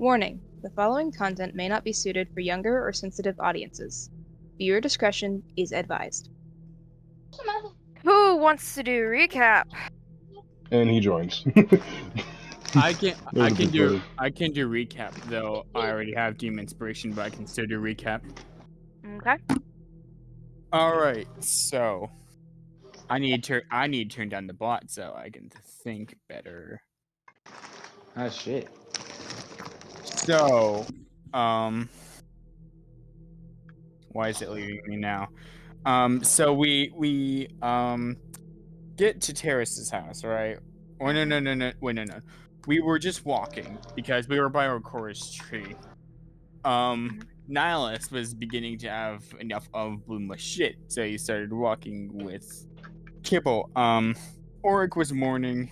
Warning: the following content may not be suited for younger or sensitive audiences. Viewer discretion is advised. Who wants to do recap? And he joins. I can There's a big do brother. I can do recap though. I already have Demon Inspiration, but I can still do recap. Okay. All right, so I need to turn down the bot so I can think better. Ah, shit. So, why is it leaving me now? So we get to Terrace's house, right? Or no. Wait, no. We were just walking because we were by our chorus tree. Nihilus was beginning to have enough of Bloomless shit, so he started walking with Kibble. Auric was mourning.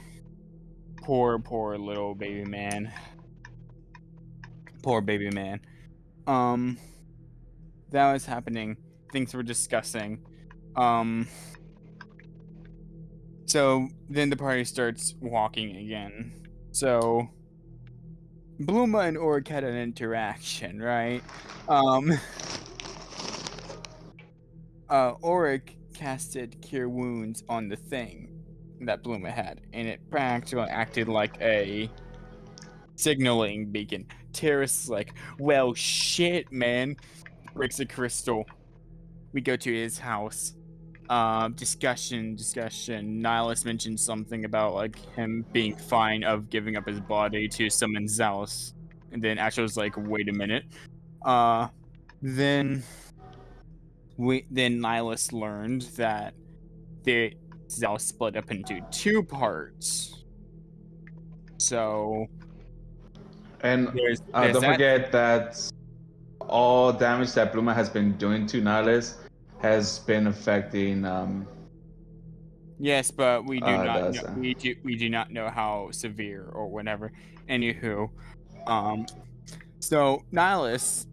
Poor little baby man. Poor baby man. That was happening. Things were discussing. So then the party starts walking again. So Bluma and Auric had an interaction, right? Auric casted Cure Wounds on the thing that Bluma had, and it practically acted like a signaling beacon. Terrace is like, well, shit, man. Breaks a crystal. We go to his house. Discussion. Nihilus mentioned something about like him being fine of giving up his body to summon Zeus. And then Asher was like, wait a minute. Then Nihilus learned that the Zeus split up into two parts. So And there's don't that. forget that all damage that Bluma has been doing to Nihilus has been affecting Yes, but we do not does, know, we do not know how severe or whatever. Anywho, so Nihilus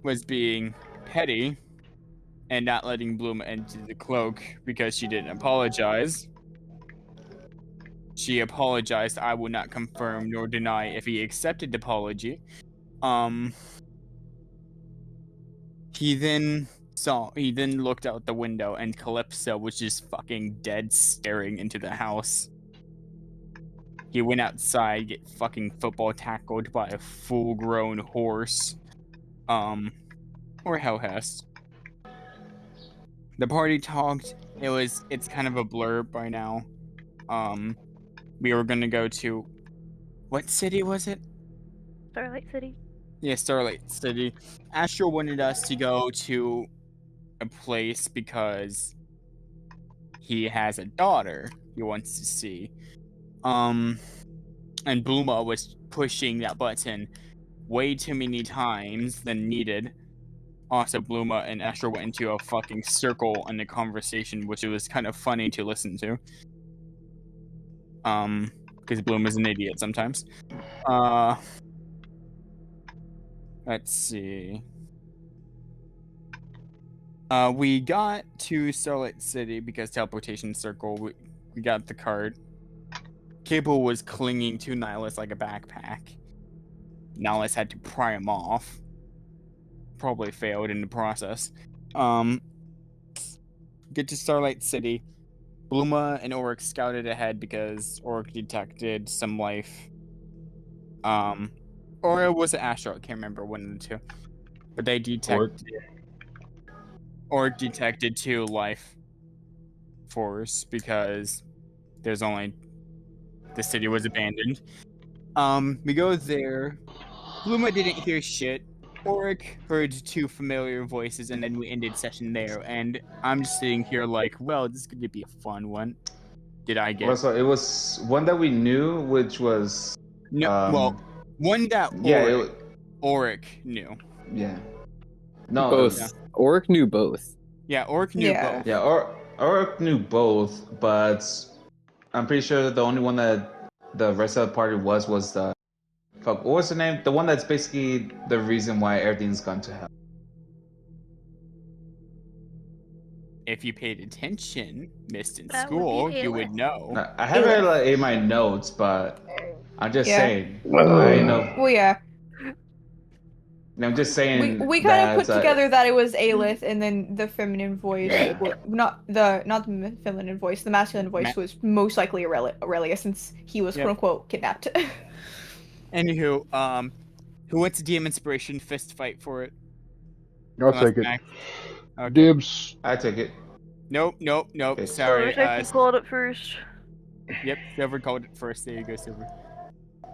was being petty and not letting Bloom into the cloak because she didn't apologize. She apologized. I will not confirm nor deny if he accepted the apology. He then looked out the window and Calypso was just fucking dead staring into the house. He went outside, get fucking football tackled by a full-grown horse. Or hellhest. The party talked. It's kind of a blur by now. We were gonna go to, what city was it? Starlight City. Yeah, Starlight City. Astro wanted us to go to a place because he has a daughter he wants to see. And Bluma was pushing that button way too many times than needed. Also, Bluma and Astro went into a fucking circle in the conversation, which it was kind of funny to listen to. Because Bluma's an idiot sometimes. Let's see. We got to Starlight City because teleportation circle. We got the card. Cable was clinging to Nihilus like a backpack. Nihilus had to pry him off. Probably failed in the process. Get to Starlight City. Bluma and Auric scouted ahead because Auric detected some life. Or it was Astro, I can't remember one of the two. But they detected... Auric detected 2 life force because there's only... The city was abandoned. We go there. Bluma didn't hear shit. Auric heard 2 familiar voices, and then we ended session there. And I'm just sitting here like, well, this is going to be a fun one. Did I get? So it was one that we knew, which was one that Auric knew. Yeah. No, both. Yeah. Auric knew both. Yeah, Auric knew both. Yeah, Auric knew both, but I'm pretty sure the only one that the rest of the party was the what was the name? The one that's basically the reason why everything's gone to hell. If you paid attention, missed in That school, would be you would know. Now, I have it in my notes, but I'm just saying. Well, I know. Well, yeah. And I'm just saying We kind of that, put together that it was Aelith, and then the feminine voice, not the feminine voice, the masculine voice was most likely Aurelia, since he was quote unquote kidnapped. Anywho, who wants to DM inspiration fist fight for it? I'll take it. Max. Okay. Dibs. I take it. Nope. Okay. Sorry. I called it first. Yep, Silver called it first. There you go, Silver.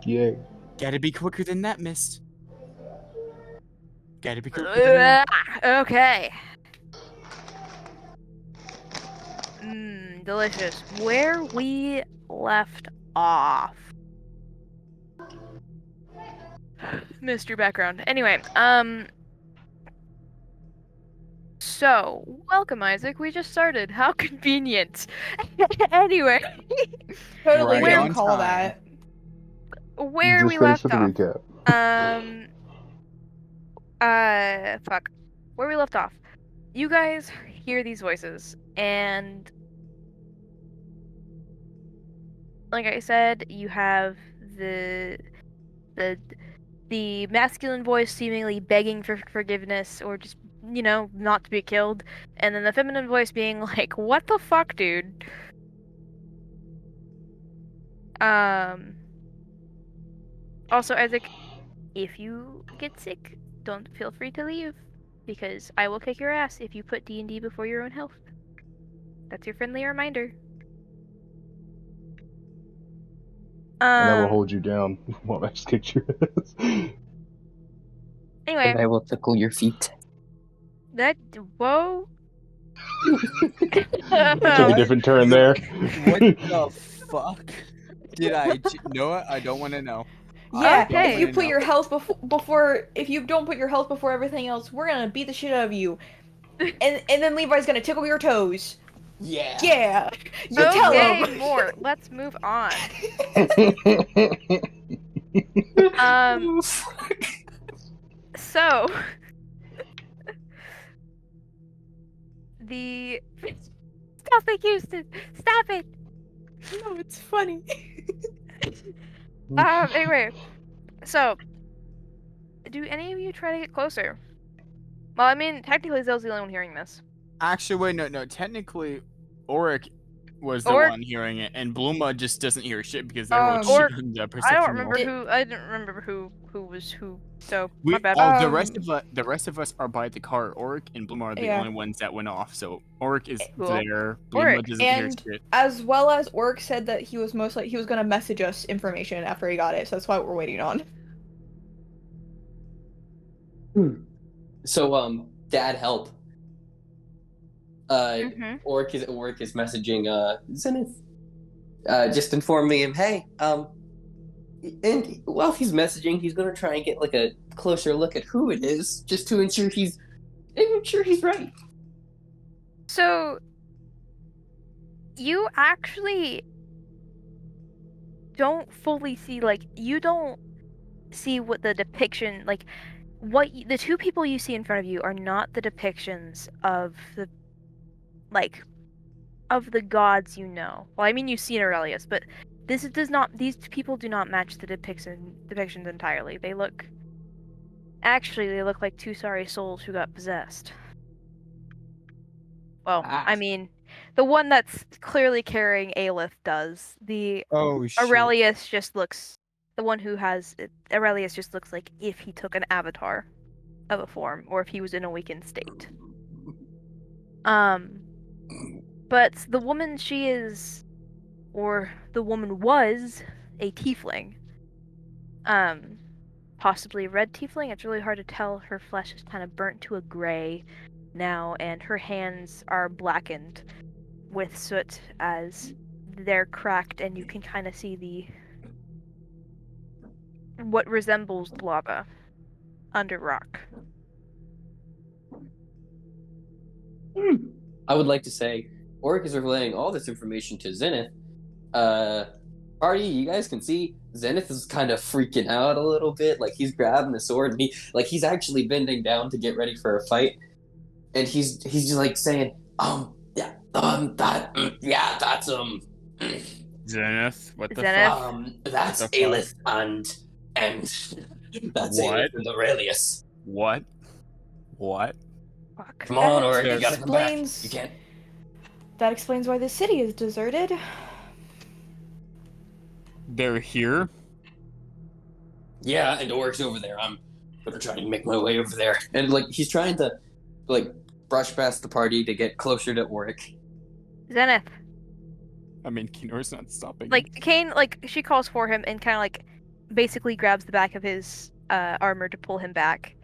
Yay. Gotta be quicker than that, Mist. Gotta be quicker than that. Okay. Delicious. Where we left off. Missed your background. Anyway, so, welcome, Isaac. We just started. How convenient. Anyway. Totally Right didn't on call time. that. Where Just we finished left with the off. recap. Fuck. Where we left off. You guys hear these voices, and like I said, you have the masculine voice seemingly begging for forgiveness or just, not to be killed, and then the feminine voice being like, "What the fuck, dude?" Also, Isaac, if you get sick, don't feel free to leave, because I will kick your ass if you put D&D before your own health. That's your friendly reminder. And I will hold you down while Max kicks your ass. Anyway, And I will tickle your feet. whoa. Took a different turn there. What the fuck? Did I? Know what? I don't want to know. Yeah, Okay. if you put your health before, if you don't put your health before everything else, we're gonna beat the shit out of you. And then Levi's gonna tickle your toes. Yeah. Yeah. You tell Okay, him. more. Let's move on. So stop it, Houston. Stop it. No, it's funny. Anyway, so do any of you try to get closer? Well, I mean, technically, Zell's the only one hearing this. Actually, wait, no. Technically, Auric was the one hearing it, and Bluma just doesn't hear shit because everyone's Auric- shooting the I perception don't remember roll. who. I didn't remember who was who. So We, my bad. the rest of us are by the car. Auric and Bluma are the Yeah. only ones that went off. So Auric is Cool. there. Bluma Auric, doesn't hear and shit. as well as Orc said that he was gonna message us information after he got it, so that's why we're waiting on. So, Dad, help. Mhm. Orc is messaging Zenith. Just inform me of, hey, and while he's messaging, he's gonna try and get like a closer look at who it is, just to ensure he's right. So you actually don't fully see, like, you don't see what the depiction, like, the two people you see in front of you are not the depictions of the, like, of the gods you know. Well, I mean, you've seen Aurelius, but these people do not match the depictions entirely. They look like two sorry souls who got possessed. Well, I mean, the one that's clearly carrying Aelith does. The Oh shit. Aurelius just looks like if he took an avatar of a form, or if he was in a weakened state. But the woman the woman was a tiefling. Possibly a red tiefling. It's really hard to tell. Her flesh is kind of burnt to a gray now, and her hands are blackened with soot as they're cracked, and you can kind of see what resembles lava under rock. I would like to say, Oric is relaying all this information to Zenith. Party, you guys can see Zenith is kind of freaking out a little bit. Like, he's grabbing the sword, and he's actually bending down to get ready for a fight. And he's just like saying, that's Zenith, what the Zenith? fuck? that's What the Aelith and that's What? Aelith and Aurelius. What? Fuck. Come on, or That you gotta come back. explains- You can't. That explains why the city is deserted. They're here? Yeah, and Oric's over there. I'm gonna try and make my way over there. And like he's trying to like brush past the party to get closer to Oric. Zenith. I mean, Kinor's not stopping. Like, Kane, like, she calls for him and kind of, like, basically grabs the back of his armor to pull him back.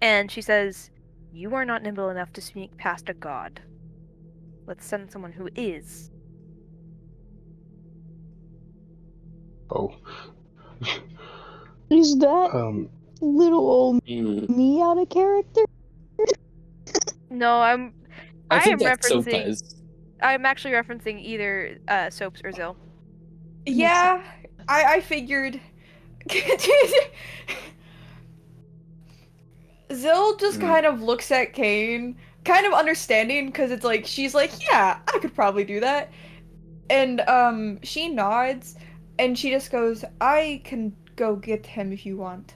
And she says, "You are not nimble enough to sneak past a god. Let's send someone who is." Oh. Is that little old Mm. me out of character? No, I I think am that's referencing. Sopas. I'm actually referencing either Soaps or Zill. Yeah, I figured. Zill just kind of looks at Kane, kind of understanding, because it's like, she's like, yeah, I could probably do that. And she nods, and she just goes, I can go get him if you want.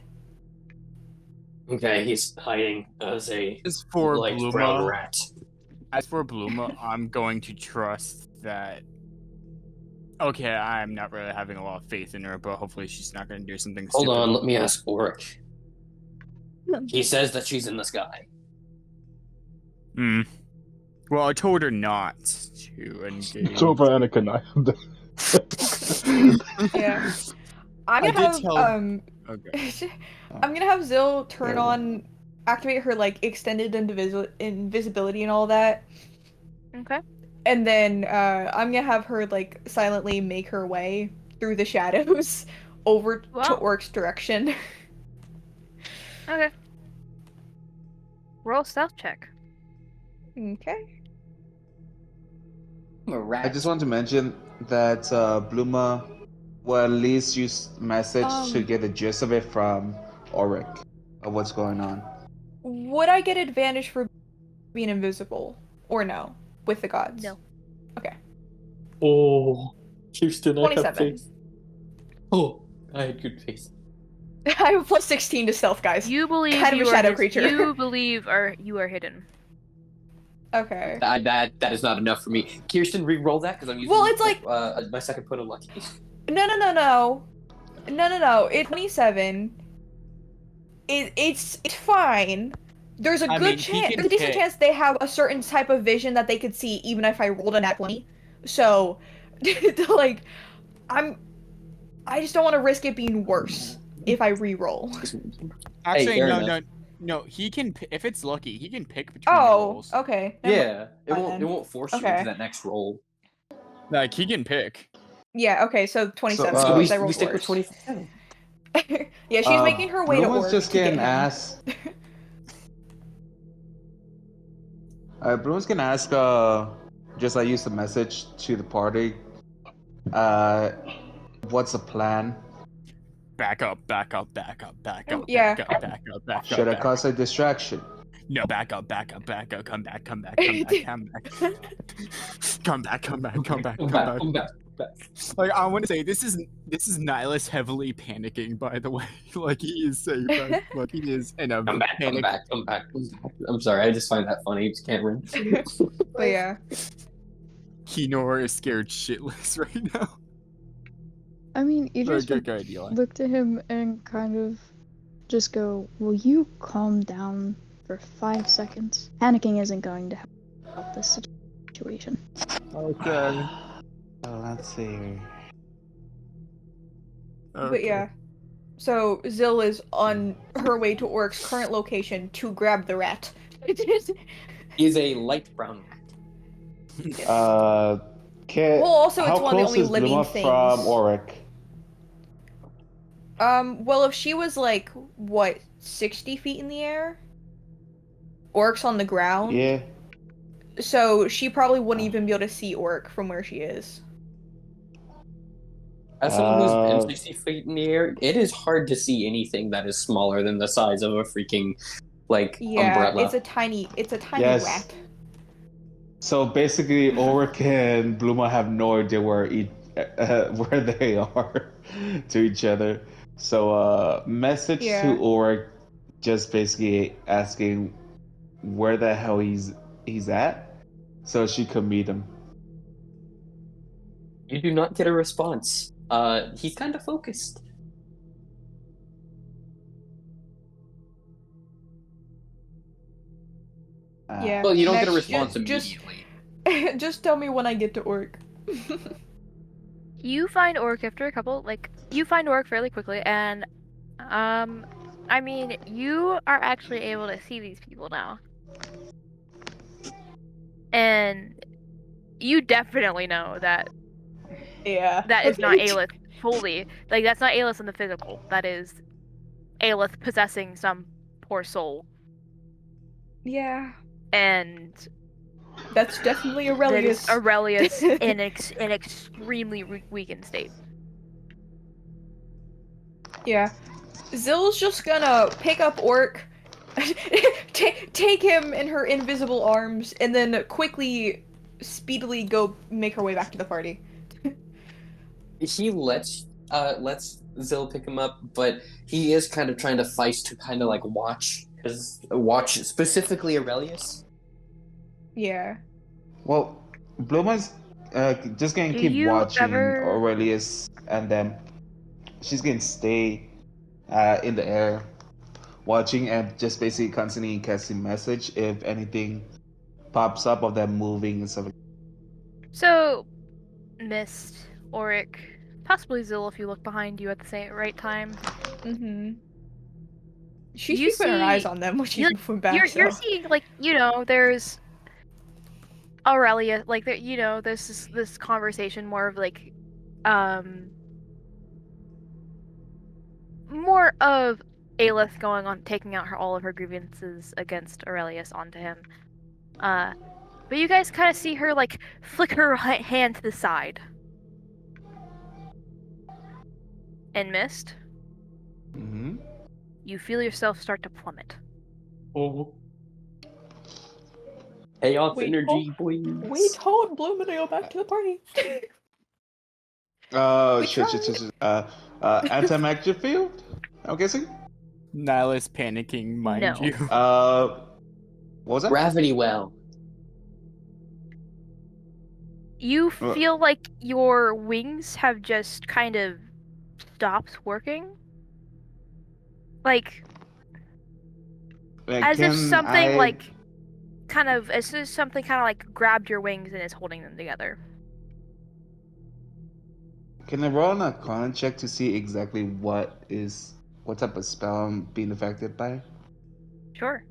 Okay, he's hiding as a As for light brown Bluma, rat. I'm going to trust that. Okay, I'm not really having a lot of faith in her, but hopefully she's not going to do something Hold stupid. on, let me ask Oric. He says that she's in the sky. Hmm. Well, I told her not to engage. So for Anakin, Yeah. I'm I gonna did have tell- Okay. I'm gonna have Zill turn on, activate her like extended invisibility and all that, Okay. and then I'm gonna have her like silently make her way through the shadows over to Wow. Orc's direction. Okay. Roll stealth check. Okay. I'm a rat. I just want to mention that Bluma will at least use message to get the gist of it from Oric of what's going on. Would I get advantage for being invisible, or no, with the gods? No. Okay. Oh, Houston, I have 27. faith. Oh, I had good faith. I have a plus 16 to stealth, guys. You believe Kind of you a shadow are creature. You believe you are hidden. Okay. That is not enough for me. Kirsten, re-roll that because I'm using. Well, it's like- my second point of lucky. No. It's 27. It's fine. There's a I good mean, he chance. can There's a decent pick. chance they have a certain type of vision that they could see even if I rolled a nat 20. So, like, I just don't want to risk it being worse if I re-roll. Actually, fair no. enough. No, he can. If it's lucky, he can pick between the Oh, rolls. okay. Never mind. Yeah, it Fine won't. then. It won't force you Okay. into that next roll. Like he can pick. Yeah, okay, so 27. So, So because I rolled we stick with worse. 27. Yeah, she's making her way to Bluma's work. just to get getting him. asked. Bluma's gonna ask. Just I use the message to the party. What's the plan? Back up. Yeah. Back up. Should I cause a distraction? No, back up. Come back. Come back. Like I want to say, this is Nihilus heavily panicking. By the way, like he is safe. Like he is in a Come back. panic. I'm sorry. I just find that funny. Just can't run. But yeah. Kinor is scared shitless right now. I mean, you just Good idea. look to him and kind of just go, will you calm down for 5 seconds? Panicking isn't going to help this situation. Okay. Let's see. But yeah. So Zill is on her way to Oric's current location to grab the rat. He's a light brown rat. Well, also, it's how one of the close only is living Bluma things. from Oric? Well, if she was like, what, 60 feet in the air? Oric's on the ground. Yeah. So she probably wouldn't even be able to see Oric from where she is. As someone who's been 60 feet in the air, it is hard to see anything that is smaller than the size of a freaking, like, Yeah, umbrella. it's a tiny Yes. rat. So basically, Oric and Bluma have no idea where they are to each other. So message Yeah. to Oric just basically asking where the hell he's at, so she could meet him. You do not get a response. He's kind of focused. Yeah. Well, you don't get a Max, response just immediately. just tell me when I get to Orc. You find Orc after a couple, like, you find Orc fairly quickly, and, I mean, you are actually able to see these people now. And you definitely know that Yeah. that is not Aelith fully. Like, that's not Aelith in the physical. That is Aelith possessing some poor soul. Yeah. And That's definitely that is Aurelius. Aurelius in an extremely weakened state. Yeah. Zill's just gonna pick up Orc, take him in her invisible arms, and then speedily go make her way back to the party. He lets Zill pick him up, but he is kind of trying to feist to kind of like watch specifically Aurelius. Yeah. Well, Bluma's just gonna Do keep you watching ever- Aurelius, and then she's gonna stay in the air, watching and just basically constantly casting message if anything pops up of them moving and stuff. So, Mist, Auric, possibly Zill if you look behind you at the right time. Mm-hmm. She's You keeping her eyes see- on them when she's you- moving back. You're so. seeing, like, you know, there's Aurelia, like, you know, there's this conversation more of, like, more of Aelith going on, taking out all of her grievances against Aurelius onto him. But you guys kind of see her, like, flick her hand to the side. And Mist, Mm-hmm. you feel yourself start to plummet. Oh. Chaos We energy, boys. We told Bloom to go back to the party. Oh, We shit. Anti-magic field, I'm guessing? Nyla's panicking, mind No. you. What was that? Gravity well. You feel like your wings have just kind of stopped working. Like, as if something like grabbed your wings and is holding them together. Can I roll an Arcana check to see exactly what type of spell I'm being affected by? Sure.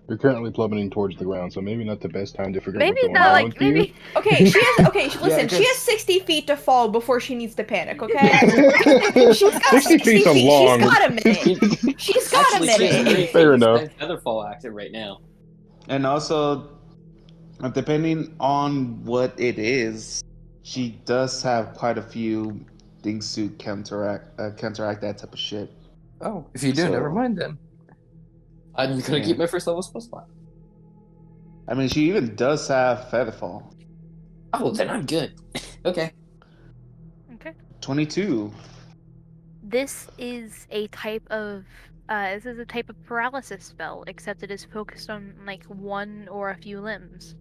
You're currently plummeting towards the ground, so maybe not the best time to figure out Maybe what's going not on like with you. maybe Okay, listen, she because- has 60 feet to fall before she needs to panic, okay? She's got 60 feet's a feet. long- She's got a minute. She's got Actually, a minute. Fair enough. Featherfall active right now. And also, depending on what it is, she does have quite a few things to counteract that type of shit. Oh, if you do, So- never mind then. I'm gonna Yeah. keep my first level spell slot. I mean, she even does have Featherfall. Oh, then I'm good. Okay. Okay. 22. This is a type of paralysis spell, except it is focused on like one or a few limbs.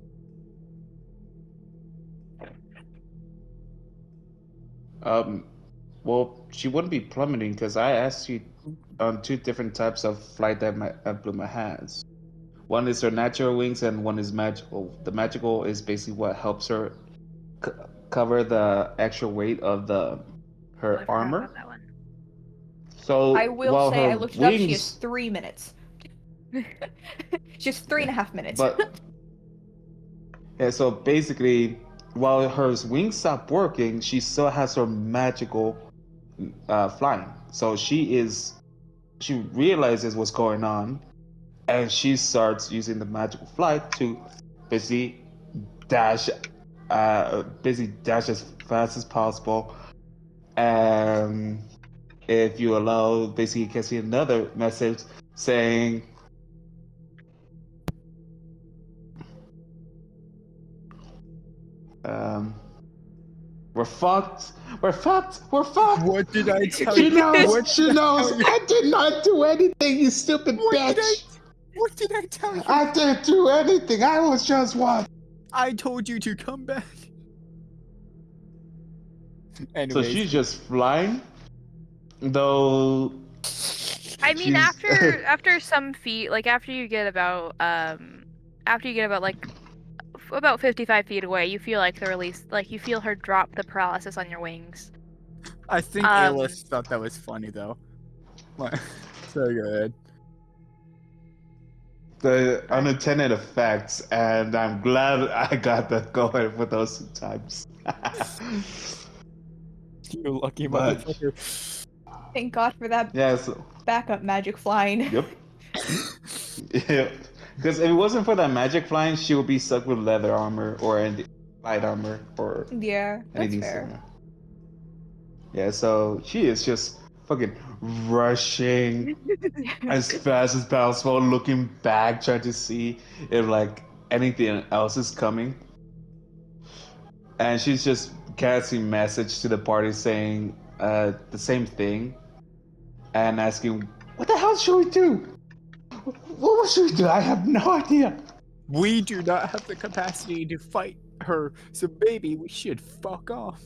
Well, she wouldn't be plummeting because I asked you on two different types of flight that Bluma has. One is her natural wings, and one is magical. The magical is basically what helps her cover the extra weight of her I forgot armor. about that one. So I will while say, her I looked it up, she has wings, 3 minutes. She has 3.5 minutes. but yeah. So basically, while her wings stop working, she still has her magical flying. So she realizes what's going on, and she starts using the magical flight to basically dash as fast as possible. And if you allow, basically you can see another message saying, we're fucked. We're fucked. We're fucked. What did I tell She you? knows. What She did I knows. tell you? I did not do anything, you stupid bitch. What did I tell you? I didn't do anything. I was just one. I told you to come back. So Anyways, she's just flying, though. I mean, She's- after some feet, like after you get about like about 55 feet away, you feel like the release, like you feel her drop the paralysis on your wings. I think Alice thought that was funny though. Like, so good. The unintended effects, and I'm glad I got that going for those times. You lucky But- motherfucker. Thank God for that Yes. backup magic flying. Yep. Yeah. Because if it wasn't for that magic flying, she would be stuck with leather armor or light armor or Yeah, that's anything fair. similar. Yeah, so she is just fucking rushing as fast as possible, looking back, trying to see if like anything else is coming. And she's just casting message to the party saying the same thing and asking, "What the hell should we do? What should we do? I have no idea." We do not have the capacity to fight her, so maybe we should fuck off.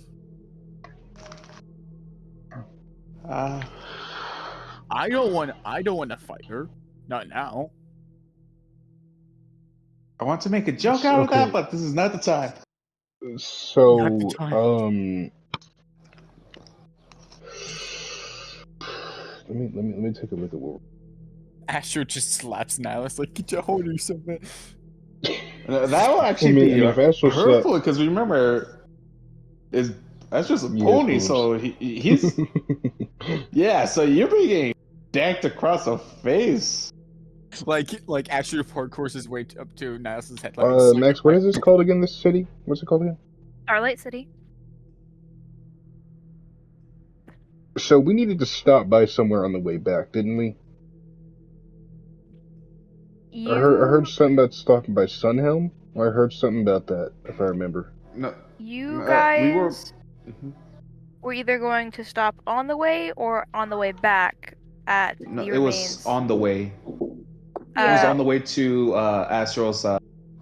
I don't want to fight her. Not now. I want to make a joke out of Okay. that, but this is not the time. So, Not the time. let me take a look at what. Astro just slaps Nihilus like, get your hold of something. That will actually I mean, be if Astro hurtful because remember, that's just a Yes, pony, of so he's yeah. So you're being danked across the face. Like Astro parkours his way up to Nihilus's head. Like, Max, what is this called again? This city? What's it called again? Starlight City. So we needed to stop by somewhere on the way back, didn't we? I heard something about stopping by Sunhelm. Or I heard something about that, if I remember. No, You we guys were. were either going to stop on the way or on the way back at No, the it was remains. on the way. Uh, It was on the way to Astro's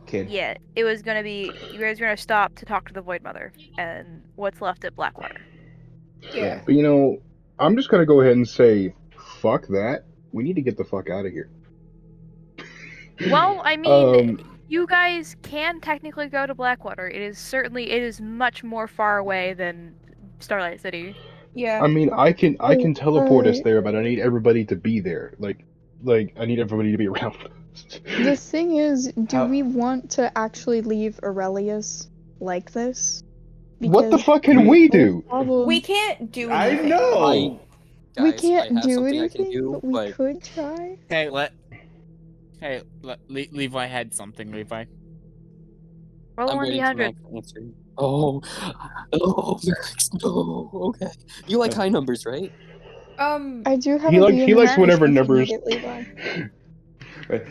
kid. Yeah, it was gonna be. You guys were gonna stop to talk to the Void Mother and what's left at Blackwater. Yeah. But I'm just gonna go ahead and say, fuck that. We need to get the fuck out of here. Well, I mean, Um, you guys can technically go to Blackwater. It is much more far away than Starlight City. Yeah. I mean, I can teleport us Alright. there, but I need everybody to be there. Like I need everybody to be around. The thing is, do How- we want to actually leave Aurelius like this? What the Because fuck can we do? problem- We can't do I anything. know. we Guys, can't I have do something anything, I can do, but we but could try. Levi had something, Levi. Roll I'm a waiting for 1d100. Max to answer. Oh, Max, no. Okay, you like high numbers, right? I do have He a likes VMA whatever if you numbers. need it, Levi. Wait,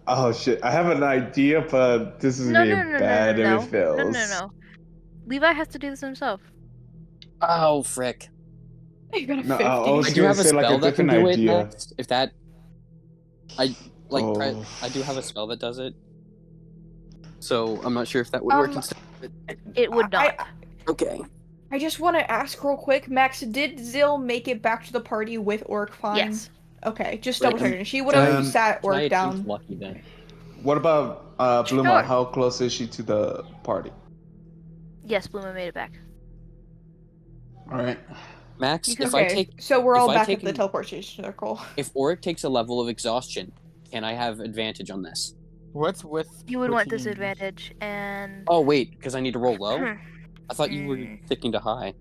oh shit! I have an idea, but this is No, being no, no, no, bad no, if it no, fails. no. Levi has to do this himself. Oh, frick. You got a No, 50. I was I do gonna have a say like spell a that can different do idea. it, Max. If that, I Oh. I do have a spell that does it. So I'm not sure if that would work instead. It would not. Okay. I just want to ask real quick, Max, did Zill make it back to the party with Orc fine? Yes. Okay, just Right, double checking. She would have sat Tonight Orc seems down. lucky then. What about Bluma? Sure. How close is she to the party? Yes, Bluma made it back. All right. Max, You can- if I Okay, take, so we're if all I back take at the an- teleportation circle. if Auric takes a level of exhaustion, can I have advantage on this? What's with? You would want fucking- disadvantage, and Oh wait, because I need to roll low. Hmm. I thought you were Mm. sticking to high.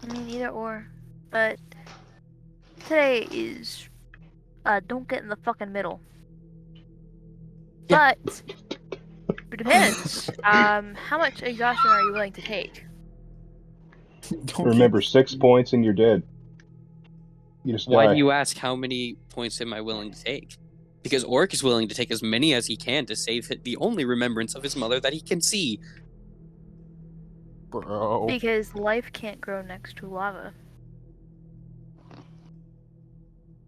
I mean either or. But today is don't get in the fucking middle. Yeah. But it depends. How much exhaustion are you willing to take? Don't Remember, 6 points and you're dead. You just Why die. do you ask how many points am I willing to take? Because Auric is willing to take as many as he can to save the only remembrance of his mother that he can see. Bro. Because life can't grow next to lava.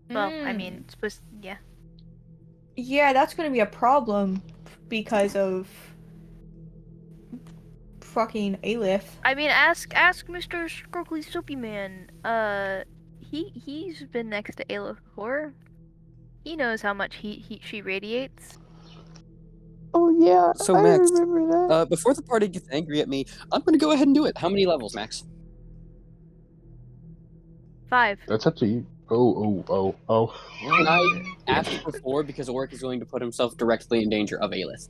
Well, I mean, it's supposed. Yeah. Yeah, that's gonna be a problem because of fucking Aleph. I mean, ask Mr. Skrokly Soapy Man. He's been next to Ayla before. He knows how much she radiates. Oh yeah, So, I Max, remember that. before the party gets angry at me, I'm gonna go ahead and do it. How many levels, Max? 5. That's up to you. Oh. And I asked for 4 because Oric is going to put himself directly in danger of Aelith.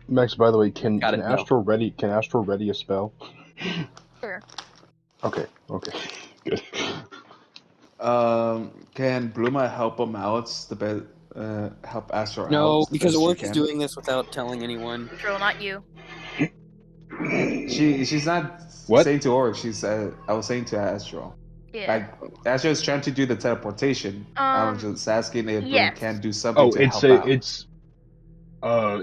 Max, by the way, can Got it, no. Astral ready a spell? Sure. Okay, good. Can Bluma help him out? Help Astro No, out? the because best she Oric is can? doing this without telling anyone. Drill, not you. She's not What? saying to Oric. I was saying to Astro. Yeah. Like Astro is trying to do the teleportation. I was just asking if Bluma yes. can do something Oh, to help out.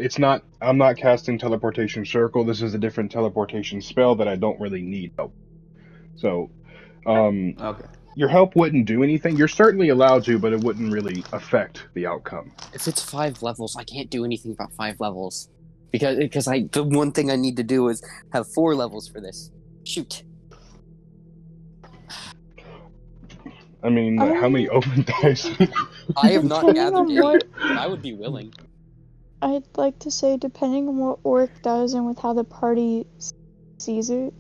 it's not. I'm not casting teleportation circle. This is a different teleportation spell that I don't really need help. So, Okay. your help wouldn't do anything. You're certainly allowed to, but it wouldn't really affect the outcome. If it's 5 levels, I can't do anything about 5 levels. Because the one thing I need to do is have 4 levels for this. Shoot. I mean, how many open dice? I have not Depending gathered on any, what- but I would be willing. I'd like to say, depending on what Oric does and with how the party sees it,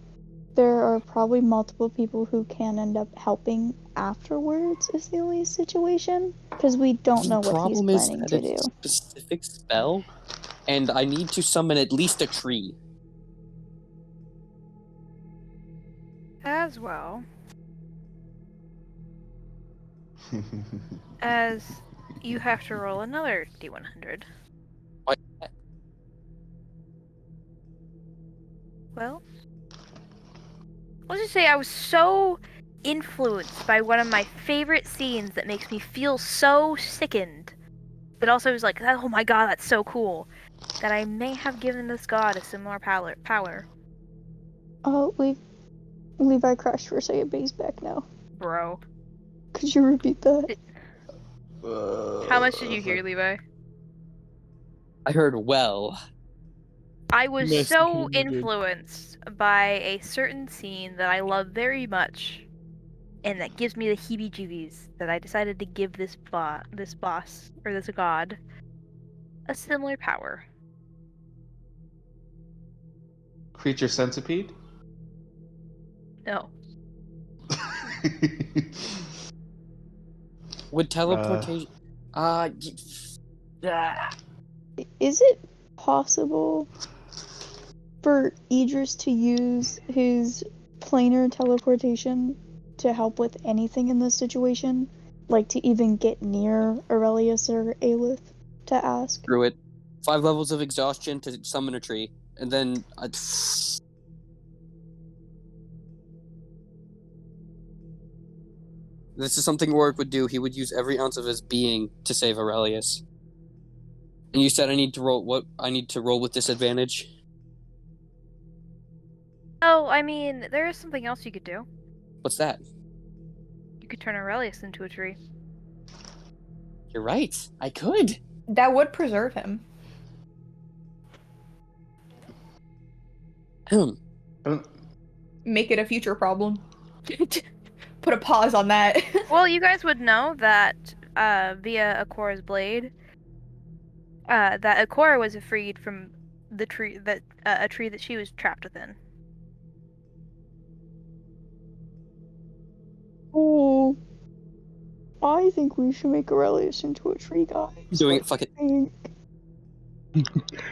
there are probably multiple people who can end up helping afterwards, is the only situation. Because we don't know what he's problem is planning that to it's do. a specific spell, and I need to summon at least a tree. As well as you have to roll another D100. What? Well, let's just say I was so influenced by one of my favorite scenes that makes me feel so sickened, but also was like, oh my god, that's so cool, that I may have given this god a similar power. Oh, Levi crashed for a second, but he's back now. Bro. Could you repeat that? How much did you hear, Levi? I heard well. I was Yes, so you did. influenced by a certain scene that I love very much, and that gives me the heebie-jeebies, that I decided to give this boss, or this god, a similar power. Creature centipede? No. Would teleportation... Is it possible for Idris to use his planar teleportation to help with anything in this situation? Like to even get near Aurelius or Aelith to ask? Screw it. 5 levels of exhaustion to summon a tree, and then... This is something Oric would do. He would use every ounce of his being to save Aurelius. And you said I need to roll what? I need to roll with disadvantage? Oh, I mean, there is something else you could do. What's that? You could turn Aurelius into a tree. You're right. I could. That would preserve him. Make it a future problem. Put a pause on that. Well, you guys would know that via Akora's blade, that Akora was freed from the tree that a tree that she was trapped within. Oh, I think we should make Aurelius into a tree guy. Doing it, fuck it. I think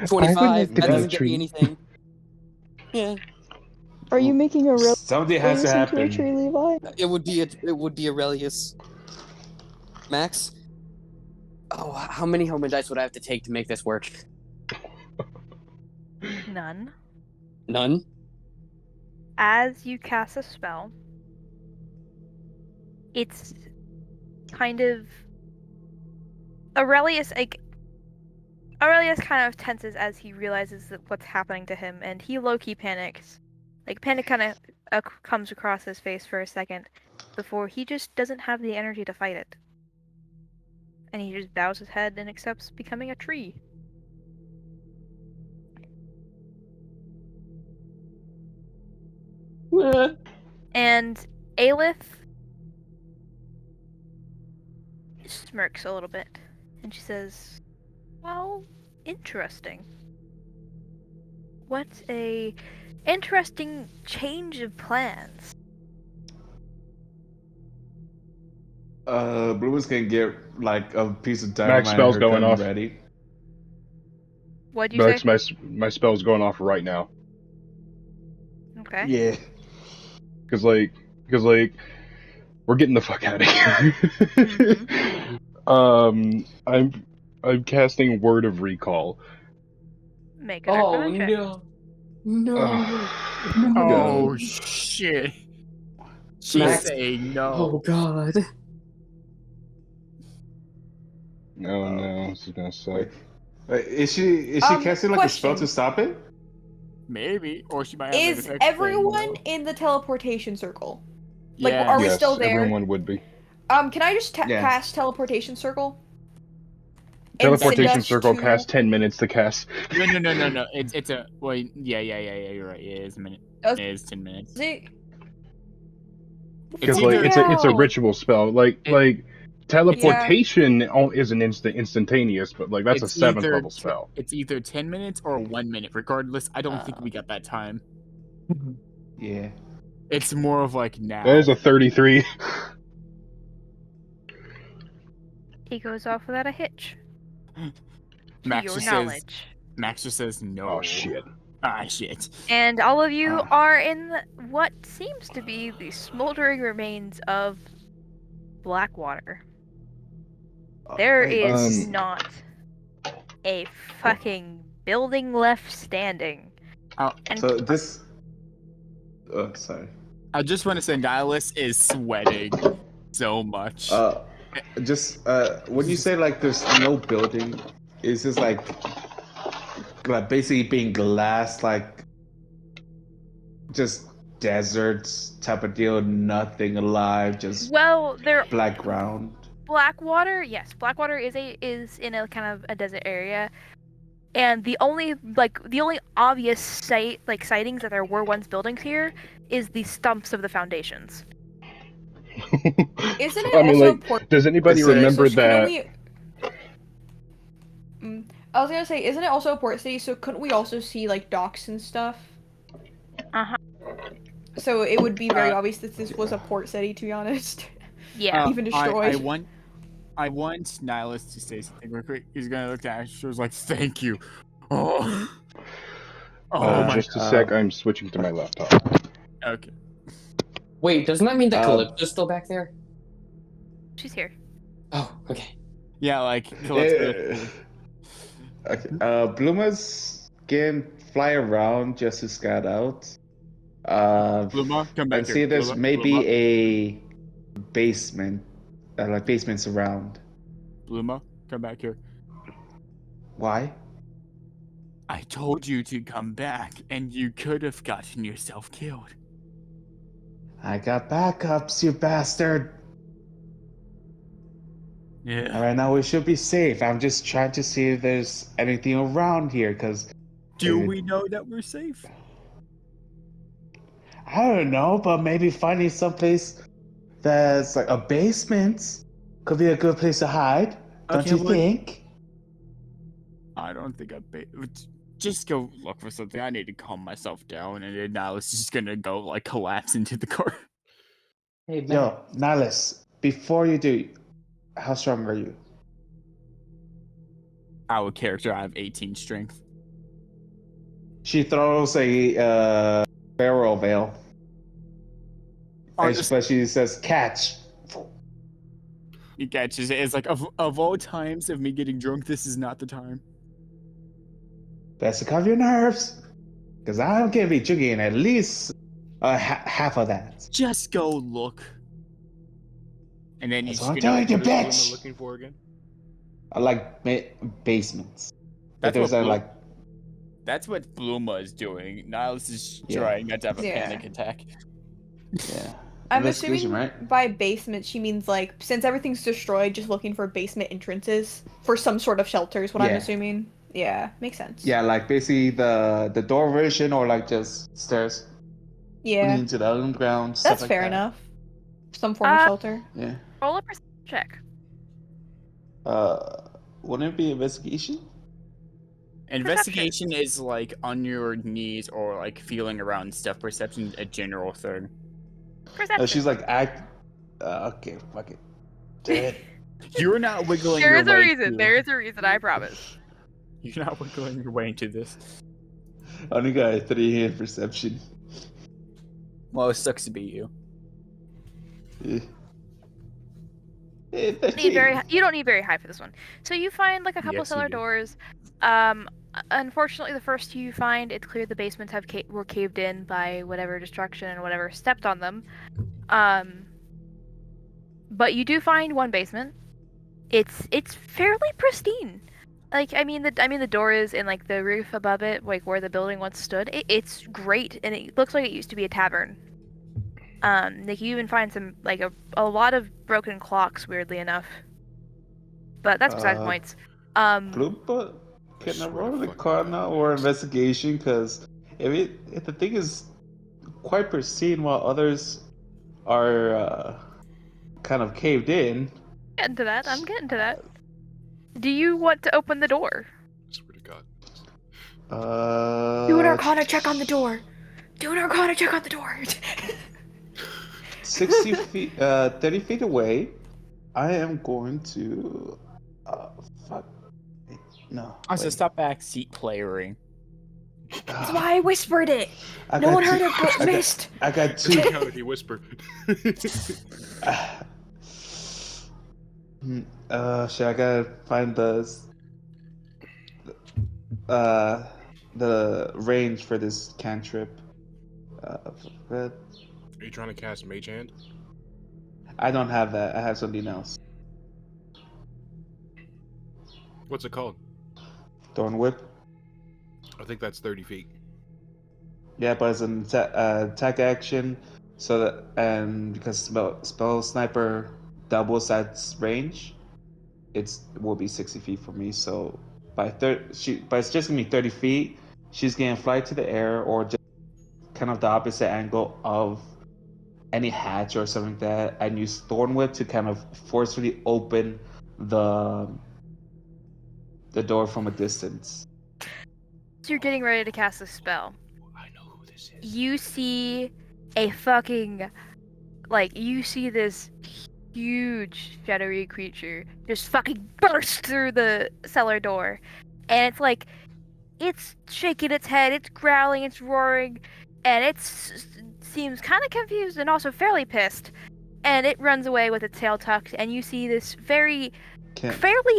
25. like to That be a doesn't get me tree. anything. Yeah. Are you making Aurelius Something has to into a happen. tree, Levi? It would be Aurelius. Max? Oh, how many homing dice would I have to take to make this work? None. None? As you cast a spell, it's kind of Aurelius kind of tenses as he realizes that what's happening to him, and he low-key panics. Like, panic kind of comes across his face for a second before he just doesn't have the energy to fight it. And he just bows his head and accepts becoming a tree. And Aelith smirks a little bit, and she says, "Well, interesting. What a interesting change of plans." Bloomers can get like a piece of dynamite Max spell's and her going gun off. ready. What'd you Max, say? my spell's going off right now. Okay. Yeah. Because we're getting the fuck out of here. I'm casting Word of Recall. Make an Oh Arcana check. no. Oh shit. She's Max- saying no. Oh god. Oh no, this is gonna suck. Wait, is she casting like a spell question. to stop it? Maybe, or she might have Is an effect thing, everyone no? in the teleportation circle? Like, Yeah. are we Yes, still there? everyone would be. Can I just Yeah. cast teleportation circle? And send Teleportation us circle to- casts 10 minutes to cast. No. It's a yeah. You're right. It is a minute. Does- It is 10 minutes. Is it- Because It's like either- it's a ritual spell. Like It- teleportation isn't instantaneous, but like that's a it's 7th either level t- spell. It's either 10 minutes or 1 minute. Regardless, I don't think we got that time. Yeah. It's more of like now. There's a 33. He goes off without a hitch. Max to your just knowledge. Max just says no. Oh shit. Ah shit. And all of you Ah. are in what seems to be the smoldering remains of Blackwater. There Wait, is not a fucking building left standing. And So this. Oh, sorry. I just want to say Nihilus is sweating so much. When you say like there's no building, is this like basically being glass, like just deserts type of deal, nothing alive, just well, there black ground. Blackwater, yes, Blackwater is in a kind of a desert area, and the only obvious sightings that there were once buildings here is the stumps of the foundations. Isn't it I mean, also like, port- does anybody So remember couldn't that? we- I was gonna say, isn't it also a port city? So couldn't we also see like docks and stuff? Uh-huh. So it would be very obvious that this was a port city, to be honest. Yeah. Even destroyed. I want Nihilus to say something real quick. He's gonna look at Ash. She was like, "Thank you." Oh. Oh my. Just a sec, I'm switching to my laptop. Okay. Wait, doesn't that mean that Calypso's still back there? She's here. Oh, okay. Yeah, like. Okay. Bloomers can fly around just to scout out. Bluma, come back and here. see if there's Bluma, maybe Bluma. a basement, like basements around. Bluma, come back here. Why? I told you to come back, and you could have gotten yourself killed. I got backups, you bastard. Yeah. All right, now we should be safe. I'm just trying to see if there's anything around here, because Do we know that we're safe? I don't know, but maybe finding someplace that's like a basement could be a good place to hide. Don't Okay, you well, think? I don't think just go look for something. I need to calm myself down, and then now it's just gonna go like collapse into the car. Hey, man. Yo, Nihilus, before you do, how strong are you? Our character, I have 18 strength. She throws a barrel veil. But she says, catch. He catches it. It's like, of all times of me getting drunk, this is not the time. Best to calm your nerves. Because I'm going to be drinking at least half of that. Just go look. And then That's he's what I'm gonna telling you, What is Bluma bitch. looking for again? like basements. If That's there's what a Blu- like, That's what Bluma is doing. Niles is Yeah. trying not to have a Yeah. panic attack. yeah. I'm Investigation, assuming right? by basement she means like since everything's destroyed, just looking for basement entrances for some sort of shelters. What I'm Yeah. assuming. Yeah, makes sense. Yeah, like basically the door version or like just stairs leading Yeah, into the underground. that's Stuff like fair that. enough. Some form of shelter. Yeah. Roll a perception check. Wouldn't it be investigation? Investigation is like on your knees or like feeling around stuff. Perception is a general thing. Perception. No, she's like act. Okay, fuck it. Damn it. You're not wiggling There your is a way reason. to- There is a reason. I promise. You're not wiggling your way into this. I only got a 3 in perception. Well, it sucks to be you. Eh. You don't need very high for this one. So you find like a couple Yes, you cellar do. doors. Unfortunately, the first two you find, it's clear the basements were caved in by whatever destruction and whatever stepped on them. But you do find one basement. It's fairly pristine. Like I mean the door is in like the roof above it, like where the building once stood. It's great, and it looks like it used to be a tavern. Like you even find some like a lot of broken clocks, weirdly enough. But that's besides the points. Bloomba, can I roll the Arcana or investigation? Because if the thing is quite pristine while others are kind of caved in. Getting to that. I'm getting to that. Do you want to open the door? Swear to God. Do an Arcana check on the door. Do an Arcana check on the door. 60 feet, 30 feet away. I am going to. Fuck. No. Also, wait. stop backseat playering. That's why I whispered it. I No got one heard two- it, but I got- missed. I got Check 2. out, he whispered. Shit, I gotta find the range for this cantrip. But Are you trying to cast Mage Hand? I don't have that. I have something else. What's it called? Thorn Whip. I think that's 30 feet. Yeah, but it's an attack action, so that and because spell sniper doubles that range, it will be 60 feet for me. So but it's just gonna be 30 feet. She's gonna fly to the air or just kind of the opposite angle of any hatch or something like that, and use Thorn Whip to kind of forcefully open the door from a distance. So you're getting ready to cast a spell. I know who this is. You see a fucking you see this huge shadowy creature just fucking burst through the cellar door, and it's shaking its head, it's growling, it's roaring, and it seems kind of confused and also fairly pissed, and it runs away with its tail tucked, and you see this fairly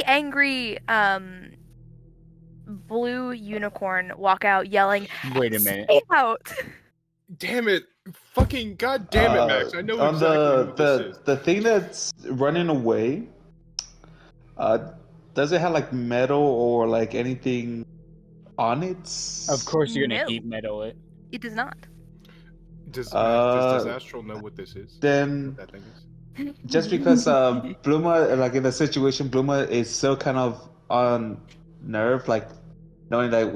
angry blue unicorn walk out yelling, Wait a minute. "Stay out!" Damn it! Fucking god damn it, Max! I know on exactly who this is. the thing that's running away. Does it have like metal or like anything on it? Of course, you're gonna No. heat metal it. It does not. Does Astral know what this is? Then What that thing is? just because Bluma, like in the situation, Bluma is still kind of on nerve, like knowing that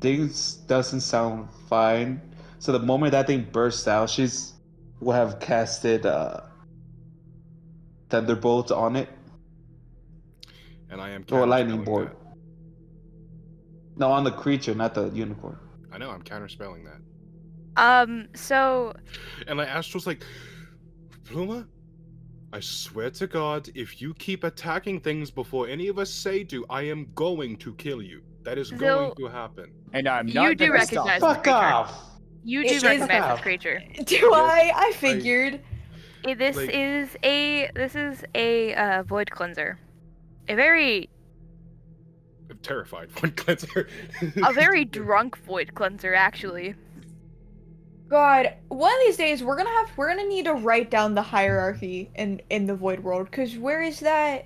things doesn't sound fine. So the moment that thing bursts out, she's will have casted Thunderbolt on it. And I am Or lightning counterspelling bolt. that. No, on the creature, not the unicorn. I know, I'm counterspelling that. So And like Astral's like, Pluma, I swear to God, if you keep attacking things before any of us say to, I am going to kill you. That is going to happen. And I'm You not do gonna stop. recognize this Fuck creature. off! You It do is- recognize Fuck this off. creature. Do I figured. This Like- is a void cleanser. A very I'm terrified. One cleanser. a very drunk void cleanser, actually. God, one of these days we're gonna need to write down the hierarchy in the Void World. Cause where is that?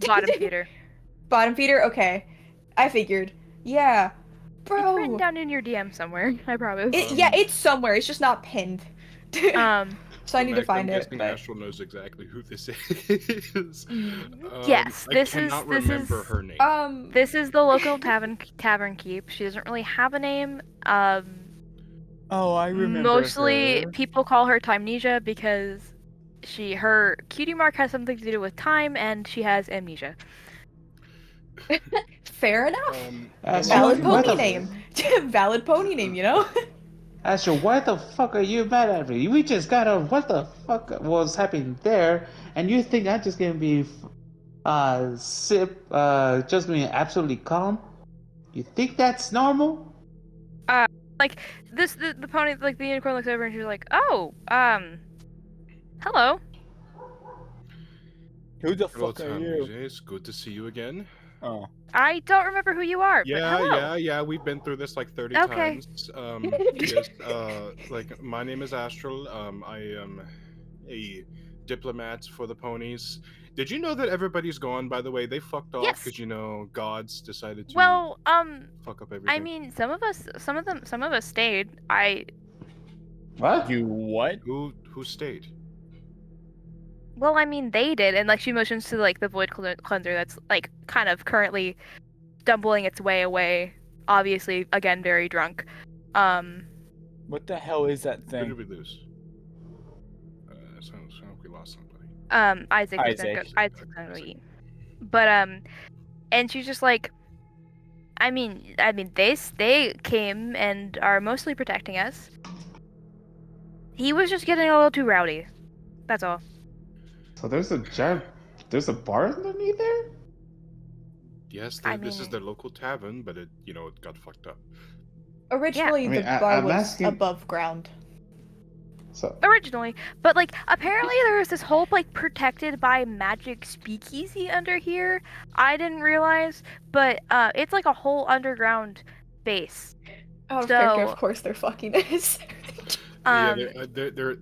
Bottom feeder. Bottom feeder? Okay. I figured. Yeah. It's written Bro. down in your DM somewhere, I promise. Yeah, it's somewhere. It's just not pinned. So I need to Max, find I'm it. guessing But... Astral knows exactly who this is. Yes, I cannot remember her name. This is the local tavern keep. She doesn't really have a name. Oh, I remember Mostly her. people call her Timnesia because her cutie mark has something to do with time, and she has amnesia. Fair enough. Astral, Valid what pony the- name. Valid pony name, you know? Astral, why the fuck are you mad at me? We just got a what the fuck was happening there, and you think I'm just gonna be just being absolutely calm? You think that's normal? Like the pony, like the unicorn looks over and she's like, "Oh, hello." Who the Hello, fuck are Tom. you? It's good to see you again. Oh. I don't remember who you are. But hello. Yeah. We've been through this like 30 Okay. times. Yes. Like my name is Astral. I am a diplomat for the ponies. Did you know that everybody's gone? By the way, they fucked off Yes. because gods decided to Well, fuck up everything. I mean, some of us stayed. What? You what? Who stayed? Well, I mean, they did, and like she motions to like the void cleanser that's like kind of currently stumbling its way away. Obviously, again, very drunk. What the hell is that Who thing? did we lose? Sounds like we lost somebody. Isaac. Isaac's gonna eat. But and she's just like, I mean, they came and are mostly protecting us. He was just getting a little too rowdy. That's all. So there's a bar underneath there? Yes, this is mean- their local tavern, but it got fucked up. Originally, I mean, the bar I'm was asking- above ground. So Originally, but like apparently there was this whole like protected by magic speakeasy under here. I didn't realize, but it's like a whole underground base. Oh, okay, So- of course they're fucking us. Yeah, they're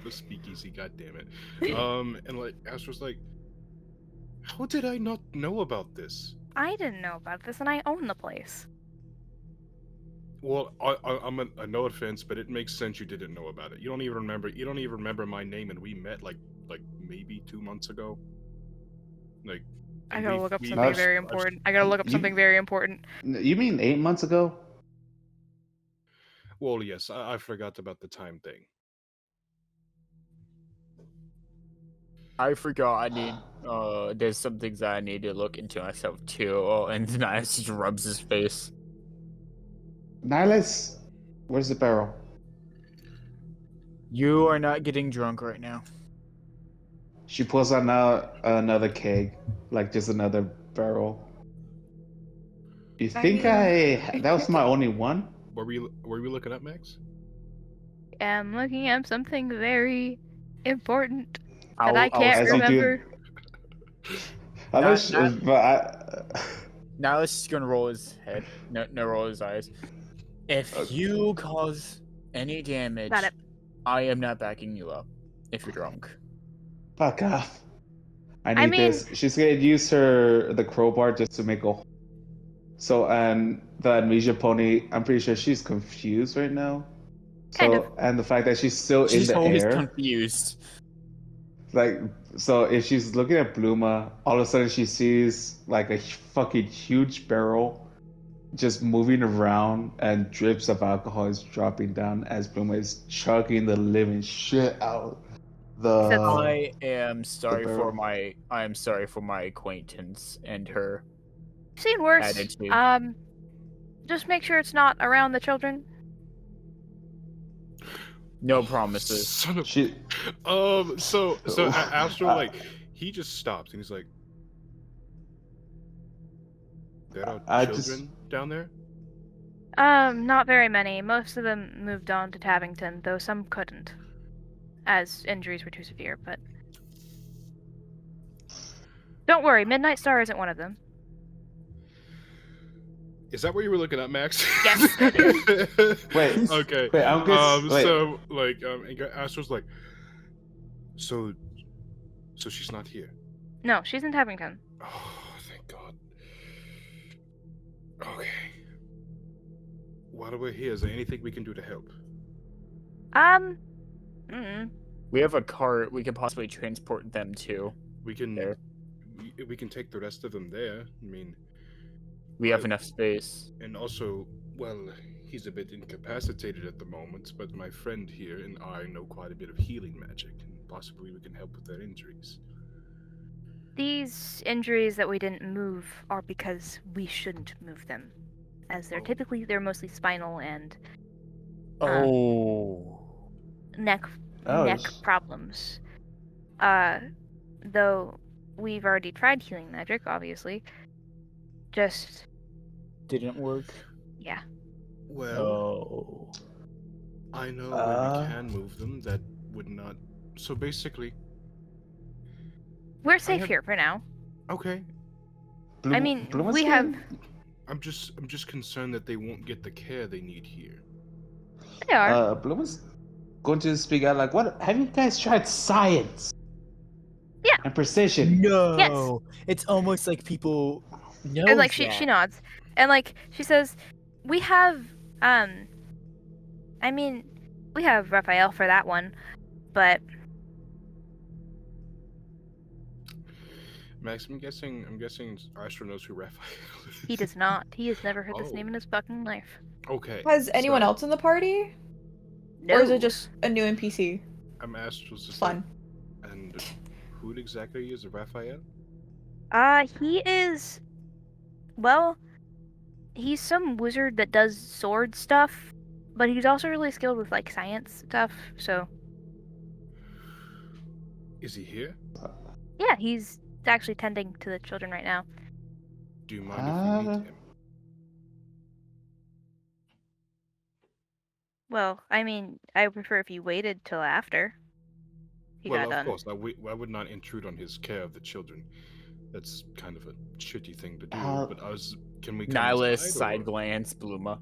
the speakeasy, god damn it. And like Astra's like, how did I not know about this? I didn't know about this, and I own the place. Well, I'm a no offense, but it makes sense you didn't know about it. You don't even remember my name, and we met like maybe 2 months ago. Like, I and gotta we've- look up we've- something I've- very important. I gotta look up You- something very important. you mean 8 months ago? Well, yes, I forgot about the time thing. I forgot I need there's some things that I need to look into myself too. And Niles just rubs his face. Nihilus, where's the barrel? You are not getting drunk right now. She pulls out now another keg, like just another barrel. You think mean- that was my only one? Were we looking up, Max? I'm looking up something very important I'll- that I can't as you do- remember. Unless, Not- but I. Now let's just gonna roll his head. No, roll his eyes. If Okay. you cause any damage, Got it. I am not backing you up. If you're drunk. Fuck off. I I need mean- this. She's gonna use the crowbar just to make a hole. So, and the amnesia pony, I'm pretty sure she's confused right now. Kind So, and the fact that she's still She's in the always air. confused. Like, so if she's looking at Bluma, all of a sudden she sees like a fucking huge barrel just moving around and drips of alcohol is dropping down as Bluma is chugging the living shit out. I am sorry barrel. for my acquaintance and her. Seen worse. Attitude. Just make sure it's not around the children. No promises. Son of She, so Astro like he just stops and he's like, there are I children down there. Not very many. Most of them moved on to Tavington, though some couldn't, as injuries were too severe. But don't worry, Midnight Star isn't one of them. Is that where you were looking at, Max? Yes. Wait. Okay. Wait, I'm good. Wait. So like, and Astro's like, so she's not here. No, she's in Tappington. Oh, thank God. Okay. While we're here, is there anything we can do to help? We have a cart. We could possibly transport them to. We can. There. We can take the rest of them there. I mean, We have enough space. and also, well, he's a bit incapacitated at the moment, but my friend here and I know quite a bit of healing magic, and possibly we can help with their injuries. These injuries that we didn't move are because we shouldn't move them, as they're mostly spinal and neck problems. Though we've already tried healing magic, obviously. Just didn't work. Yeah. Well, I know where we can move them. That would not. So basically, we're safe here for now. Okay. I mean, we have. I'm just concerned that they won't get the care they need here. They are. Bloom's going to speak out like, "What? Have you guys tried science? Yeah. And precision?" No. Yes. It's almost like people know. And like she nods, and like she says, "We have I mean, we have Raphael for that one, but." Max, I'm guessing Astro knows who Raphael is. He does not. He has never heard this name in his fucking life. Okay. Has anyone else in the party? No. Or is it just a new NPC? I'm Astro's just Fun. And who exactly is Raphael? He is. Well, he's some wizard that does sword stuff, but he's also really skilled with like science stuff. So. Is he here? Yeah, he's actually tending to the children right now. Do you mind if we meet him? Well, I mean, I prefer if you waited till after he got done. Of course. I would not intrude on his care of the children. That's kind of a shitty thing to do. But can we come Nihilus inside, side or? glance, Bluma.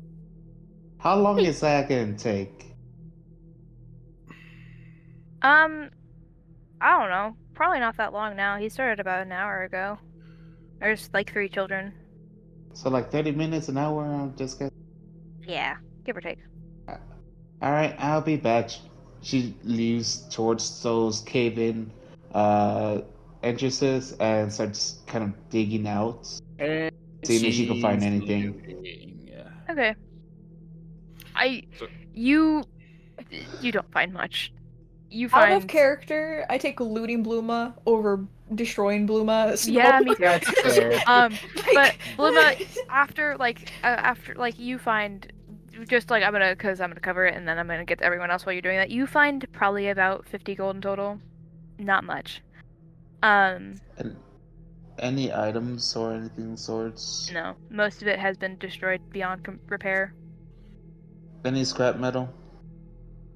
How long is that gonna take? I don't know. Probably not that long now. He started about an hour ago. There's like 3 children. So like 30 minutes, an hour. I'm just gonna. Yeah, give or take. All right, I'll be back. She leaves towards those cave-in entrances and starts kind of digging out, seeing if she can find anything. Okay. You don't find much. You find Out of character, I take looting Bluma over destroying Bluma. So... Yeah, me too. That's fair. But Bluma, after you find, just like I'm gonna cover it and then I'm gonna get to everyone else while you're doing that. You find probably about 50 gold in total. Not much. And any items or anything sorts? No, most of it has been destroyed beyond repair. Any scrap metal?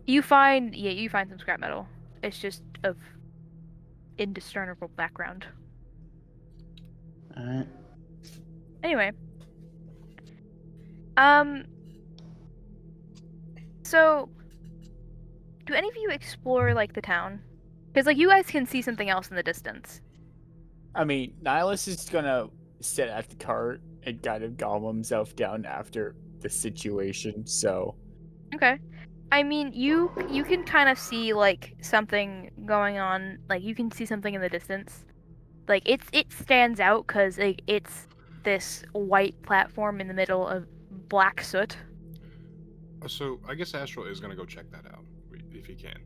You find some scrap metal. It's just of indiscernible background. Alright. Anyway. So, do any of you explore, like, the town? Because, like, you guys can see something else in the distance. I mean, Nihilus is gonna sit at the cart and kind of calm himself down after the situation, so... Okay. I mean, you can kind of see, like, something going on. Like, you can see something in the distance. Like, it stands out because, like, it's this white platform in the middle of black soot. So I guess Astral is gonna go check that out if he can.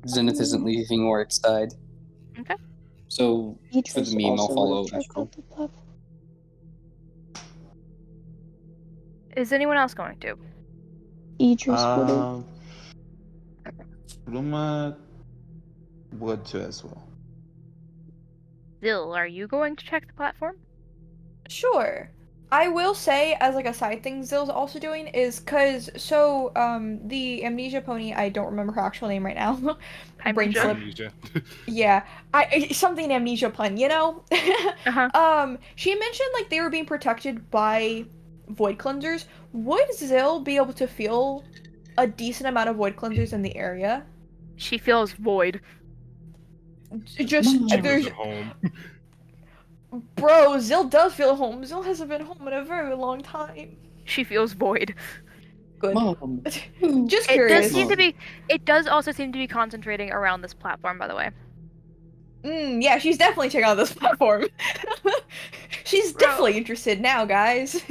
Zenith isn't leaving Warwick's side. Okay. So for the meme, I'll follow Astral. Is anyone else going to? Idris would have. Bluma would too as well. Zill, are you going to check the platform? Sure. I will say, as like a side thing Zill's also doing is the amnesia pony, I don't remember her actual name right now. Brain slip. Amnesia. Yeah. Something amnesia pun, you know? Uh-huh. She mentioned like they were being protected by void cleansers. Would Zill be able to feel a decent amount of void cleansers in the area? She feels void. Just She there's was at home. bro. Zill does feel home. Zill hasn't been home in a very long time. She feels void. Good. Mom. Just It curious. does seem to be. It does also seem to be concentrating around this platform, by the way. Yeah, she's definitely checking out this platform. She's Bro. definitely interested now, guys.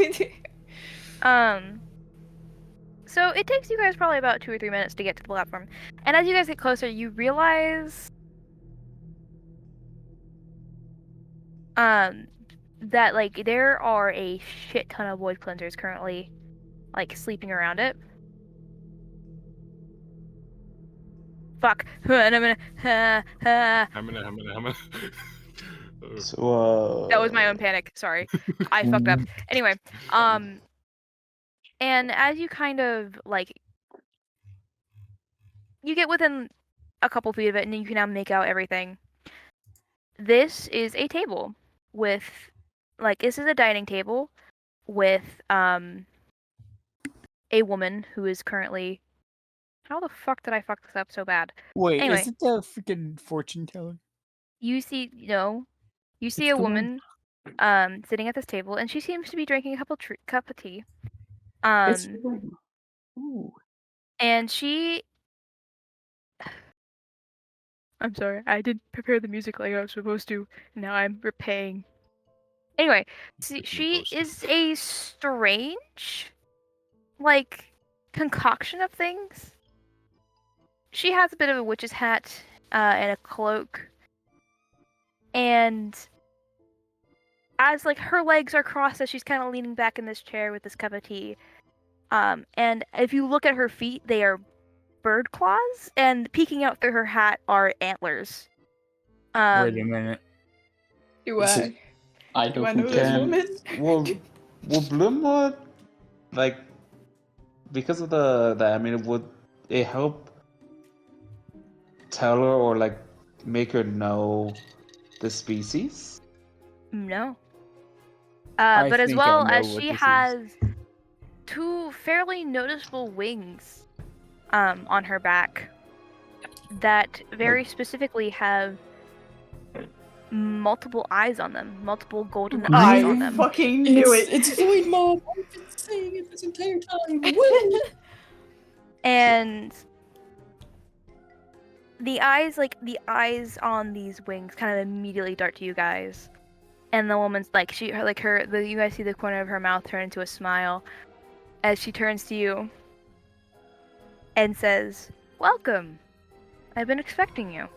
So it takes you guys probably about 2 or 3 minutes to get to the platform, and as you guys get closer, you realize that like there are a shit ton of void cleansers currently like sleeping around it. Fuck. And I'm gonna So, That was my own panic. Sorry. I fucked up. Anyway, and as you kind of like you get within a couple feet of it and you can now make out everything. This is a table with this is a dining table with a woman who is currently how the fuck did I fuck this up so bad? Wait, Anyway. is it the freaking fortune teller? You see a It's the woman sitting at this table and she seems to be drinking a cup of tea. It's Ooh. And she I'm sorry, I didn't prepare the music like I was supposed to. Now I'm repaying. Anyway, she is a strange, concoction of things. She has a bit of a witch's hat and a cloak. And as, her legs are crossed as she's kind of leaning back in this chair with this cup of tea. And if you look at her feet, they are bird claws, and peeking out through her hat are antlers. Wait a minute. Do I do I know this woman? will Bloomwood, because of the would it help tell her or make her know the species? No. I But as think I well know as what she this is. has 2 fairly noticeable wings on her back that very specifically have multiple eyes on them, multiple golden eyes on them. Fucking knew it. It's Void Mom. I've been saying it this entire time. Woo! And the eyes on these wings kind of immediately dart to you guys. And the woman's you guys see the corner of her mouth turn into a smile as she turns to you and says, "Welcome. I've been expecting you,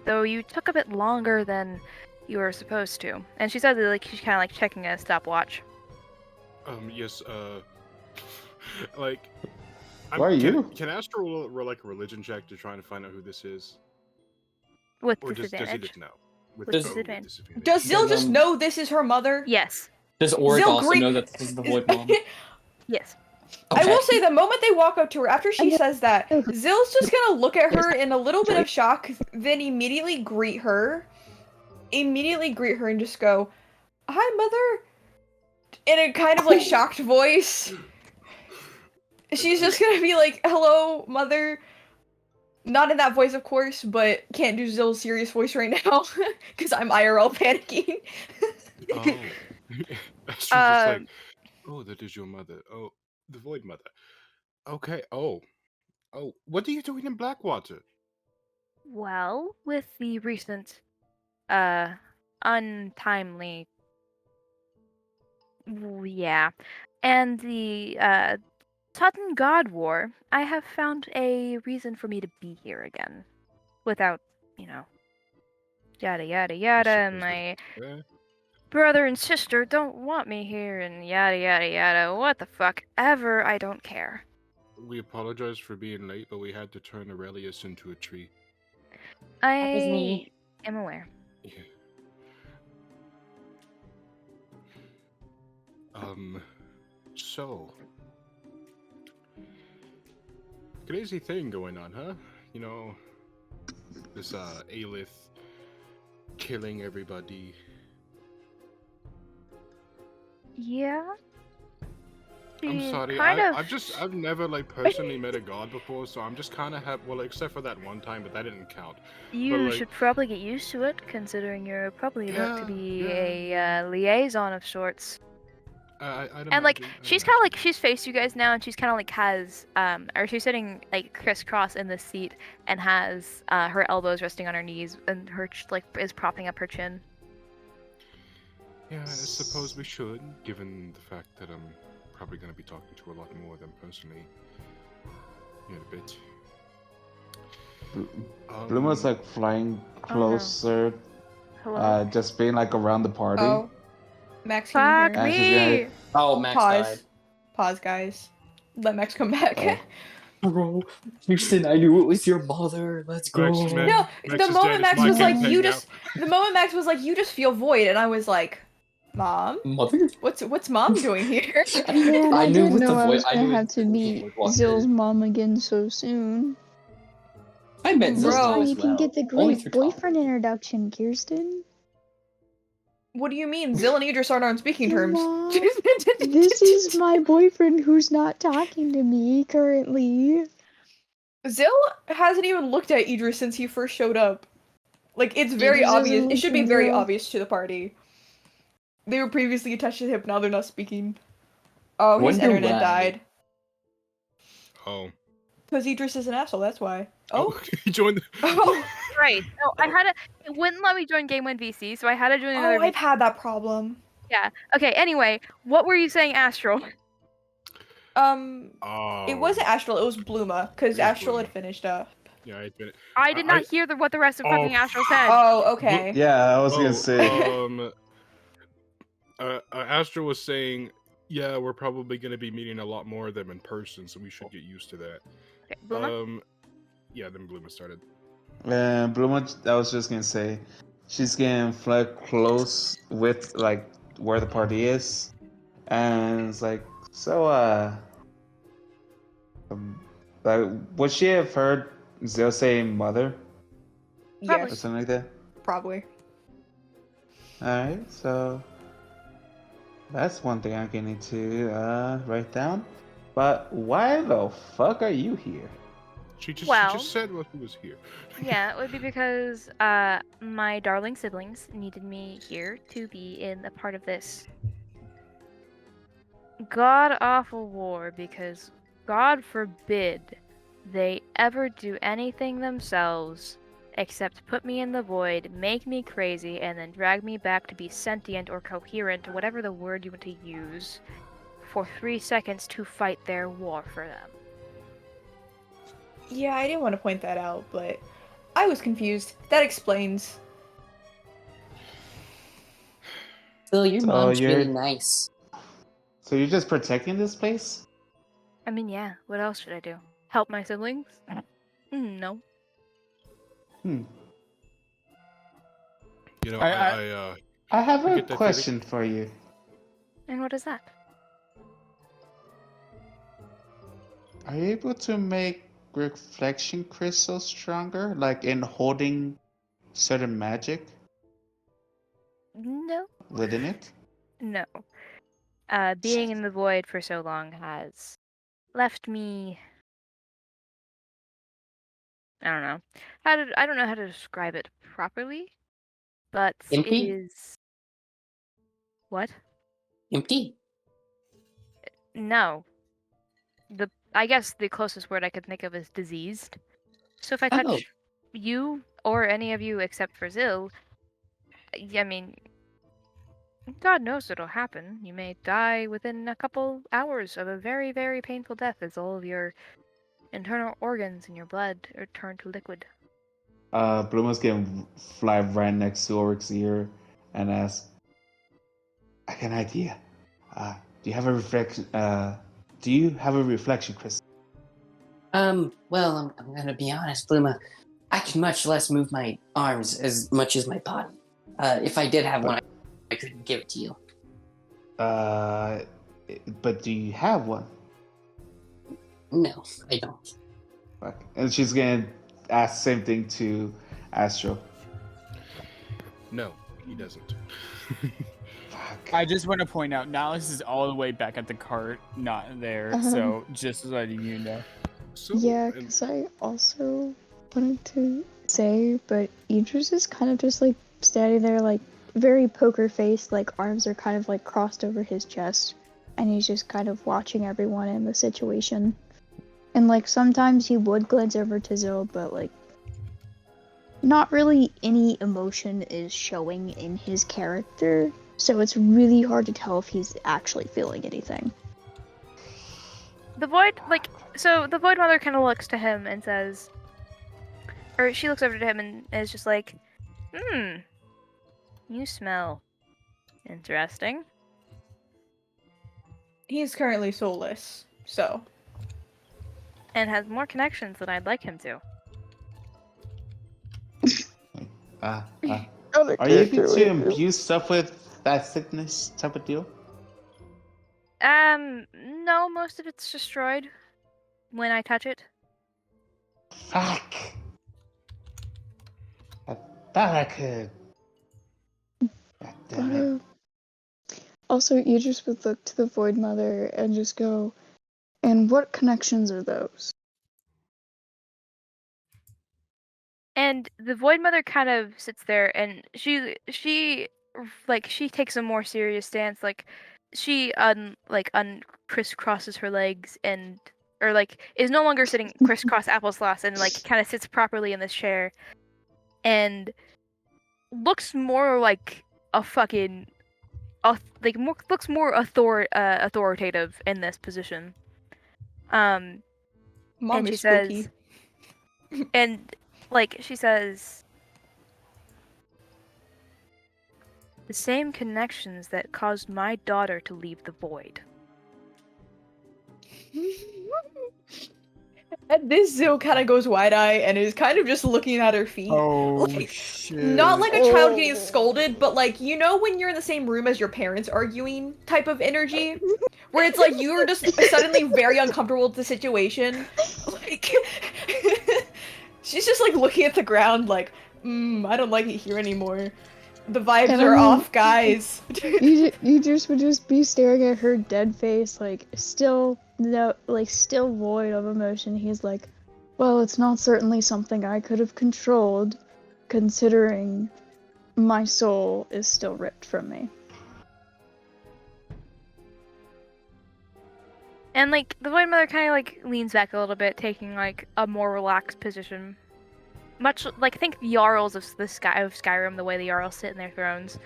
though you took a bit longer than you were supposed to." And she says it she's kind of checking a stopwatch. Yes, Why are you? Can Astro roll a religion check to try and find out who this is? With Or does he disadvantage. just know? With oh, disadvantage. Does Zill just know this is her mother? Yes. Does Oric Zill also Greek- know that this is the Void Mom? Yes. I will say the moment they walk up to her, after she says that, Zill's just gonna look at her in a little bit of shock, then immediately greet her and just go, "Hi, mother," in a kind of shocked voice. She's just gonna be like, "Hello, mother." Not in that voice, of course, but can't do Zill's serious voice right now because I'm IRL panicking. Oh. She's just oh, that is your mother. Oh, the Void Mother. Okay. Oh, what are you doing in Blackwater? Well, with the recent, untimely, yeah, and the, sudden God War, I have found a reason for me to be here again. Without, yada yada yada, and my brother and sister don't want me here, and yada yada yada, what the fuck ever, I don't care. We apologize for being late, but we had to turn Aurelius into a tree. I was me. am aware. Yeah. So crazy thing going on, huh? This Aelith killing everybody. Yeah? I'm She sorry. kind of. I've never like personally met a god before, so I'm just kind of well, except for that one time, but that didn't count. You like- should probably get used to it, considering you're probably about to be yeah. a liaison of sorts. I'd And like, imagine- I'd she's kind of imagine. like she's faced you guys now, and she's kind of like has or she's sitting like crisscross in this seat and has her elbows resting on her knees, and her like is propping up her chin. Yeah, I suppose we should, given the fact that I'm probably going to be talking to a lot more of them personally in a bit. Bluma's like flying no. closer, Hello. just being like around the party. Oh, Max, can Fuck you hear And she's me! gonna- Oh, Max Pause. died. Pause, guys. Let Max come back. Bro, Houston, I knew it was your mother. Let's go. Max, man. No, Max the is moment dead. Max It's my was like, campaign you now. just. The moment Max was like, you just feel void, and I was like, Mom, Mother? what's Mom doing here? Man, I I knew didn't with the know I voice. was I gonna knew have to with the meet voice walker. Zill's mom again so soon. I met This Bro. Zilla time as you can well. get the Only great through boyfriend Tom. introduction, Kirsten. What do you mean? Zill and Idris aren't on speaking terms. Mom, this is my boyfriend who's not talking to me currently. Zill hasn't even looked at Idris since he first showed up. Like, it's very Idris obvious. doesn't It should be listen, very Zill. obvious to the party. They were previously attached to him, now they're not speaking. Oh, his Wonder internet why. died. Oh. Because Idris is an asshole, that's why. Oh. He joined. The... Oh, Right. No, I had it wouldn't let me join Game One VC, so I had to join another. I've had that problem. Yeah. Okay. Anyway, what were you saying, Astral? Oh. It wasn't Astral, it was Bluma, because It was Astral had Bluma. finished up. Yeah, I did it. I did not hear what the rest of fucking Astral said. Oh, okay. Yeah, I was gonna Oh, say. Astra was saying, yeah, we're probably going to be meeting a lot more of them in person, so we should get used to that. Okay, Bluma? Yeah, then Bluma started. Bluma, I was just gonna say, she's getting fly close with like where the party is, and it's like, so like would she have heard Zil say mother or Yes, something like that? probably. All right, so that's one thing I'm gonna need to write down. But why the fuck are you here? She Well- just said what he was here. Yeah, it would be because my darling siblings needed me here to be in a part of this god awful war, because God forbid they ever do anything themselves except put me in the void, make me crazy, and then drag me back to be sentient or coherent, or whatever the word you want to use, for 3 seconds to fight their war for them. Yeah, I didn't want to point that out, but I was confused. That explains. Phil, your So mom's you're- really nice. So you're just protecting this place? I mean, yeah, what else should I do? Help my siblings? No. Hmm. You know, I- I have I a get that question for you. And what is that? Are you able to make reflection crystals stronger, like in holding certain magic No. within it? No. Being in the void for so long has left me. I don't know. I don't know how to describe it properly, but Empty? it is. What? Empty? No. I guess the closest word I could think of is diseased. So if I touch Oh. you or any of you except for Zill, I mean, God knows what'll happen. You may die within a couple hours of a very, very painful death as all of your internal organs and your blood are turned to liquid. Bluma's gonna fly right next to Oric's ear and ask, I got an idea. Do you have a reflection crystal? Well, I'm gonna be honest, Bluma. I can much less move my arms as much as my body. If I did have one, I couldn't give it to you. But do you have one? No, I don't. Fuck. And she's gonna ask the same thing to Astro. No, he doesn't. Fuck. I just want to point out, Nihilus is all the way back at the cart, not there. So just letting you know. So, Yeah, and- because I also wanted to say, but Idris is kind of just like standing there, like very poker faced, like arms are kind of like crossed over his chest, and he's just kind of watching everyone in the situation. And like sometimes he would glance over to Zil, but like not really any emotion is showing in his character, so it's really hard to tell if he's actually feeling anything. The Void, the Void Mother kind of looks to him and says, or she looks over to him and is just like, you smell interesting. He's currently soulless, so. And has more connections than I'd like him to. Are Other you able character to would- imbue stuff with that sickness type of deal? No, most of it's destroyed when I touch it. Fuck. I thought I could. God damn it. Also, Idris would look to the Void Mother and just go, and what connections are those? And the Void Mother kind of sits there, and she takes a more serious stance. Like she crisscrosses her legs is no longer sitting crisscross applesauce and like kind of sits properly in this chair, and looks more like a fucking looks more authoritative in this position. Mom and is she spooky. says, and she says, the same connections that caused my daughter to leave the void. And this Zil kind of goes wide-eyed and is kind of just looking at her feet. Oh Like, shit! not like a child getting scolded, but like, you know when you're in the same room as your parents arguing type of energy? Where it's like you are just suddenly very uncomfortable with the situation. Like, she's just like looking at the ground like, I don't like it here anymore. The vibes And are I mean- off, guys. You just would just be staring at her dead face, like still void of emotion. He's like, well, it's not certainly something I could have controlled, considering my soul is still ripped from me. And the Void Mother kind of leans back a little bit, taking a more relaxed position. Much think the Jarls of Skyrim, the way the Jarls sit in their thrones.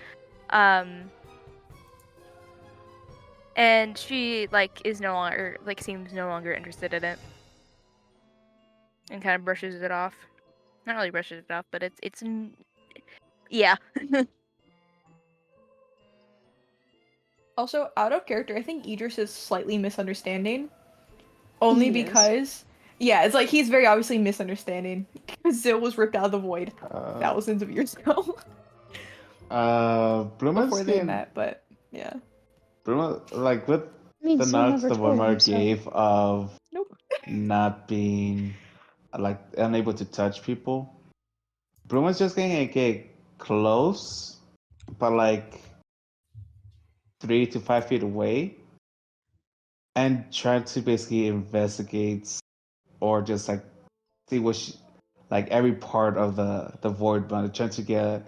And she is no longer seems no longer interested in it. And kind of brushes it off. Not really brushes it off, but it's yeah. Also, out of character, I think Idris is slightly misunderstanding. Only He is. because, yeah, it's like he's very obviously misunderstanding. Because Zil was ripped out of the void thousands of years ago. Bluma's Before they met, but yeah. Bruma, with I mean, the Soul knowledge never the told him, Wormer so- gave of Nope. not being unable to touch people, Bruma's just gonna get close, but 3 to 5 feet away, and try to basically investigate or just see what she, every part of the void, but trying to get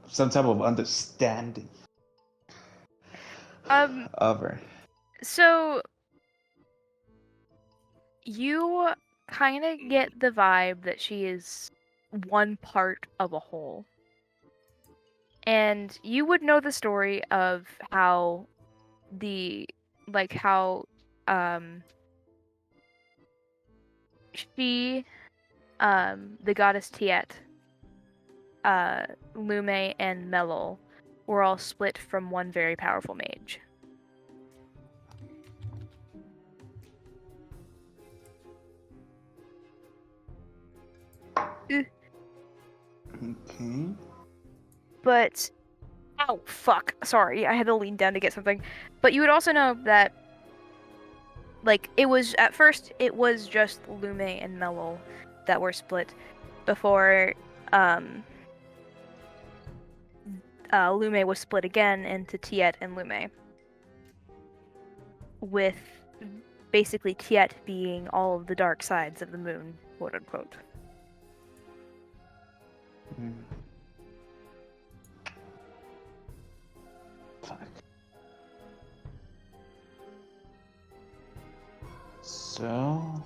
some type of understanding of her. So you kind of get the vibe that she is one part of a whole. And you would know the story of how she, the goddess Tiet, Lume, and Melol were all split from one very powerful mage. Okay. But oh fuck, sorry, I had to lean down to get something. But you would also know that it was at first it was just Lume and Melol Lume was split again into Tiet and Lume, with basically Tiet being all of the dark sides of the moon, quote unquote. Fuck. So,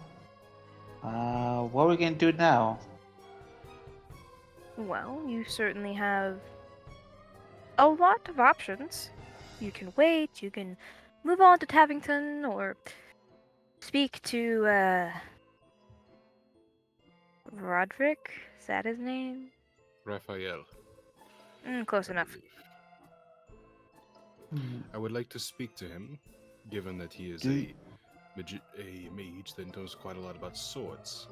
what are we gonna do now? Well, you certainly have a lot of options. You can wait, you can move on to Tavington, or speak to, Roderick? Is that his name? Raphael. Close I enough. believe. I would like to speak to him, given that he is Do- a mage that knows quite a lot about swords.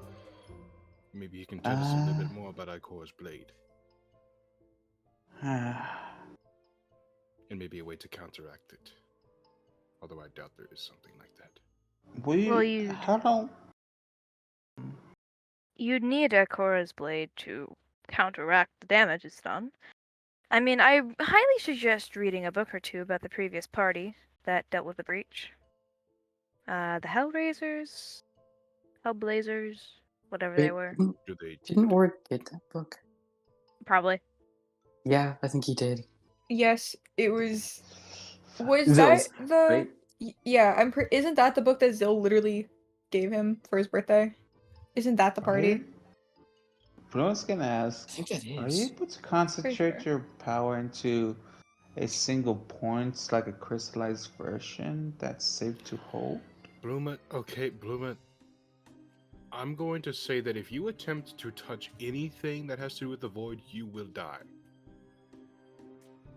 Maybe he can tell us a little bit more about Ikor's blade, and maybe a way to counteract it. Although I doubt there is something like that. Well, How long? You'd need Ikora's blade to counteract the damage it's done. I mean, I highly suggest reading a book or two about the previous party that dealt with the breach. The Hellraisers, Hellblazers, whatever they were. Do they? Didn't Ward get that book? Probably. Yeah, I think he did. Yes, it was. Was Zill's, that the? right? Yeah, isn't that the book that Zill literally gave him for his birthday? Isn't that the party? I was gonna I ask, think that are is. you able to concentrate sure. your power into a single point, like a crystallized version that's safe to hold? Bloomet, okay, Bloomet. I'm going to say that if you attempt to touch anything that has to do with the void, you will die.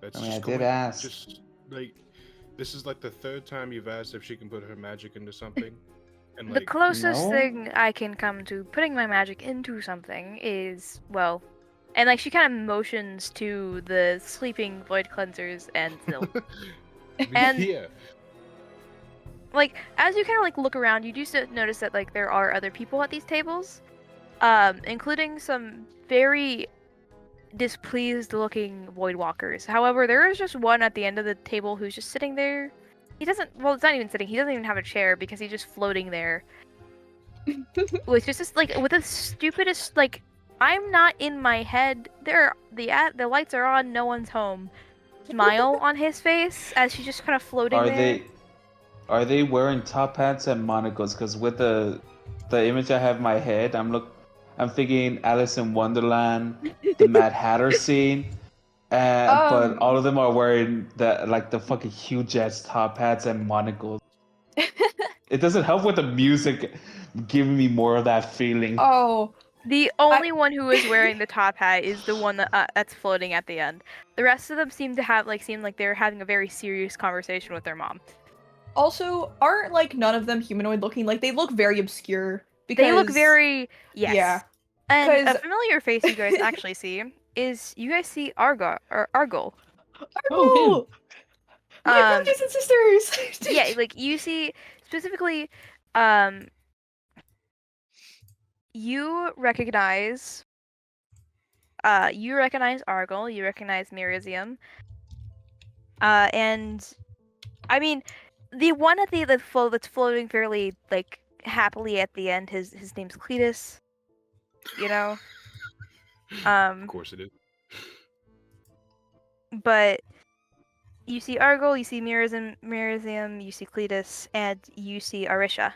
That's I mean, just I did ask. Just like this is like the third time you've asked if she can put her magic into something, and The like closest no. thing I can come to putting my magic into something is, well, and like she kind of motions to the sleeping void cleansers and Zill. And- yeah, Like, as you kind of like look around, you do notice that like there are other people at these tables, including some very displeased looking void walkers. However, there is just one at the end of the table who's just sitting there. He doesn't, well, it's not even sitting, he doesn't even have a chair because he's just floating there. With just this, like, with the stupidest, like, I'm not in my head, the lights are on, no one's home smile on his face as she's just kind of floating there. Are they wearing top hats and monocles? Because with the image I have in my head, I'm thinking Alice in Wonderland, the Mad Hatter scene, but all of them are wearing the fucking huge ass top hats and monocles. It doesn't help with the music giving me more of that feeling. Oh, The only one who is wearing the top hat is the one that's floating at the end. The rest of them seem like they're having a very serious conversation with their mom. also, aren't like none of them humanoid looking? Like they look very obscure. Because They look very Yeah. And a 'Cause- familiar face you guys actually see is you guys see Argol. Oh, my brothers and sisters. Yeah, like you see specifically, you recognize Argol, you recognize Mirizium, and I mean the one at that's floating fairly like happily at the end. His name's Cletus. You know, of course it is. but you see Argol, you see Mirizium, you see Cletus, and you see Arisha.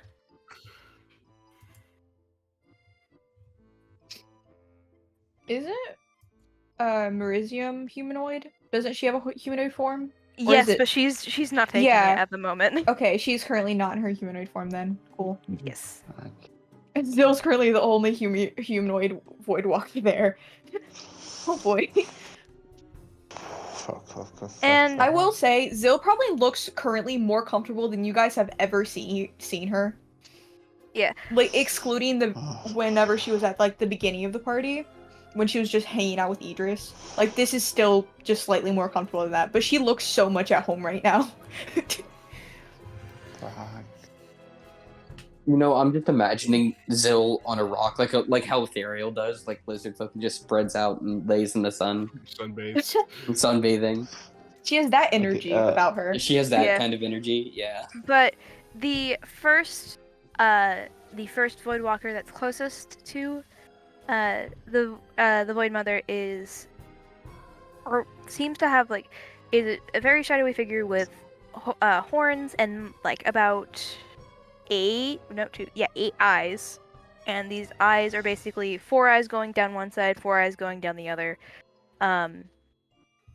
Isn't Merizium humanoid? Doesn't she have a humanoid form? Or Yes, is it- but she's not taking Yeah. it at the moment. Okay, she's currently not in her humanoid form then. Cool. Yes. And Zill's currently the only humanoid void walker there. Oh boy. And I will say, Zill probably looks currently more comfortable than you guys have ever seen her. Yeah. Like, excluding whenever she was at, like, the beginning of the party, when she was just hanging out with Idris. Like, this is still just slightly more comfortable than that, but she looks so much at home right now. You know, I'm just imagining Zill on a rock, like how Ethereal does, like lizard folk, just spreads out and lays in the sun, Sunbathes. sunbathing. She has that energy about her. She has that Yeah. kind of energy. Yeah. But the first Voidwalker that's closest to the Void Mother is, or seems to have is a very shadowy figure with horns and about 8 eyes, and these eyes are basically 4 eyes going down one side, 4 eyes going down the other, and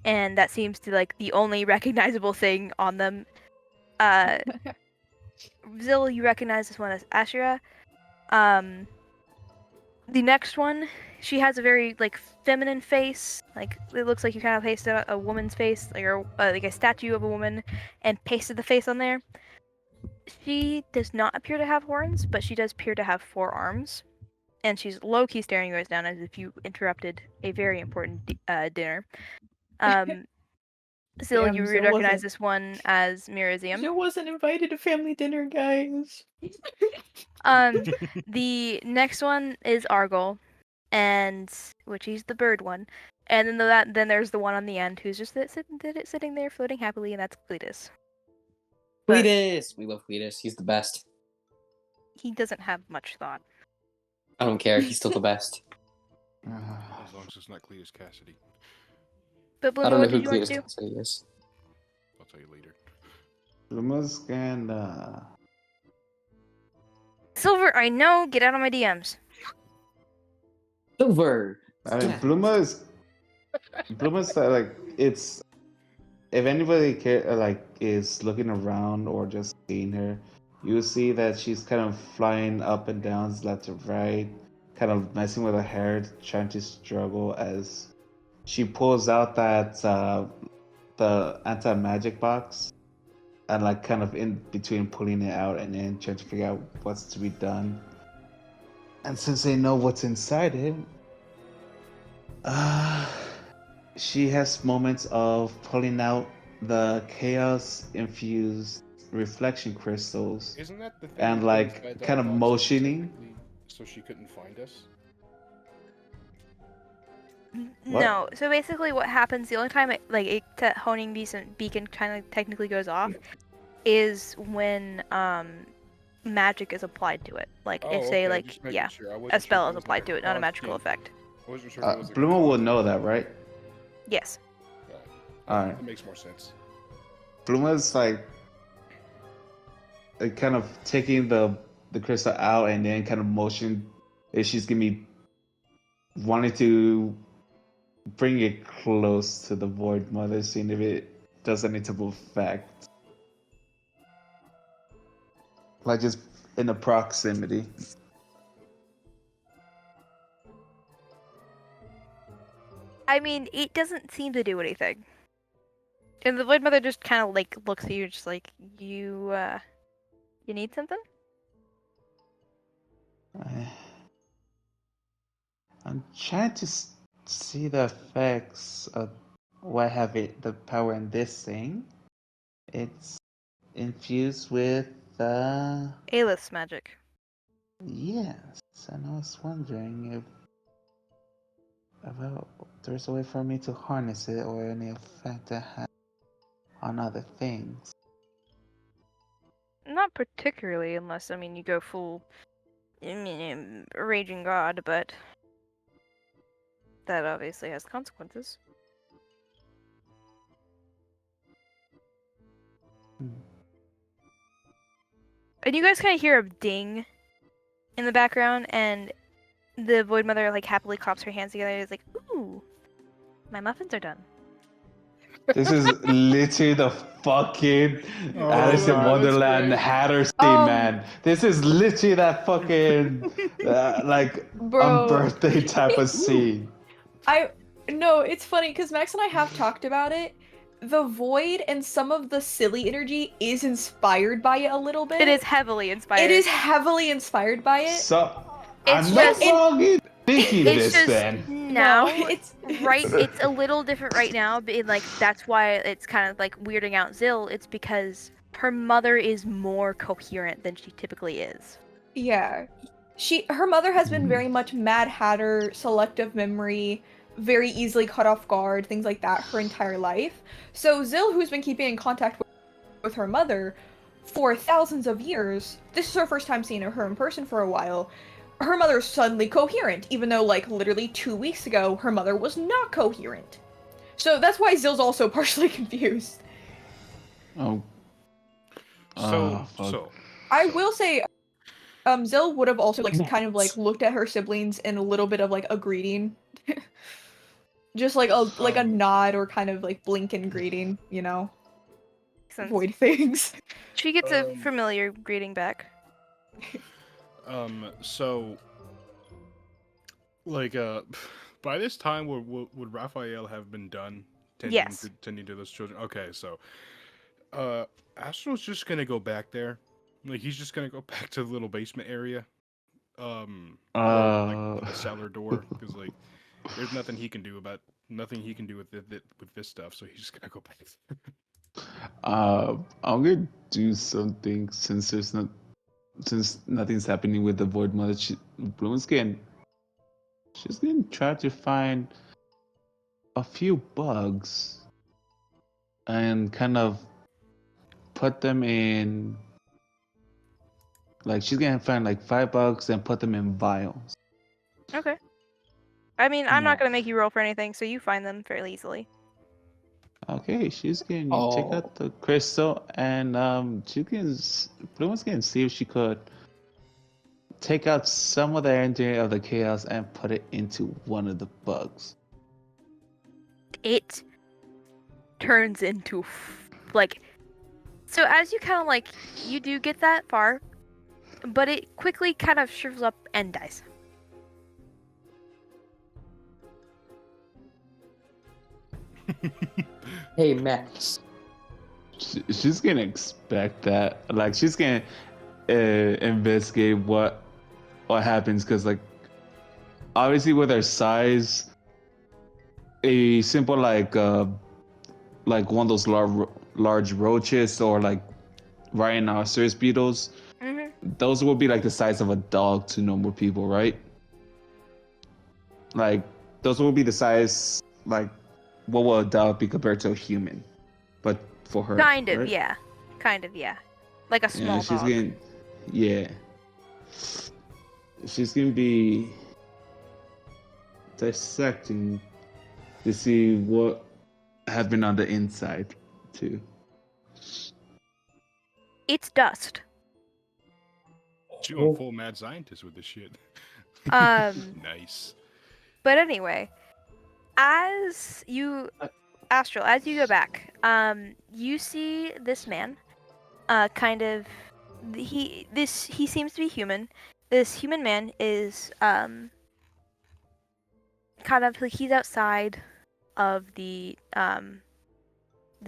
that seems to the only recognizable thing on them. Zill, you recognize this one as Ashura. The next one, she has a very feminine face. It looks like you kind of pasted a woman's face, or a statue of a woman, and pasted the face on there. She does not appear to have horns, but she does appear to have 4 arms, and she's low-key staring you guys down as if you interrupted a very important dinner. Zill, Damn, you Zill recognize wasn't- this one as Mirazium. Jill wasn't invited to family dinner, guys. The next one is Argol, and which he's the bird one, and then there's the one on the end who's just sitting there floating happily, and that's Cletus. But Cletus! We love Cletus. He's the best. he doesn't have much thought. I don't care. He's still the best. As long as it's not Cletus Cassidy. But I Bluma, don't know what who did you want Cletus to do? Cassidy is. I'll tell you later. Pluma's and Silver, I know. Get out of my DMs. Silver! I mean, Pluma's it's, if anybody is looking around or just seeing her, you see that she's kind of flying up and down, left to right, kind of messing with her hair, trying to struggle as she pulls out that the anti-magic box, and kind of in between pulling it out and then trying to figure out what's to be done. And since they know what's inside it, she has moments of pulling out the chaos-infused reflection crystals Isn't that the thing? and that inside that kind of box motioning. specifically so she couldn't find us? What? No. So basically, what happens? The only time honing beacon kind of technically goes off is when magic is applied to it. Oh, If say okay, just making sure. I wasn't a sure spell if is it was applied like to it, not a a magical constant- effect. I wasn't sure if it was Bluma will know that, right? Yes. Alright. That makes more sense. Bluma's kind of taking the crystal out and then kind of motion. She's gonna be wanting to bring it close to the Void Mother, seeing if it does any type of effect. Just in the proximity. I mean, it doesn't seem to do anything. And the Void Mother just kind of looks at you, just you need something? I'm trying to see the effects of what have the power in this thing. It's infused with Aelith's magic. yes, and I was wondering if there's a way for me to harness it or any effect it has on other things. Not particularly, unless you go full raging god, but that obviously has consequences. And you guys kind of hear a ding in the background, and the Void Mother happily claps her hands together. It's ooh, my muffins are done. This is literally the fucking Oh, Alice in wow, that's Wonderland great. Hatter scene, man. This is literally that fucking Bro. birthday type of scene. No, it's funny because Max and I have talked about it. The void and some of the silly energy is inspired by it a little bit. It is heavily inspired. It is heavily inspired by it. So It's I'm not just- wrong in thinking It's this just then. now. No, it's Right, it's a little different right now, but that's why it's kind of weirding out Zill. It's because her mother is more coherent than she typically is. Yeah. Her mother has been very much Mad Hatter, selective memory, very easily caught off guard, things like that her entire life. So Zill, who's been keeping in contact with her mother for thousands of years, this is her first time seeing her in person for a while. Her mother's suddenly coherent, even though, like, literally 2 weeks ago, her mother was not coherent. So that's why Zill's also partially confused. Oh. So I will say, Zill would have also, like, kind of, like, looked at her siblings in a little bit of, like, a greeting. Just, like, a nod or kind of, like, blink and greeting, you know? Since Avoid things. she gets a familiar greeting back. So, like, by this time, would Raphael have been done Yes. tending to those children? Okay, so, Astral's just gonna go back there. Like, he's just gonna go back to the little basement area. Like, the cellar door, because, like, there's nothing he can do with this stuff, so he's just gonna go back. I'm gonna do something since nothing's happening with the Void Mother. Bloom's she's gonna try to find a few bugs and kind of put them in. Like, she's gonna find like 5 bugs and put them in vials. Okay. I mean, I'm Yeah. not gonna make you roll for anything, so you find them fairly easily. Okay, she's gonna take out the crystal and Bloom's gonna see if she could take out some of the energy of the chaos and put it into one of the bugs. It turns into like, so as you kind of like, you do get that far, but it quickly kind of shrivels up and dies. Hey, Max. She's gonna expect that. Like, she's gonna investigate what happens, because, like, obviously with her size, a simple like one of those large roaches or like rhinoceros beetles, those will be like the size of a dog to normal people, right? Like, those will be the size, like, what will a dog be compared to a human? But for her, Kind of, right? yeah. Kind of, yeah. Like a small she's dog. She's gonna be dissecting to see what happened on the inside too. It's dust. She went full mad scientist with this shit. Nice. But anyway, as you, Astral, as you go back, you see this man, kind of, he seems to be human. This human man is, kind of like, he's outside of the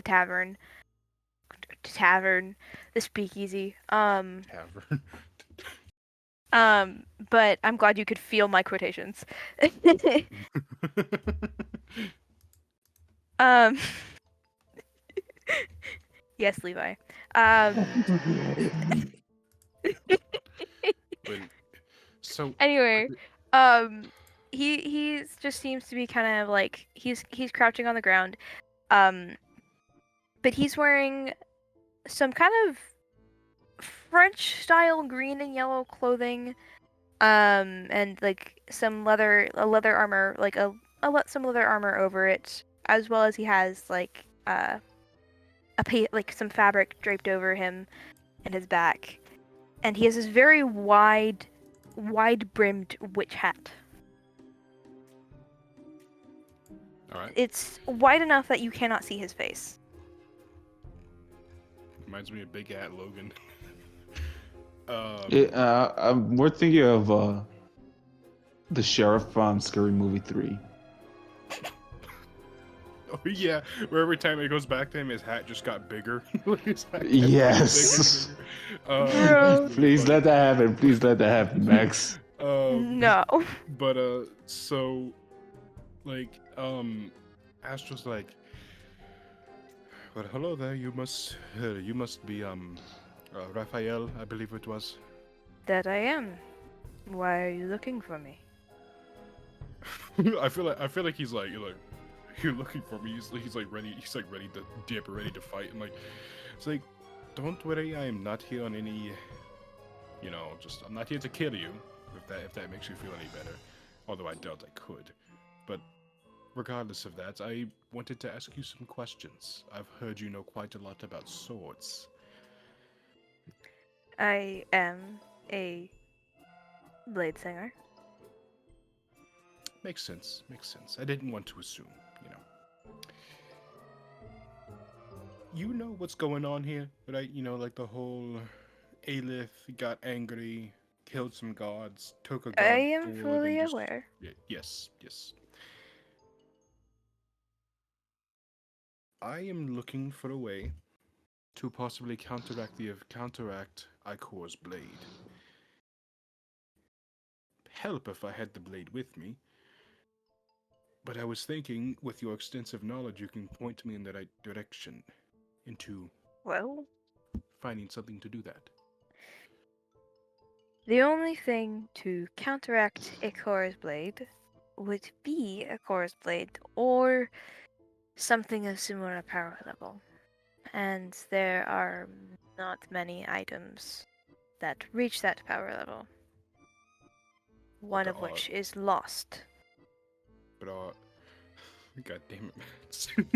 tavern, the speakeasy, Tavern. but I'm glad you could feel my quotations. Yes, Levi. So anyway, he just seems to be kind of like he's crouching on the ground, but he's wearing some kind of French style green and yellow clothing, and like some leather armor, like some leather armor over it, as well as he has like like some fabric draped over him and his back, and he has this very wide brimmed witch hat. all right. It's wide enough that you cannot see his face. Reminds me of Big Hat Logan. We're thinking of the sheriff from Scary Movie 3. Oh yeah, where every time it goes back to him, his hat just got bigger. His hat kept Yes. getting bigger. Please let that happen. Please let that happen, Max. No. But so, like, Astra's like, but hello there. You must be Raphael, I believe it was. That I am. Why are you looking for me? I feel like he's like, you're looking for me. He's like ready to dip, ready to fight, and like it's like, don't worry, I am not here on any, I'm not here to kill you. If that makes you feel any better, although I doubt I could. But regardless of that, I wanted to ask you some questions. I've heard you know quite a lot about swords. I am a blade singer. Makes sense. I didn't want to assume, You know what's going on here, right? Like the whole Aelith got angry, killed some gods, took a god I am sword, fully and just... aware. Yes. I am looking for a way to possibly counteract Icor's blade. Help if I had the blade with me. But I was thinking, with your extensive knowledge, you can point me in the right direction into Well, finding something to do that. the only thing to counteract a chorus blade would be a chorus blade or something of similar power level. And there are not many items that reach that power level. One of which is lost. But God damn it,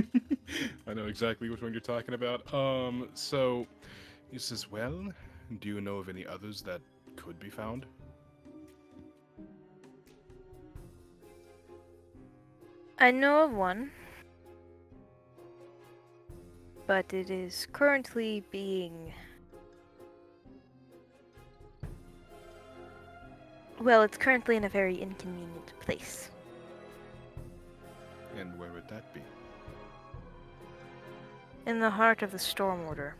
I know exactly which one you're talking about. So he says, well, do you know of any others that could be found? I know of one, but it is currently being... Well, it's currently in a very inconvenient place. And where would that be? In the heart of the Storm Order.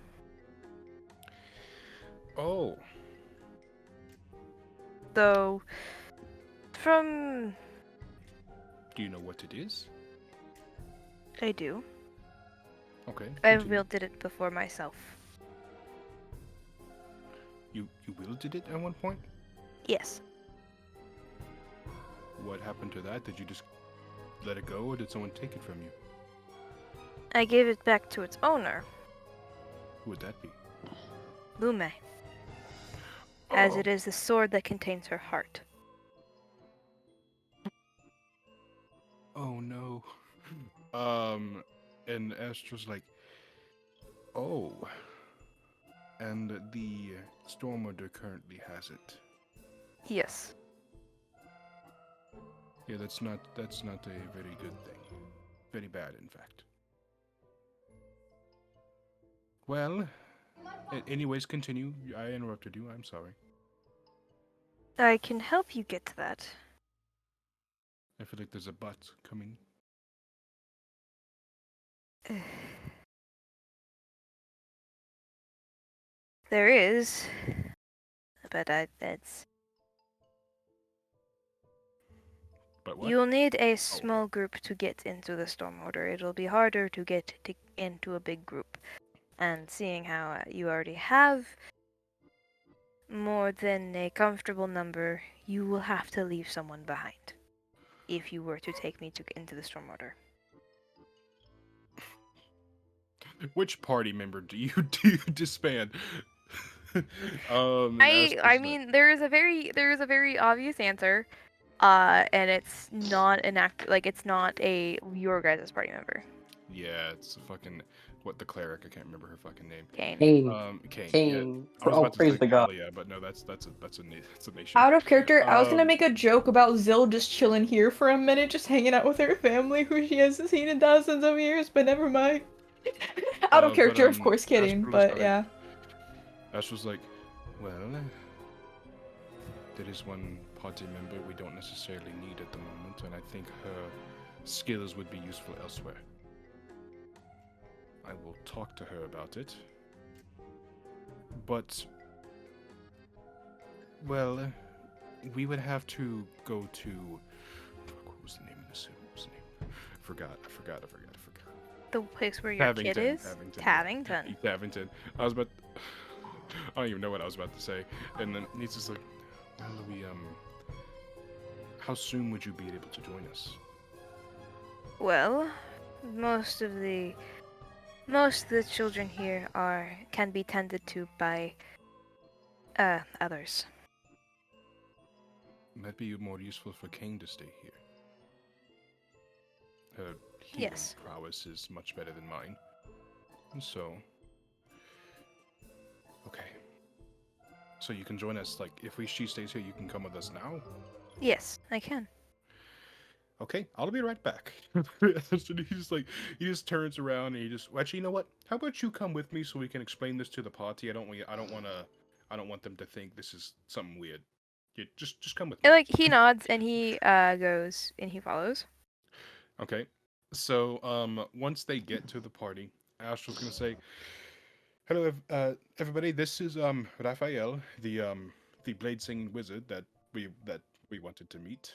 Oh. Though, from... Do you know what it is? I do. Okay. I continue. wielded it before myself. You wielded it at one point? Yes. What happened to that? Did you just let it go, or did someone take it from you? I gave it back to its owner, Who would that be? Lume, as Oh. it is the sword that contains her heart. Oh no. And Astra's like, oh. And the Storm Order currently has it. Yes. Yeah, that's not a very good thing. Very bad, in fact. Well, anyways, continue. I interrupted you. I'm sorry. I can help you get to that. I feel like there's a but coming. There is, but that's... But what? You'll need a small group to get into the Storm Order. It'll be harder to get into a big group. And seeing how you already have more than a comfortable number, you will have to leave someone behind. If you were to take me into the Storm Order. Which party member do you disband? I mean, there is a very obvious answer, and it's not it's not a your guys' party member. Yeah, it's fucking what the cleric. I can't remember her fucking name. Kane. Kane. Kane. Yeah. I was about to praise say the god. Talia, but no, that's a nation. Out of character, I was gonna Um, make a joke about Zill just chilling here for a minute, just hanging out with her family who she hasn't seen in thousands of years, but never mind. Out of character, of course, kidding, Astra was but like- yeah. Ash was like, well, there is one party member we don't necessarily need at the moment, and I think her skills would be useful elsewhere. I will talk to her about it. But, well, we would have to go to... Fuck, what was the name of the city? What was the name? I forgot. The place where your kid is? Tavington. Tavington. Tavington. I was don't even know what I was about to say. And then he's just like, well, how soon would you be able to join us? Well, most of the children here can be tended to by others. Might be more useful for Kane to stay here. Her healing Yes. prowess is much better than mine. And so, okay. So you can join us, like, if she stays here, you can come with us now? Yes, I can. Okay, I'll be right back. So he just turns around and actually, you know what? How about you come with me so we can explain this to the party? I don't want them to think this is something weird. You just come with me. And, like, he nods and he goes and he follows. Okay. So once they get to the party, Astral's gonna say, "Hello, everybody. This is Raphael, the blade singing wizard that we wanted to meet."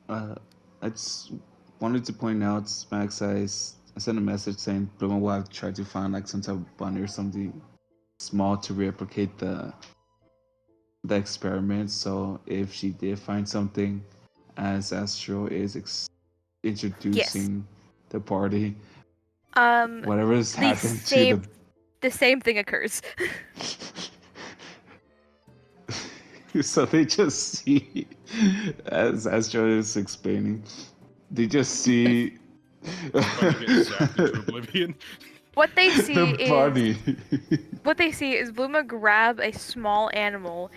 I just wanted to point out, Max, I sent a message saying Bluma will have tried to find like some type of bunny or something small to replicate the experiment. So if she did find something, as Astro is introducing the party, whatever has happened to the same thing occurs. So they just see, as Astro is explaining, they just see Bunny gets zapped into oblivion. What they see the party. is Bluma grab a small animal.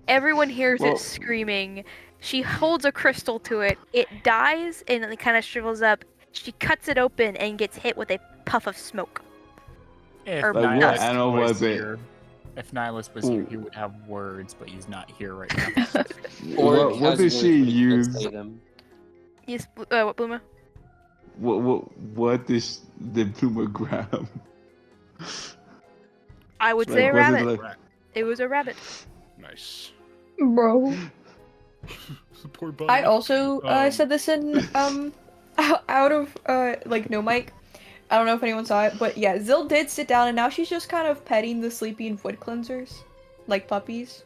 Everyone hears it screaming. She holds a crystal to it. It dies and it kind of shrivels up. She cuts it open and gets hit with a puff of smoke. If Or Like, what animal was it? here, if Nihilus was here, he would have words, but he's not here right now. Or what did she use? Yes, what, Bluma? What did Bluma grab? I would Like, say a was it rabbit. like- It was a rabbit. Nice. Bro. Poor bunny. I also said this in out of like no mic. I don't know if anyone saw it, but yeah, Zill did sit down and now she's just kind of petting the sleeping foot cleansers like puppies.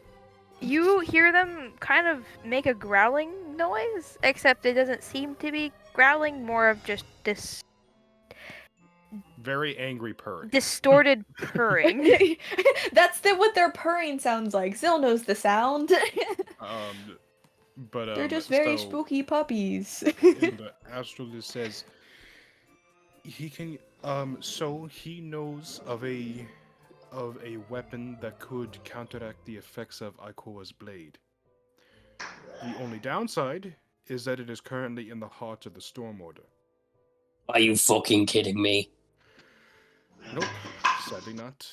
You hear them kind of make a growling noise, except it doesn't seem to be growling, more of just this Very angry purring. distorted purring. That's what their purring sounds like. Zill knows the sound. But They're just very so- spooky puppies. And Astral just says he can so he knows of a weapon that could counteract the effects of Ikoa's blade. The only downside is that it is currently in the heart of the Storm Order. Are you fucking kidding me? Nope, sadly not.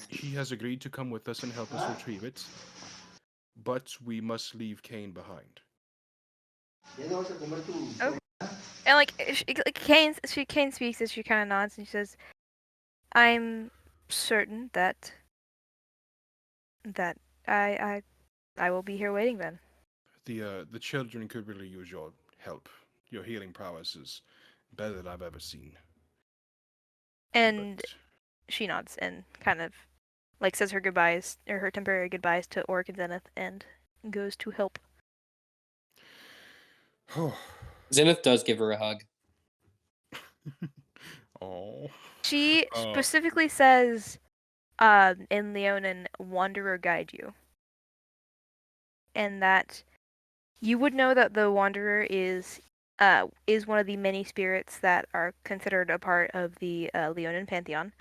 He has agreed to come with us and help us retrieve it, but we must leave Kane behind. Okay. And like Kane speaks as she kind of nods and she says, "I'm certain that I will be here waiting then." The children could really use your help. Your healing prowess is better than I've ever seen. And But she nods and kind of like says her goodbyes or her temporary goodbyes to Orc and Zenith and goes to help. Zenith does give her a hug. Oh. She specifically says, in Leonin, Wanderer guide you. And that you would know that the Wanderer is one of the many spirits that are considered a part of the Leonin pantheon,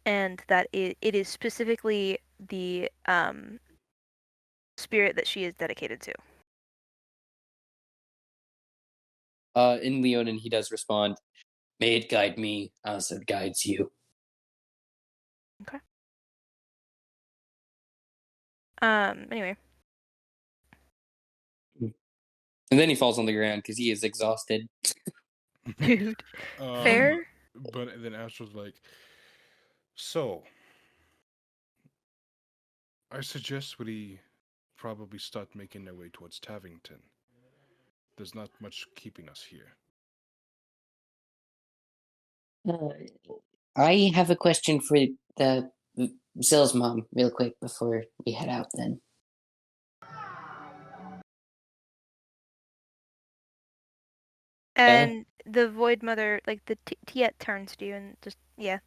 and that it is specifically the spirit that she is dedicated to. In Leonin, he does respond, "May it guide me as it guides you." Okay. Anyway. And then he falls on the ground because he is exhausted. Dude. Fair? But then Astral's like, so, I suggest we probably start making our way towards Tavington. There's not much keeping us here. I have a question for the Zill's mom real quick before we head out then. And the Void Mother, like the Tiet turns to you and just, yeah.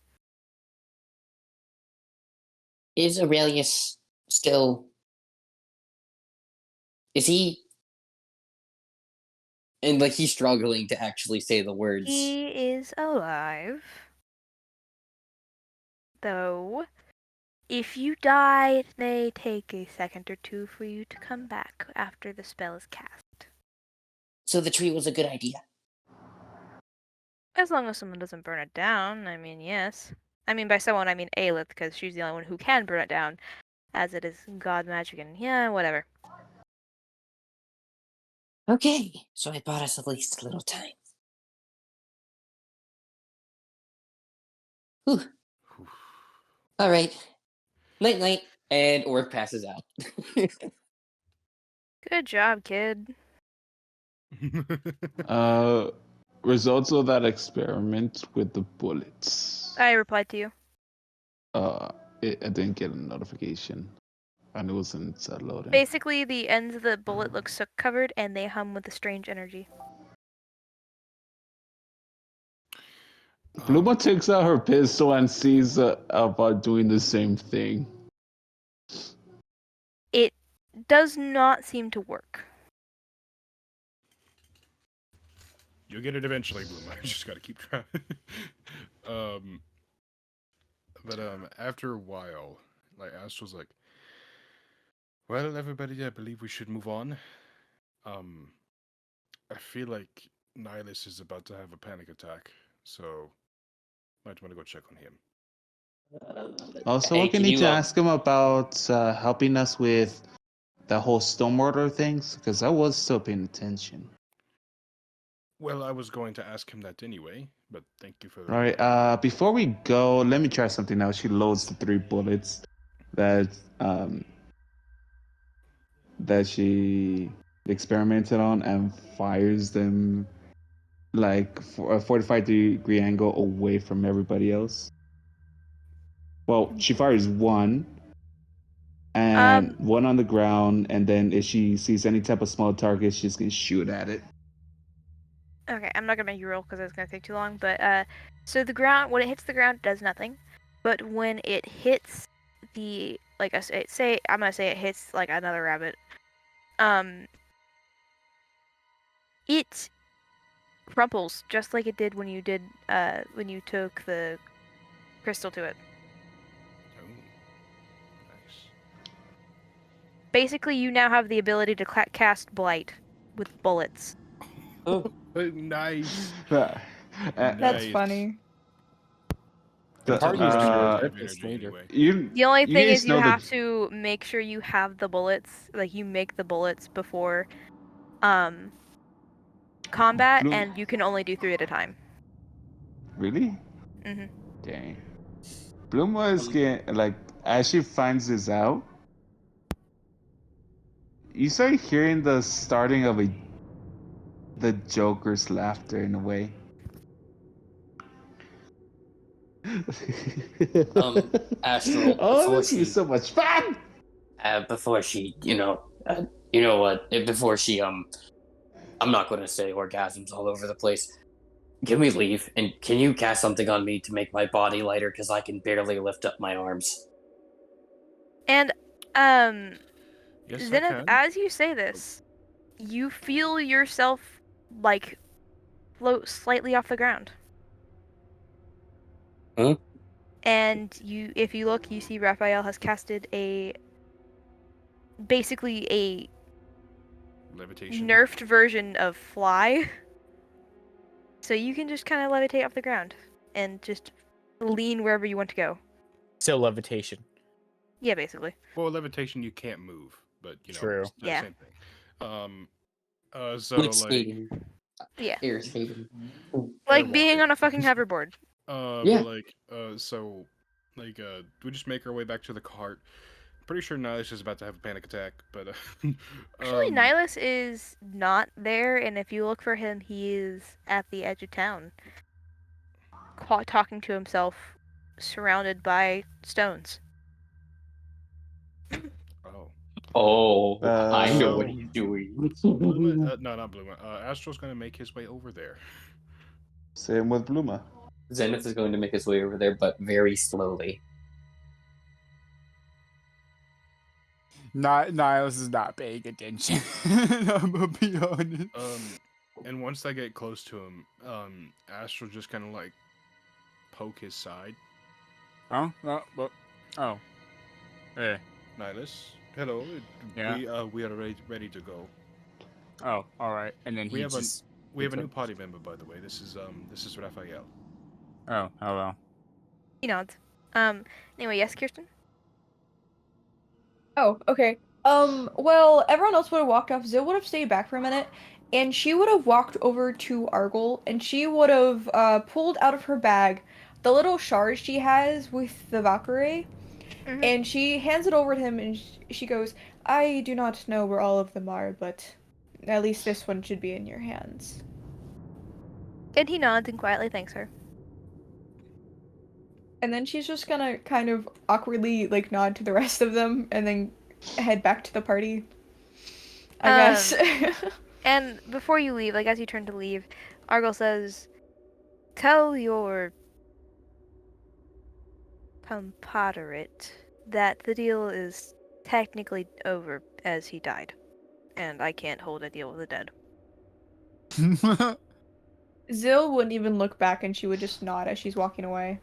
Is Aurelius still... Is he... And like he's struggling to actually say the words. He is alive. Though, if you die, it may take a second or two for you to come back after the spell is cast. So the tree was a good idea. As long as someone doesn't burn it down, I mean, yes. I mean, by someone, I mean Aelith, because she's the only one who can burn it down, as it is god magic and yeah, whatever. Okay, so I bought us at least a little time. Whew. All right. Night, night. And Orc passes out. Good job, kid. Results of that experiment with the bullets. I replied to you. I didn't get a notification, and it wasn't loading. Basically, the ends of the bullet look soot covered, and they hum with a strange energy. Bluma takes out her pistol and sees about doing the same thing. It does not seem to work. You'll get it eventually, Bloom. I just gotta keep trying. But after a while, like Astral's like, well, everybody, I believe we should move on. I feel like Nihilus is about to have a panic attack, so might want to go check on him. Also, Hey, we're gonna need to ask him about helping us with the whole Stormwater things, because I was still paying attention. Well, I was going to ask him that anyway, but thank you for that. All right. Before we go, let me try something else. She loads the 3 bullets that she experimented on and fires them like a 45-degree angle away from everybody else. Well, she fires one and one on the ground, and then if she sees any type of small target, she's gonna shoot at it. Okay, I'm not gonna make you roll because it's gonna take too long. But so the ground, when it hits the ground, it does nothing. But when it hits the, like I say, I'm gonna say it hits like another rabbit. It crumples just like it did when you took the crystal to it. Oh, nice. Basically, you now have the ability to cast blight with bullets. Oh, Nice. That's Nice. funny. The The only thing guys is you know have that- to make sure you have the bullets, like you make the bullets before combat, Blue- and you can only do 3 at a time. Really? Mhm. Dang. Bluma is getting, like, as she finds this out, you start hearing the starting of the Joker's laughter in a way. Astral, Oh, before this is so much fun! before she, you know what? Before she, I'm not going to say orgasms all over the place. Can we leave? And can you cast something on me to make my body lighter? Because I can barely lift up my arms. And Yes, I Zenith, can. as you say this, you feel yourself like float slightly off the ground. Huh? And if you look, you see Raphael has casted basically a Levitation. nerfed version of fly. So you can just kind of levitate off the ground and just lean wherever you want to go. So levitation. Yeah, basically. Well, levitation you can't move, but you know, True. it's the Yeah. same thing. So It's like, Yeah. irritating. Like Air being walking. on a fucking hoverboard. Yeah. But like, so like, we just make our way back to the cart. Pretty sure Nihilus is about to have a panic attack, but Actually, Nihilus is not there, and if you look for him, he is at the edge of town, talking to himself surrounded by stones. Oh. Oh, I know what Uh, he's doing. Bluma, no, not Bluma. Astro's gonna make his way over there. Same with Bluma. Zenith is going to make his way over there, but very slowly. Niles is not paying attention. I'm gonna be honest. And once I get close to him, Astro just kind of like poke his side. Oh, oh. Hey. Nihilus, hello. Yeah. We are ready to go. Oh, all right. And then We he have just. We have a new party member, by the way. This is Raphael. Oh, hello. He nods. Anyway, yes, Kirsten? Oh, okay. Well, everyone else would have walked off. Zill would have stayed back for a minute, and she would have walked over to Argyle, and she would have pulled out of her bag the little shard she has with the Valkyrie, Mhm. and she hands it over to him, and she goes, I do not know where all of them are, but at least this one should be in your hands. And he nods and quietly thanks her. And then she's just gonna kind of awkwardly, like, nod to the rest of them, and then head back to the party. I guess. And before you leave, like as you turn to leave, Argyle says, tell your compadre that the deal is technically over as he died. And I can't hold a deal with the dead. Zill wouldn't even look back, and she would just nod as she's walking away.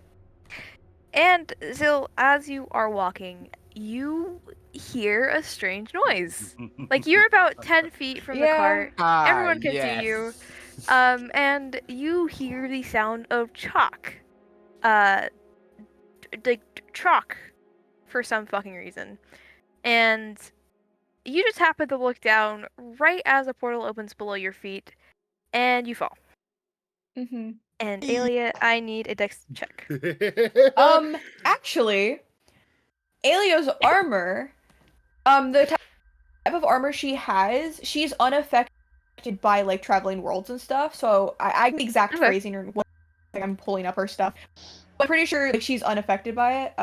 And Zill, as you are walking, you hear a strange noise. Like you're about 10 feet from the cart. Everyone can see you. And you hear the sound of chalk. Like chalk for some fucking reason. And you just happen to look down right as a portal opens below your feet, and you fall. Mm-hmm. And Alia, I need a dex check. Actually, Alia's armor, the type of armor she has, she's unaffected by, like, traveling worlds and stuff, so I'm exact phrasing her, like, I'm pulling up her stuff. I'm pretty sure, like, she's unaffected by it.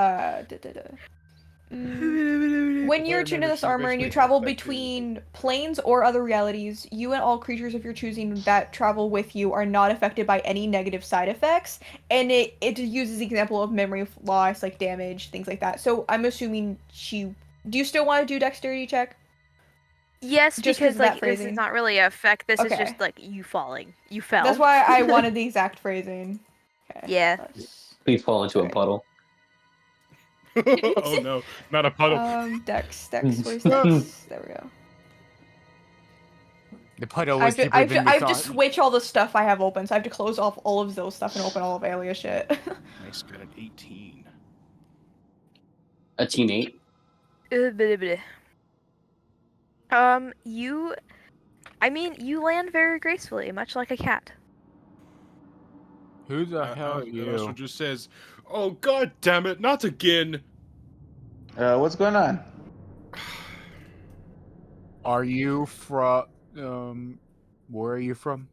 When you're attuned to this armor and you travel between planes or other realities, you and all creatures of your choosing that travel with you are not affected by any negative side effects. And it uses the example of memory loss, like damage, things like that. So I'm assuming do you still want to do dexterity check? Yes, Just because like this phrasing? is not really a effect. This is Okay. just like you falling. You fell. That's why I wanted the exact phrasing. Okay. Yeah. Please fall into a puddle. Oh no, not a puddle. Dex, where's Dex? There we go. The puddle I was have deeper than to, you thought. switch all the stuff I have open, so I have to close off all of Zill's stuff and open all of Alia's shit. Nice, got an 18. A teen 8? You land very gracefully, much like a cat. Who the hell are Astro you? just says, "Oh god damn it, not again!" What's going on? Are you from? Where are you from?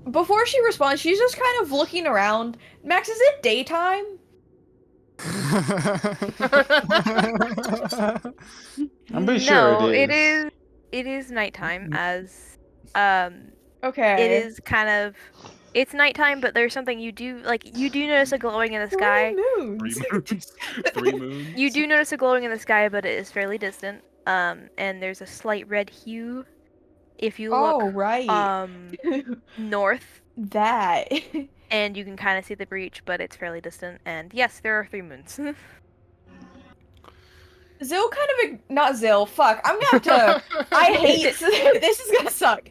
Before she responds, she's just kind of looking around. Max, is it daytime? I'm pretty sure No, it is. it is nighttime as Okay. it is kind of it's nighttime, but there's something you do notice a glowing in the sky. 3 moons. 3 moons. 3 moons. You do notice a glowing in the sky, but it is fairly distant. And there's a slight red hue if you look Oh, right. north, That. and you can kind of see the breach, but it's fairly distant. And yes, there are 3 moons. Zill kind of not Zill. Fuck. I'm gonna have to. I hate this. Is gonna suck.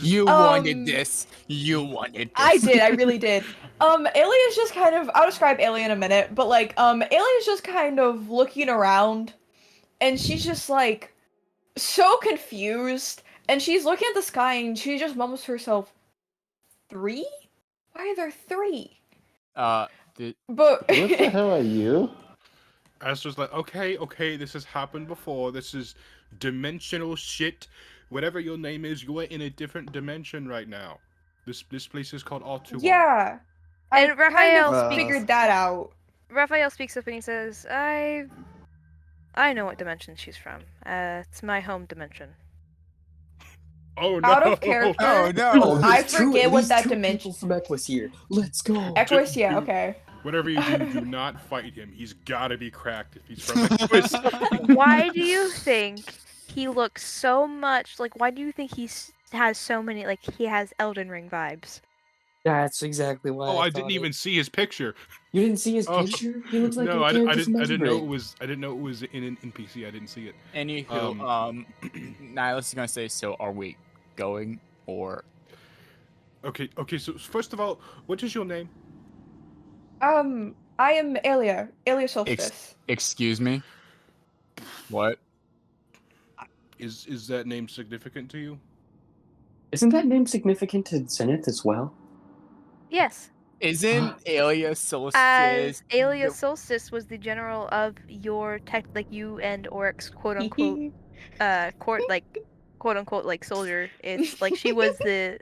You wanted this. You wanted this. I did. I really did. Alien's just kind of. I'll describe Alien in a minute, but like, Alien's just kind of looking around, and she's just like, so confused, and she's looking at the sky, and she just mumbles to herself, 3? Why are there 3? But What the hell are you? Astro's like, okay, this has happened before. This is dimensional shit. Whatever your name is, you are in a different dimension right now. This place is called All Too Well. Yeah. I And Raphael kind of speaks- figured that out. Raphael speaks up and he says, I know what dimension she's from. It's my home dimension. Oh no! Out of character. Oh no! Oh, I there's two- forget at what least that two dimension- people from Equus here. Let's go. Equus, yeah, okay. Whatever you do not fight him. He's gotta be cracked if he's from Equus. Why do you think he looks so much like? Why do you think has so many like he has Elden Ring vibes? That's exactly why. Oh, I thought didn't it. even see his picture. You didn't see his Oh, picture? He looks like No, a I character from didn't know it Break. was. I didn't know it was in an NPC. I didn't see it. Anywho, Nihilus is gonna say, so are we going or? Okay. So first of all, what is your name? I am Aelia Solstice. Excuse me? What? Is that name significant to you? Isn't that name significant to Zenith as well? Yes. Isn't Aelia Solstice? As Aelia Solstice was the general of your you and Oryx quote unquote quote unquote like soldier. It's like she was the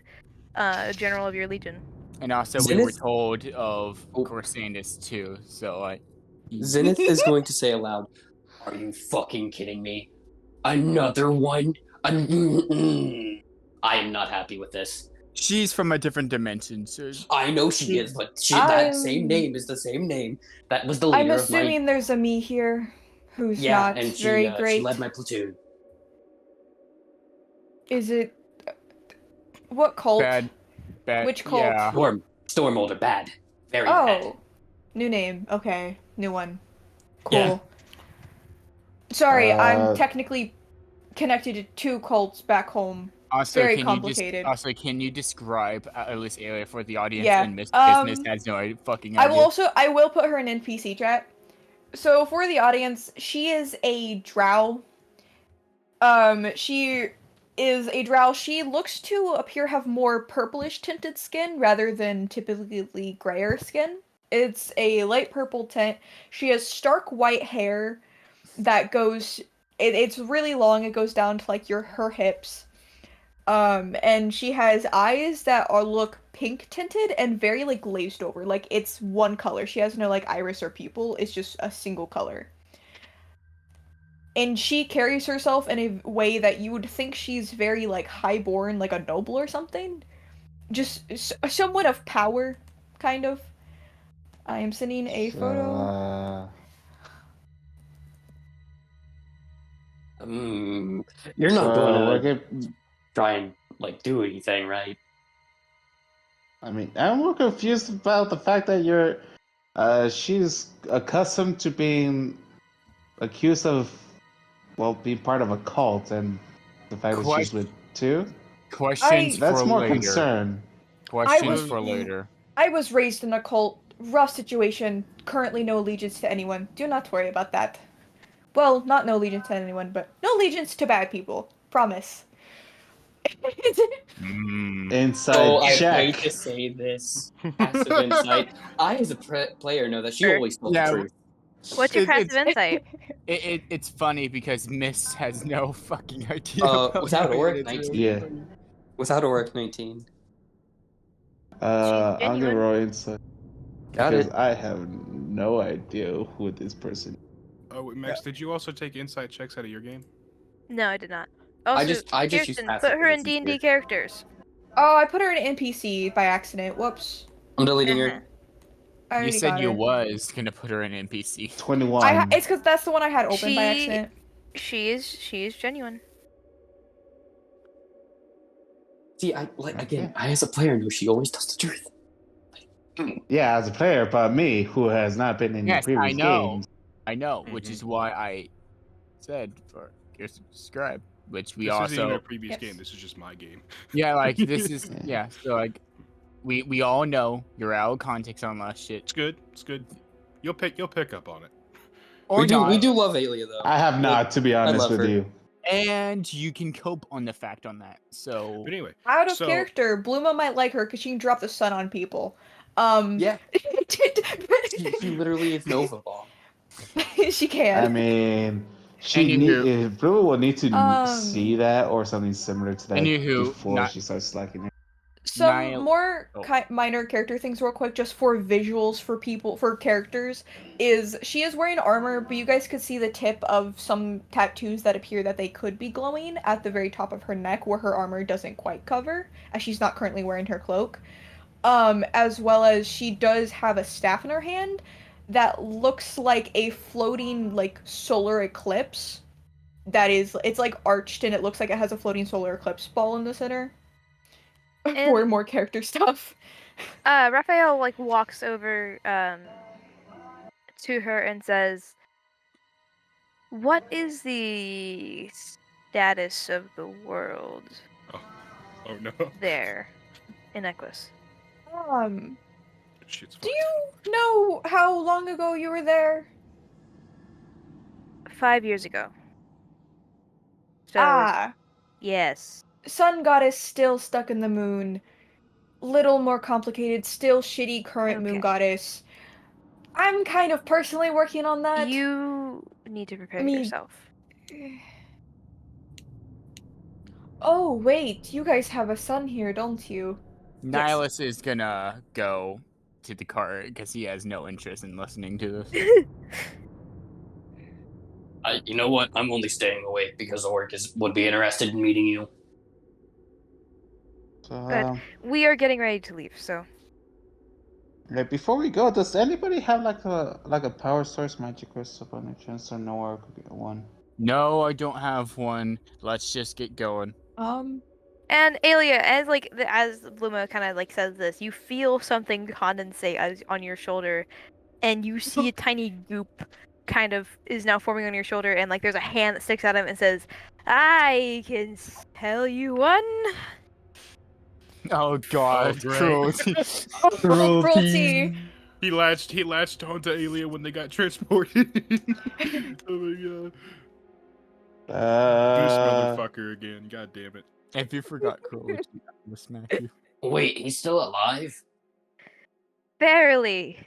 general of your legion. And also we were Zenith- told of Oh. Corsandus too, so like Zenith is going to say aloud, "Are you fucking kidding me? Another one? I am not happy with this. she's from a different dimension, so I know she is, but that I'm- same name is the same name that was the I'm leader of assuming there's a me here who's yeah, not and she, very she great. led my platoon. Is it what cult? bad. Which cult? Yeah. Stormholder, bad, very bad. Oh, new name. Okay, new one. Cool. Yeah. Sorry, I'm Uh, technically connected to two cults back home. Also, Very can complicated. can you describe at least Aelia for the audience Yeah, and Miss Business has no fucking idea? I will put her in NPC chat. So for the audience, she is a drow. She is a drow. She looks to appear have more purplish tinted skin rather than typically grayer skin. It's a light purple tint. She has stark white hair that goes it's really long. It goes down to like her hips. And she has eyes that look pink tinted and very like glazed over. Like it's one color. She has no like iris or pupil. It's just a single color. And she carries herself in a way that you would think she's very like highborn, like a noble or something. Just somewhat of power, kind of. I am sending a photo. You're not going to to. try and like do anything, right? I mean, I'm more confused about the fact that she's accustomed to being accused of, well, being part of a cult, and the fact that she's with two. Questions That's for more later. concern. Questions for later. I was raised in a cult. Rough situation. Currently no allegiance to anyone. Do not worry about that. Well, not no allegiance to anyone, but no allegiance to bad people. Promise. Inside Oh, I check. hate to say this. Passive insight. I, as a player, know that she Sure. always told Yeah, the truth. What's your It's- passive insight? It's funny because Miss has no fucking idea. about Without what Oric, it is. 19. Yeah. Without Oric, 19. I'll give genuine. Roy insight. Got Because it. I have no idea who this person is. Oh, wait, Max, did you also take insight checks out of your game? No, I did not. Also, I just use Kirsten, passive put her in because it's D&D easier. characters. Oh, I put her in NPC by accident. Whoops. I'm deleting Uh-huh. her. I You already said got you her. was gonna put her in NPC. 21. It's because that's the one I had open by She- accident. She is genuine. See, again, I as a player know she always tells the truth. Yeah, as a player, but me, who has not been in Yes, the previous I know. games. I know, which is why I said for Kirsten to subscribe, which we This isn't even also a previous Yes. game. This is just my game. yeah, like this is yeah. So like we all know you're out of context on last shit. It's good. It's good. You'll pick up on it. Or we do not, love Aelia though. I have not, to be honest love with her. you. and you can cope on the fact on that. So But anyway, Out of So- character, Bluma might like her because she can drop the sun on people. Yeah, she literally is Nova Bomb. she can. I mean, Anywho. Blue will need to Um, see that or something similar to that Anywho, before not- she starts slacking it. Some Nihil- more Oh. minor character things real quick, just for visuals for people, for characters, is she is wearing armor, but you guys could see the tip of some tattoos that appear that they could be glowing at the very top of her neck where her armor doesn't quite cover, as she's not currently wearing her cloak. As well as she does have a staff in her hand that looks like a floating, like, solar eclipse. It's like arched and it looks like it has a floating solar eclipse ball in the center. For more character stuff. Raphael like walks over to her and says, "What is the status of the world Oh no. there in Equus?" Shit's Do fucked. you know how long ago you were there? 5 years ago. So, yes. Sun goddess still stuck in the moon. Little more complicated, still shitty current moon Okay. goddess. I'm kind of personally working on that. You need to prepare yourself. Oh, wait, you guys have a son here, don't you? Nihilus is gonna go to the cart because he has no interest in listening to this. You know what? I'm only staying away because Orc would be interested in meeting you. But we are getting ready to leave, so. Before we go, does anybody have like a power source magic crystal by any chance, or nowhere could get one? No, I don't have one. Let's just get going. And Alia, as Bluma kind of like says this, you feel something condensate on your shoulder, and you see a tiny goop kind of is now forming on your shoulder, and like there's a hand that sticks out of it and says, "I can tell you one." Oh God, great. cruelty. Cruelty. He latched onto Alia when they got transported. Oh my god. This motherfucker again. God damn it. If you forgot cruelty, I'm gonna smack you. Wait, he's still alive? Barely.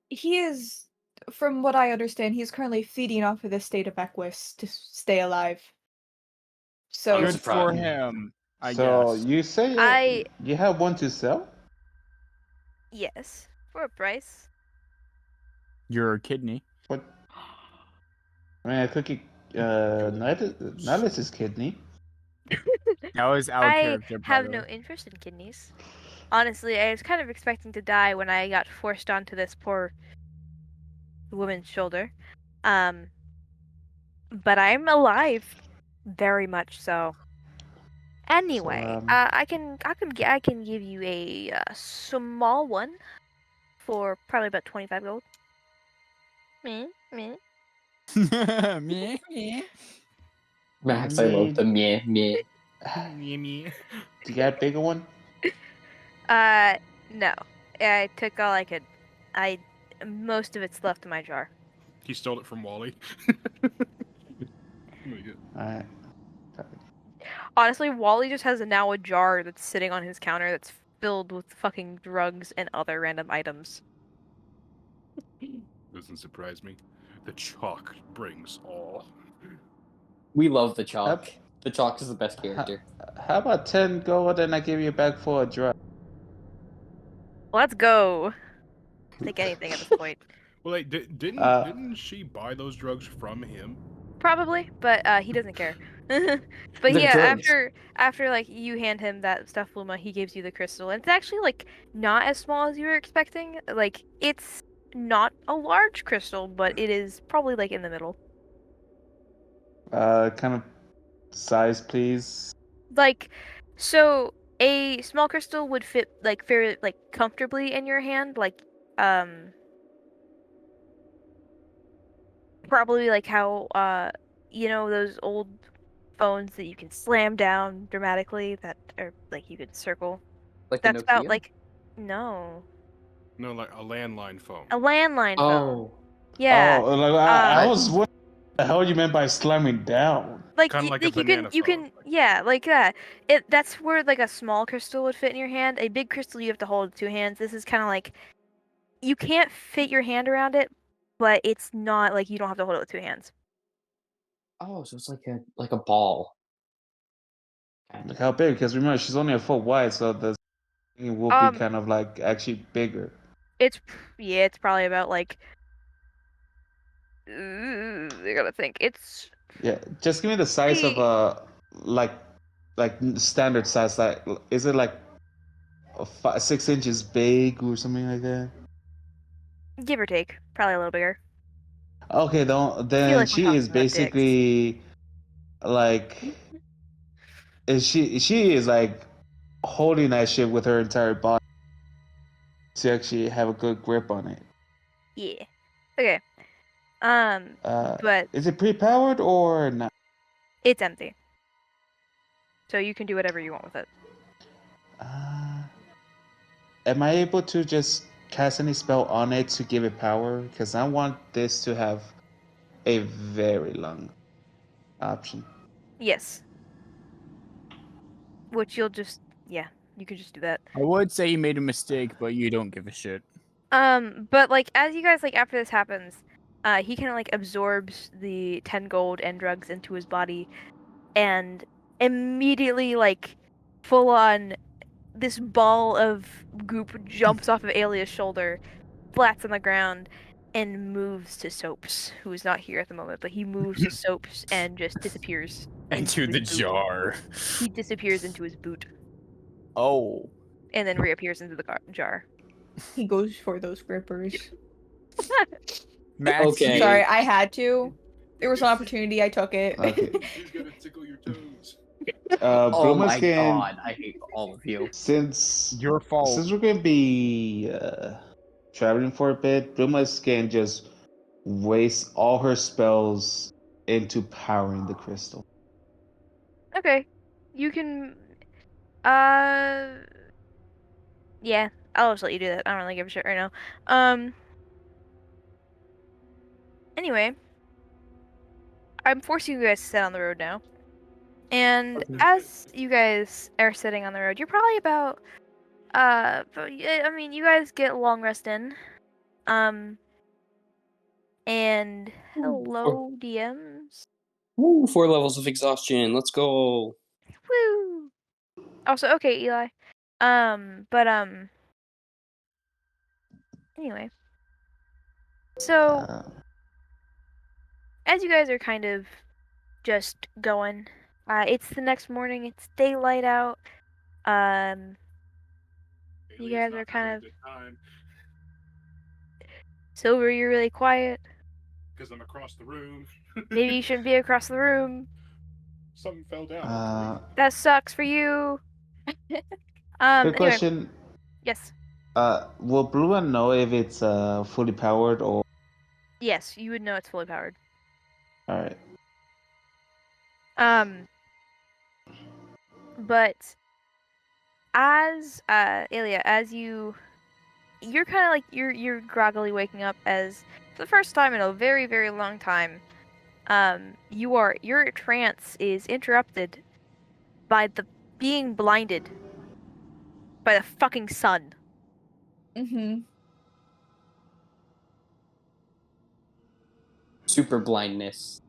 He is, from what I understand, he's currently feeding off of the state of Equus to stay alive. So Good for him, I So guess. you say you have one to sell? Yes, for a price. Your kidney. What? I mean, I could get Nihilus' kidney. That was out of I character. have no interest in kidneys. Honestly, I was kind of expecting to die when I got forced onto this poor woman's shoulder. But I'm alive, very much so. Anyway, I can give you a small one for probably about 25 gold. Me. Me. Max, I love the meh. Me. Do you got a bigger one? No. I took all I could. Most of it's left in my jar. He stole it from Wally. Oh my god. Alright. Honestly, Wally just has now a jar that's sitting on his counter that's filled with fucking drugs and other random items. Doesn't surprise me. The chalk brings all. We love the chalk. The chalk is the best character. How about 10 gold and I give you a bag full of drugs? Let's go. Take anything at this point. Well, like, didn't she buy those drugs from him? Probably, but he doesn't care. But The yeah, drugs. after like you hand him that stuff, Luma, he gives you the crystal, and it's actually like not as small as you were expecting. Like it's not a large crystal, but it is probably like in the middle. Kind of size, please. Like, so a small crystal would fit like very like comfortably in your hand, like probably like how you know those old phones that you can slam down dramatically that are like you could circle. Like That's the Nokia? about like no. No, like a landline phone. A landline phone. Oh. Yeah. Oh, like, I was wondering what the hell you meant by slamming down. Like, Kinda like a you banana can yeah, like that. That's where like a small crystal would fit in your hand. A big crystal you have to hold with two hands. This is kind of like you can't fit your hand around it, but it's not like you don't have to hold it with two hands. Oh, so it's like a ball. Like how big? Because remember, she's only a foot wide, so the It will be kind of like actually bigger. It's probably about like. I gotta think. It's Yeah, just give me the size of a like standard size. Like, is it like 6 inches big or something like that? give or take, probably a little bigger. Okay, then like we're she is talking about dicks. basically like, she is like holding that shit with her entire body to actually have a good grip on it. Yeah. Okay. But Is it pre-powered or not? it's empty, so you can do whatever you want with it. Am I able to just cast any spell on it to give it power? Because I want this to have a very long option. Yes. Which you can just do that. I would say you made a mistake, but you don't give a shit. But like as you guys like after this happens, he kind of like absorbs the 10 gold and drugs into his body, and immediately like full on this ball of goop jumps off of Alia's shoulder, flats on the ground, and moves to Soaps, who is not here at the moment, but he moves to Soaps and just disappears Into the his boot. jar. He disappears into his boot Oh. and then reappears into the jar. He goes for those grippers. Max, Okay. Sorry, I had to. There was an opportunity, I took it. Okay. He's gonna tickle your toes. Oh Bluma my scan, god, I hate all of you. Since your fault. Since we're gonna be traveling for a bit, Bluma can just waste all her spells into powering the crystal. Okay. You can yeah, I'll just let you do that. I don't really give a shit right now. Anyway, I'm forcing you guys to sit on the road now. And as you guys are sitting on the road, you're probably about but I mean, you guys get a long rest in. And hello DMs. Woo, 4 levels of exhaustion. Let's go. Woo. Also, okay, Eli. But anyway. So as you guys are kind of just going, it's the next morning, it's daylight out. You guys are kind of Silver, you're really quiet. Because I'm across the room. Maybe you shouldn't be across the room. Something fell down. That sucks for you. Good anyway. question. Yes. Will Bluma know if it's fully powered or? Yes, you would know it's fully powered. All right. But as Elia, as you're kind of like you're groggily waking up as for the first time in a very, very long time. Your trance is interrupted by being blinded by the fucking sun. Mm-hmm. Super blindness.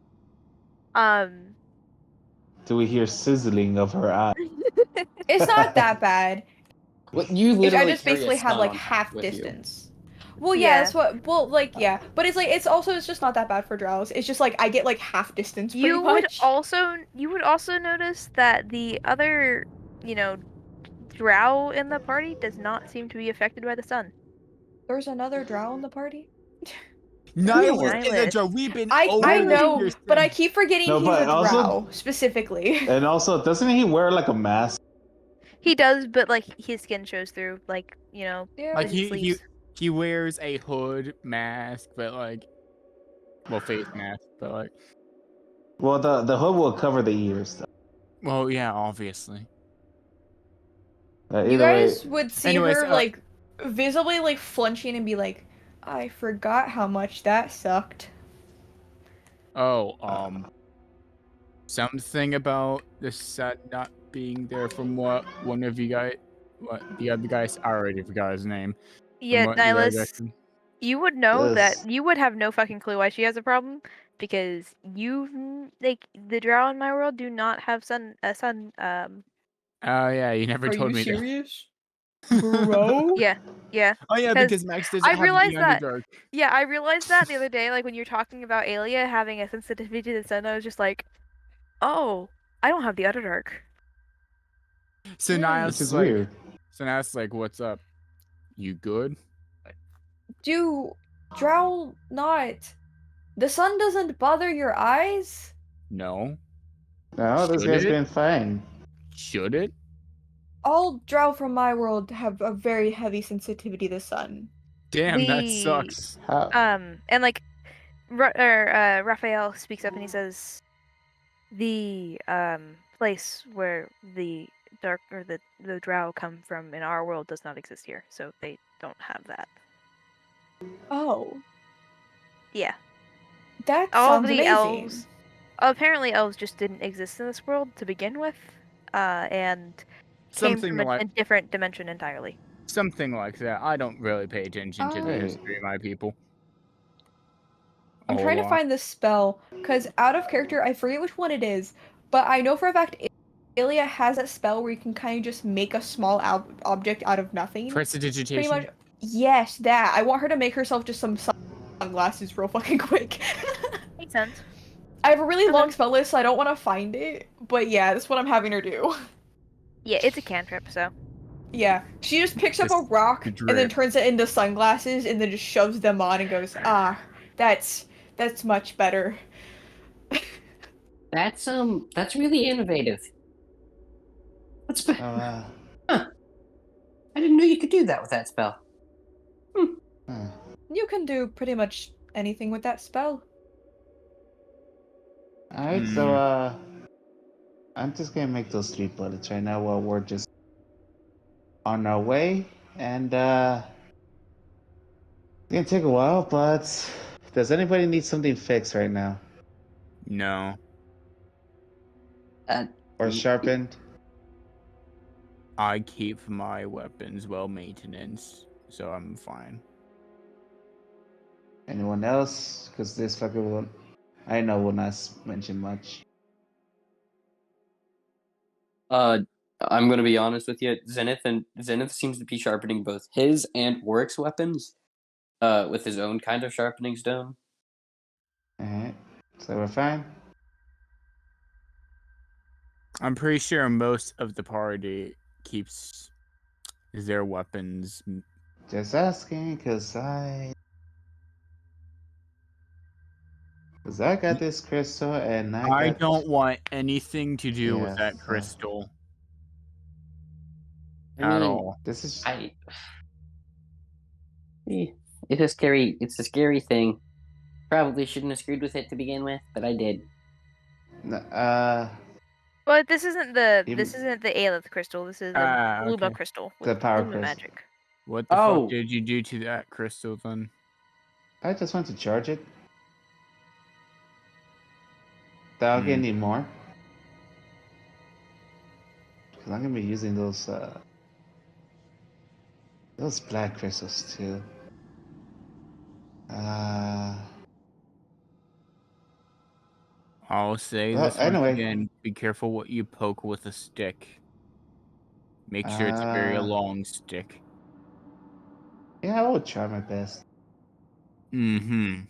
Do we hear sizzling of her eye? It's not that bad. What you literally I just carry a basically have stun like on half with you. distance. Well, yeah, Yeah. that's what. Well, like, yeah, but it's like it's just not that bad for drows. It's just like I get like half distance. Pretty You would much. also notice that the other, drow in the party does not seem to be affected by the sun. There's another drow in the party. Nihilus is a drow. We've been I over know, this but I thing. keep forgetting No, he's a but drow also- specifically. And also, doesn't he wear like a mask? He does, but like his skin shows through, like Yeah. Like his sleeves. he wears a hood mask, but face mask, but like. Well, the hood will cover the ears. Though. Well, yeah, obviously. Either You guys way, would see Anyways, her like visibly like flinching and be like, "I forgot how much that sucked." Oh, something about the sun not being there from what the other guys, I already forgot his name. Yeah, From what you guys Nihilus, actually- you would know Yes. that you would have no fucking clue why she has a problem because the drow in my world do not have sun. Oh yeah, you never Are told you me that. serious? Bro? Yeah, yeah. Oh yeah, 'Cause because Max doesn't I have realized the that. Underdark. Yeah, I realized that the other day, like when you were talking about Alia having a sensitivity to the sun, I was just like, oh, I don't have the Underdark. So now Which it's is like, weird. what's up? You good? Do drow not. The sun doesn't bother your eyes? No. No, this Should guy's it? been fine. Should it? All drow from my world have a very heavy sensitivity to sun. Damn, that The sucks. How? and like Raphael speaks up and he says the place where the dark or the drow come from in our world does not exist here, so they don't have that. Oh, Yeah. that All of sounds the amazing. elves apparently elves just didn't exist in this world to begin with, and came Something from a like different dimension entirely. something like that. I don't really pay attention to the Oh. history of my people. A I'm whole trying to lot. find this spell, because out of character, I forget which one it is, but I know for a fact Ilia has that spell where you can kind of just make a small object out of nothing. Pretty Prestidigitation. much. Yes, that. I want her to make herself just some sunglasses real fucking quick. Makes sense. I have a really long Okay. spell list, so I don't want to find it, but yeah, that's what I'm having her do. Yeah, it's a cantrip, so. Yeah, she just picks up a Just rock the and then drip. turns it into sunglasses and then just shoves them on and goes, ah, that's much better. That's really innovative. What spell? Uh, I didn't know you could do that with that spell. huh. You can do pretty much anything with that spell. Alright, so I'm just gonna make those 3 bullets right now while we're just on our way, and it's gonna take a while, but does anybody need something fixed right now? No. Or sharpened? I keep my weapons well maintenance, so I'm fine. Anyone else? Because this fucker will, I know, will not mention much. I'm gonna be honest with you. Zenith seems to be sharpening both his and Warwick's weapons, with his own kind of sharpening stone. Alright, so we're fine? I'm pretty sure most of the party keeps their weapons. Just asking, because I got this crystal and I got... don't want anything to do with Yes, that crystal I at mean, all. This is... It's a scary thing. Probably shouldn't have screwed with it to begin with, but I did. But this isn't the Even- Aelith crystal. This is the Luma Okay. crystal The with power Luma crystal. magic. What the Oh. fuck did you do to that crystal then? I just want to charge it. I'll get any more. Because I'm going to be using those black crystals too. I'll say Well, this once anyway. again. Be careful what you poke with a stick. Make sure it's a very long stick. Yeah, I will try my best. Mm-hmm.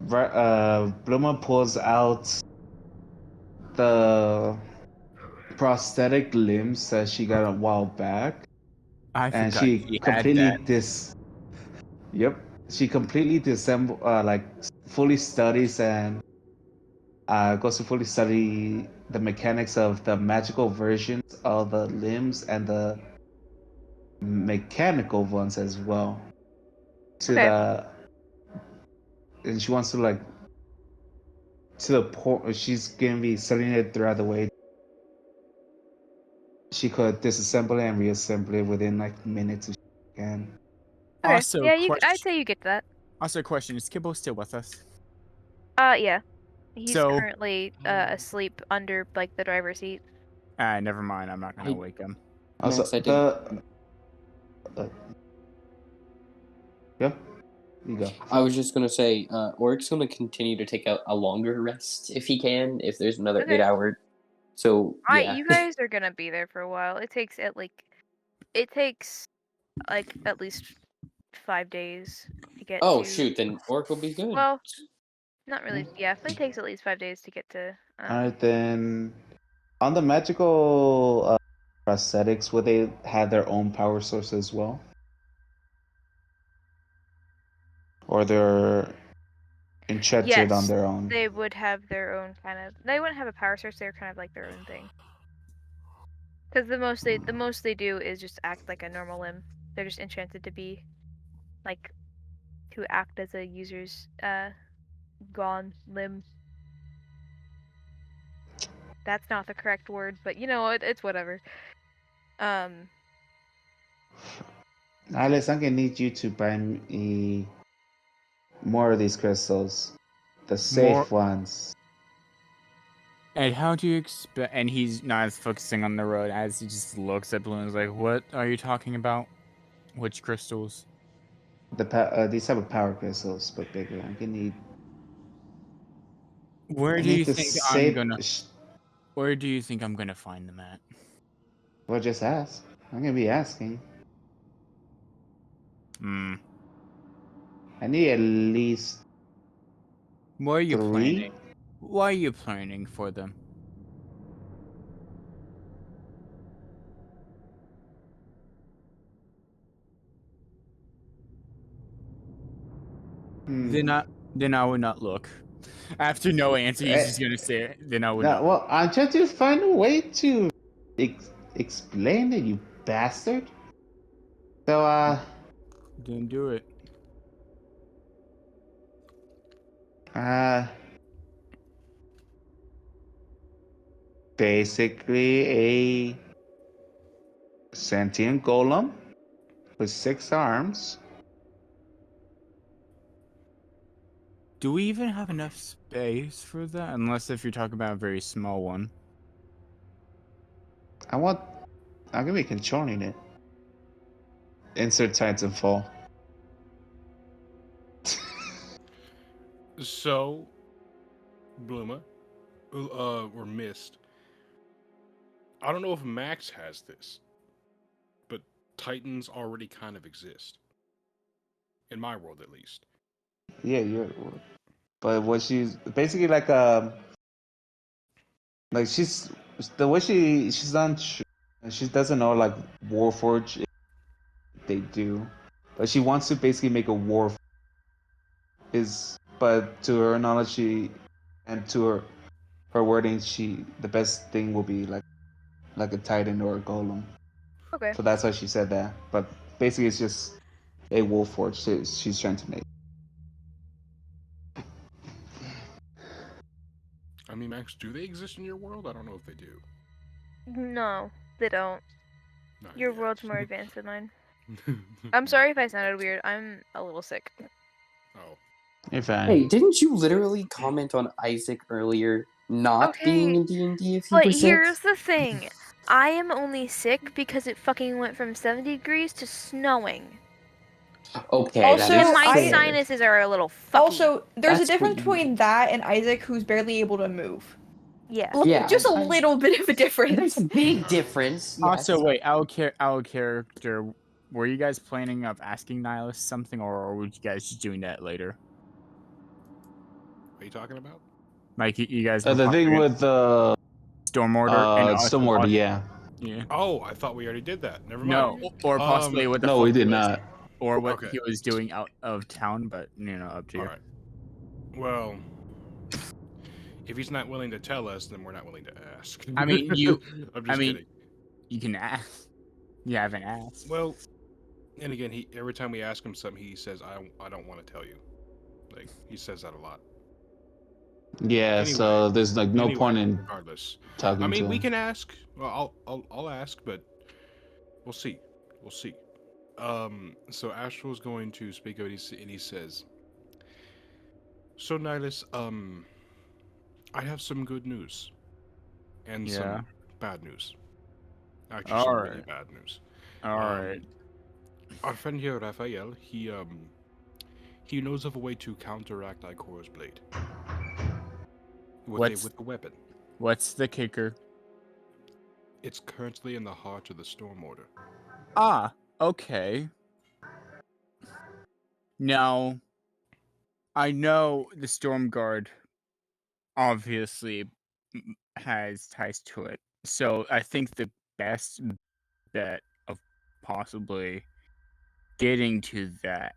Bluma pulls out the prosthetic limbs that she got a while back, I and forgot she had completely that. she completely disassemble, fully studies and goes to fully study the mechanics of the magical versions of the limbs and the mechanical ones as well. And she wants to to the point she's gonna be studying it throughout the way. She could disassemble it and reassemble it within minutes if she can. Okay. Also, Yeah, I'd say you get that. Also, question: is Kibble still with us? Yeah. He's So- currently asleep under the driver's seat. Never mind. I'm not gonna I- wake him. Also, Max, I did- yeah, you go. I was just gonna say, Oric's gonna continue to take a longer rest if he can, if there's another Okay. 8 hour. So yeah. You guys are gonna be there for a while. It takes it takes like at least 5 days to get Oh to. shoot, then Orc will be good. Well, not really. Yeah, it takes at least 5 days to get to. Alright, then. On the magical prosthetics, would they have their own power source as well? Or they're enchanted on Yes, their own? they would have their own kind of. They wouldn't have a power source. They're kind of like their own thing. Because the most they do is just act like a normal limb. They're just enchanted to be, like, to act as a user's gone limb. That's not the correct word, but you know it's whatever. Alice, I'm gonna need you to buy me more of these crystals. The safe More- ones. And how do you expect? And he's not as focusing on the road as he just looks at Blue and is like, "What are you talking about? Which crystals?" These type of power crystals, but bigger. I'm gonna need. Where I do need you to think save- I'm gonna? Where do you think I'm gonna find them at? Well, just ask. I'm gonna be asking. Hmm. I need at least Why are you 3. planning? Why are you planning for them? Hmm. Then I would not look. After no answer, he's just gonna say it. Then I would No, not. well, I'm trying to find a way to explain it, you bastard. So, Then do it. basically a sentient golem with 6 arms. Do we even have enough space for that? Unless if you're talking about a very small one. I'm gonna be controlling it. Insert Titanfall. So, Bluma, or Mist. I don't know if Max has this, but Titans already kind of exist. In my world, at least. Yeah, but what she's basically like she's the way she's on. She doesn't know like Warforge. They do, but she wants to basically make a war. But to her knowledge, and to her wording, the best thing will be like a Titan or a Golem. Okay. So that's why she said that. But basically, it's just a Warforge she's trying to make. I mean, Max, do they exist in your world? I don't know if they do. No, they don't. Not Your yet. world's more advanced than mine. I'm sorry if I sounded weird. I'm a little sick. Oh. You're fine. Hey, didn't you literally comment on Isaac earlier not being in D&D if he But was sick? here's the thing. I am only sick because it fucking went from 70 degrees to snowing. Okay, Also, that is And my fair. sinuses are a little fucky. Also, there's That's a difference what you- between that and Isaac, who's barely able to move. Yeah. Like, Yeah, just a I- little bit of a difference. There's a big difference. Yes. Also, wait, our character. Were you guys planning of asking Nihilus something, or were you guys just doing that later? What are you talking about? Like you guys were The thing talking with the Stormortar and also Stormortar, yeah. Yeah. Oh, I thought we already did that. Never mind. No, or possibly with the No, we did focus, not. or what Okay. he was doing out of town, but up to you. All right. Well, if he's not willing to tell us, then we're not willing to ask. I mean, I'm just kidding. You can ask. You haven't asked. Well, and again, every time we ask him something, he says, "I don't want to tell you." Like he says that a lot. Yeah, Anyway, so there's like no Anyway, point in regardless. talking I mean, to we him. can ask. Well, I'll ask, but we'll see. We'll see. So Astral's going to speak out, and he says, "So Nihilus, I have some good news, and some bad news. Actually, some really bad news. All right. Our friend here, Raphael, he knows of a way to counteract Ikora's blade with a weapon. What's the kicker? It's currently in the heart of the Storm Order. Ah, okay. Now, I know the Storm Guard obviously has ties to it. So I think the best bet of possibly getting to that.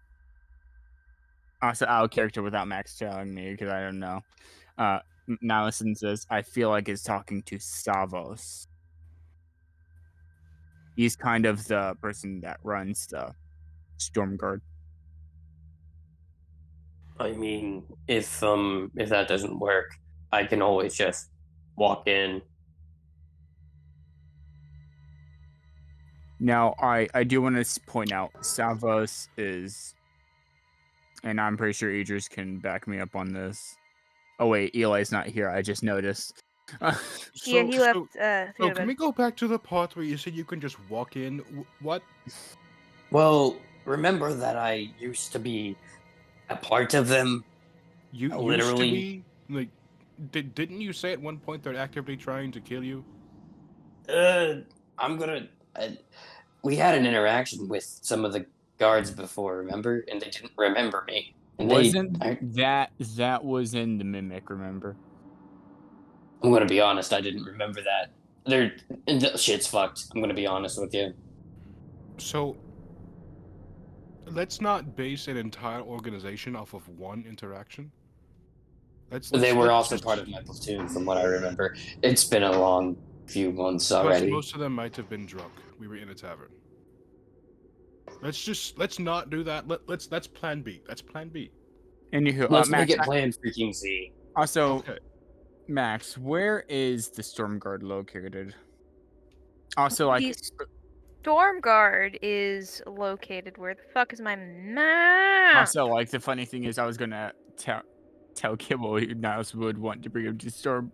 Also, out of character without Max telling me because I don't know. Nalison says, I feel like it's talking to Savos. He's kind of the person that runs the Storm Guard. I mean, if that doesn't work, I can always just walk in. Now, I do want to point out Savos is, and I'm pretty sure Idris can back me up on this. Oh wait, Eli's not here. I just noticed. Yeah, So, he left. so can we go back to the part where you said you can just walk in? What? Well, remember that I used to be a part of them? You Literally. used to be like? Didn't you say at one point they're actively trying to kill you? I'm gonna. We had an interaction with some of the guards before, remember? And they didn't remember me. And that was in the Mimic, remember? I'm gonna be honest, I didn't remember that. Shit's fucked. I'm gonna be honest with you. So, let's not base an entire organization off of one interaction. They were also part of my platoon, from what I remember. It's been a long few months already. Most of them might have been drunk. We were in a tavern. Let's not do that. That's plan B. That's plan B. Anywho, Let's Max, make it plan freaking Z. Also, Okay. Max, where is the Storm Guard located? Also, like, The Storm Guard is located. Where the fuck is my map? also, like, the funny thing is, I was gonna tell Kibble Niles would want to bring him to Storm